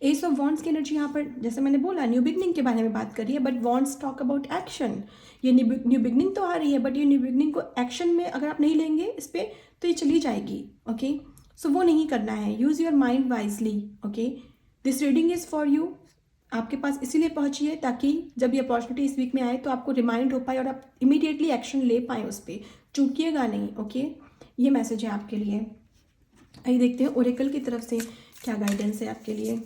एस ऑफ वॉन्ड्स की एनर्जी यहाँ पर, जैसे मैंने बोला, न्यू बिगनिंग के बारे में बात करी है, but wands talk about action. ये न्यू बिगनिंग तो आ रही है, बट ये न्यू बिगनिंग को एक्शन में अगर आप नहीं लेंगे इस पर, तो ये चली जाएगी, ओके। सो वो नहीं करना है। Use your mind wisely, okay. This reading is for you. आपके पास इसीलिए पहुंची है ताकि जब ये अपॉर्चुनिटी इस वीक में आए तो आपको रिमाइंड हो पाए और आप इमीडिएटली एक्शन ले पाएँ उस पर, चूकिएगा नहीं, ओके। ये मैसेज है आपके लिए। आइए देखते हैं ओरेकल की तरफ से क्या गाइडेंस है आपके लिए।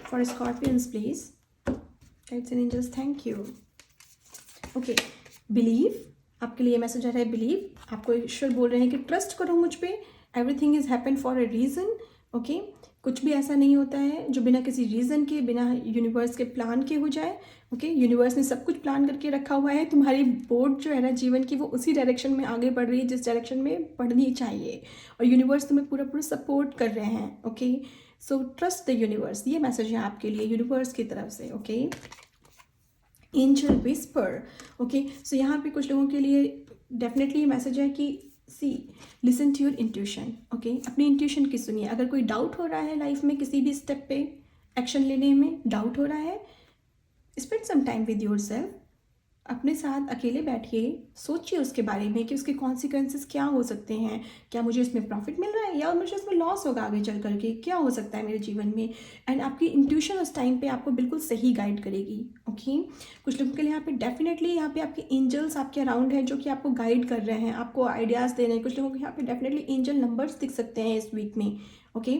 For Scorpions please, guides and angels, thank you, okay. Believe, आपके लिए मैसेज आ रहा है बिलीव। आपको ईश्वर बोल रहे हैं कि ट्रस्ट करो मुझ पे, everything is happen for a reason, okay. कुछ भी ऐसा नहीं होता है जो बिना किसी रीज़न के, बिना यूनिवर्स के प्लान के हो जाए, ओके। यूनिवर्स ने सब कुछ प्लान करके रखा हुआ है। तुम्हारी बोट जो है ना जीवन की, वो उसी डायरेक्शन में आगे बढ़ रही है जिस डायरेक्शन में बढ़नी चाहिए, और यूनिवर्स तुम्हें पूरा पूरा सपोर्ट कर रहे हैं, okay. So trust the universe, ये मैसेज है आपके लिए यूनिवर्स की तरफ से, okay. Angel whisper, okay. So यहाँ पे कुछ लोगों के लिए डेफिनेटली ये मैसेज है कि see listen to your intuition, okay. अपनी इंट्यूशन की सुनिए। अगर कोई डाउट हो रहा है लाइफ में, किसी भी स्टेप पे एक्शन लेने में डाउट हो रहा है, spend some time with yourself. अपने साथ अकेले बैठिए, सोचिए उसके बारे में कि उसके कॉन्सिक्वेंसेस क्या हो सकते हैं। क्या मुझे इसमें प्रॉफिट मिल रहा है या मुझे इसमें लॉस होगा आगे चल करके, क्या हो सकता है मेरे जीवन में। एंड आपकी इंट्यूशन उस टाइम पे आपको बिल्कुल सही गाइड करेगी, ओके। कुछ लोगों के लिए यहाँ पे डेफिनेटली यहाँ पे आपके एंजल्स आपके अराउंड हैं जो कि आपको गाइड कर रहे हैं, आपको आइडियाज़ दे रहे हैं। कुछ लोगों को यहाँ पे डेफिनेटली एंजल नंबर्स दिख सकते हैं इस वीक में, ओके।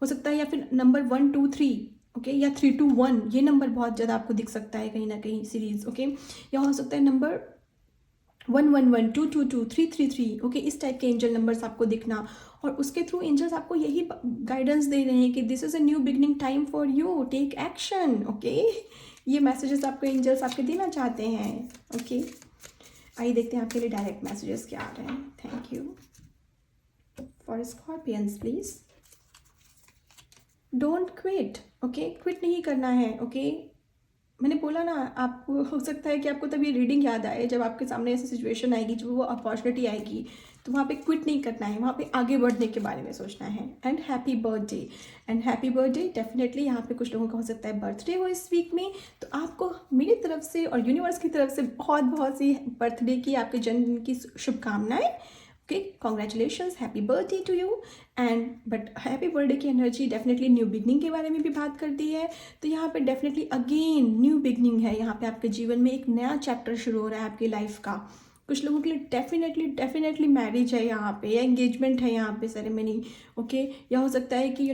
हो सकता है या फिर नंबर 1 2 3, ओके, या 3 2 1, ये नंबर बहुत ज़्यादा आपको दिख सकता है कहीं ना कहीं सीरीज, ओके। या हो सकता है नंबर 1 1 1 2 2 2 3 3 3, ओके। इस टाइप के एंजल नंबर्स आपको दिखना, और उसके थ्रू एंजल्स आपको यही गाइडेंस दे रहे हैं कि this is a new beginning time for you, take action, okay. ये मैसेजेस आपको एंजल्स आपके देना चाहते हैं, ओके। आइए देखते हैं आपके लिए डायरेक्ट मैसेजेस क्या आ रहे हैं। Thank you. For Scorpions please, don't quit, okay. Quit नहीं करना है, ओके। मैंने बोला ना, आपको हो सकता है कि आपको तब ये रीडिंग याद आए जब आपके सामने ऐसी सिचुएशन आएगी, जब वो अपॉर्चुनिटी आएगी, तो वहाँ पे क्विट नहीं करना है, वहाँ पे आगे बढ़ने के बारे में सोचना है। And happy birthday, and happy birthday. Definitely यहाँ पे कुछ लोगों का हो सकता है बर्थडे हो इस वीक में, तो आपको मेरी तरफ से और यूनिवर्स की तरफ से बहुत बहुत सी बर्थडे की, आपके जन्मदिन की शुभकामनाएँ, okay. Congratulations, happy birthday to you. And but happy birthday की एनर्जी डेफिनेटली न्यू बिगनिंग के बारे में भी बात करती है। तो यहाँ पे डेफिनेटली अगेन न्यू बिगनिंग है, यहाँ पे आपके जीवन में एक नया चैप्टर शुरू हो रहा है आपकी लाइफ का। कुछ लोगों के लिए डेफिनेटली मैरिज है यहाँ पे, या एंगेजमेंट है यहाँ पे, सेरेमनी, ओके। या हो सकता है कि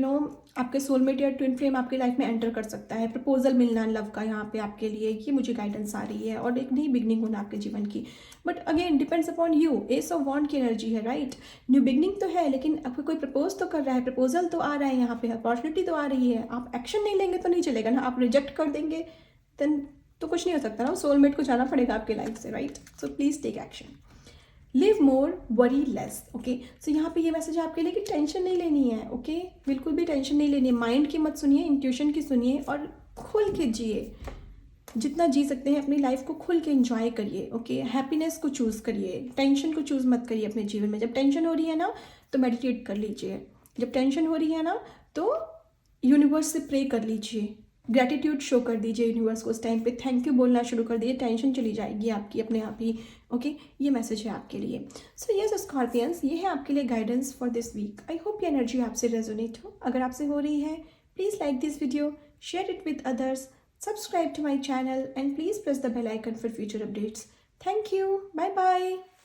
आपके सोलमेट या ट्विन फ्लेम आपकी लाइफ में एंटर कर सकता है, प्रपोजल मिलना लव का यहाँ पे आपके लिए, ये मुझे गाइडेंस आ रही है, और एक नई बिगनिंग होना आपके जीवन की। But again depends upon you. Ace of wand की एनर्जी है, राइट। न्यू बिगनिंग तो है, लेकिन आपको कोई प्रपोज तो कर रहा है, प्रपोजल तो आ रहा है यहाँ पे, अपॉर्चुनिटी तो आ रही है। आप एक्शन नहीं लेंगे तो नहीं चलेगा ना, आप रिजेक्ट कर देंगे देन तो कुछ नहीं हो सकता ना, सोलमेट को जाना पड़ेगा आपके लाइफ से, right. So please take action, live more worry less, okay. So यहाँ पे ये मैसेज है आपके लिए कि टेंशन नहीं लेनी है, ओके। बिल्कुल भी टेंशन नहीं लेनी है। माइंड की मत सुनिए, इंट्यूशन की सुनिए, और खुल के जिए, जितना जी सकते हैं अपनी लाइफ को खुल के एंजॉय करिए, ओके। हैप्पीनेस को चूज़ करिए, टेंशन को चूज़ मत करिए अपने जीवन में। जब टेंशन हो रही है ना तो मेडिटेट कर लीजिए, जब टेंशन हो रही है ना तो यूनिवर्स से प्रे कर लीजिए, ग्रैटिट्यूड शो कर दीजिए यूनिवर्स को उस टाइम पे, थैंक यू बोलना शुरू कर दीजिए, टेंशन चली जाएगी आपकी अपने आप ही। ओके, ये मैसेज है आपके लिए। सो यस स्कॉर्पियंस, ये है आपके लिए guidance for this week. I hope ये एनर्जी आपसे रेजोनेट हो। अगर आपसे हो रही है, please like this video, share it with others, subscribe to my channel and please press the bell icon for future updates. Thank you. Bye bye.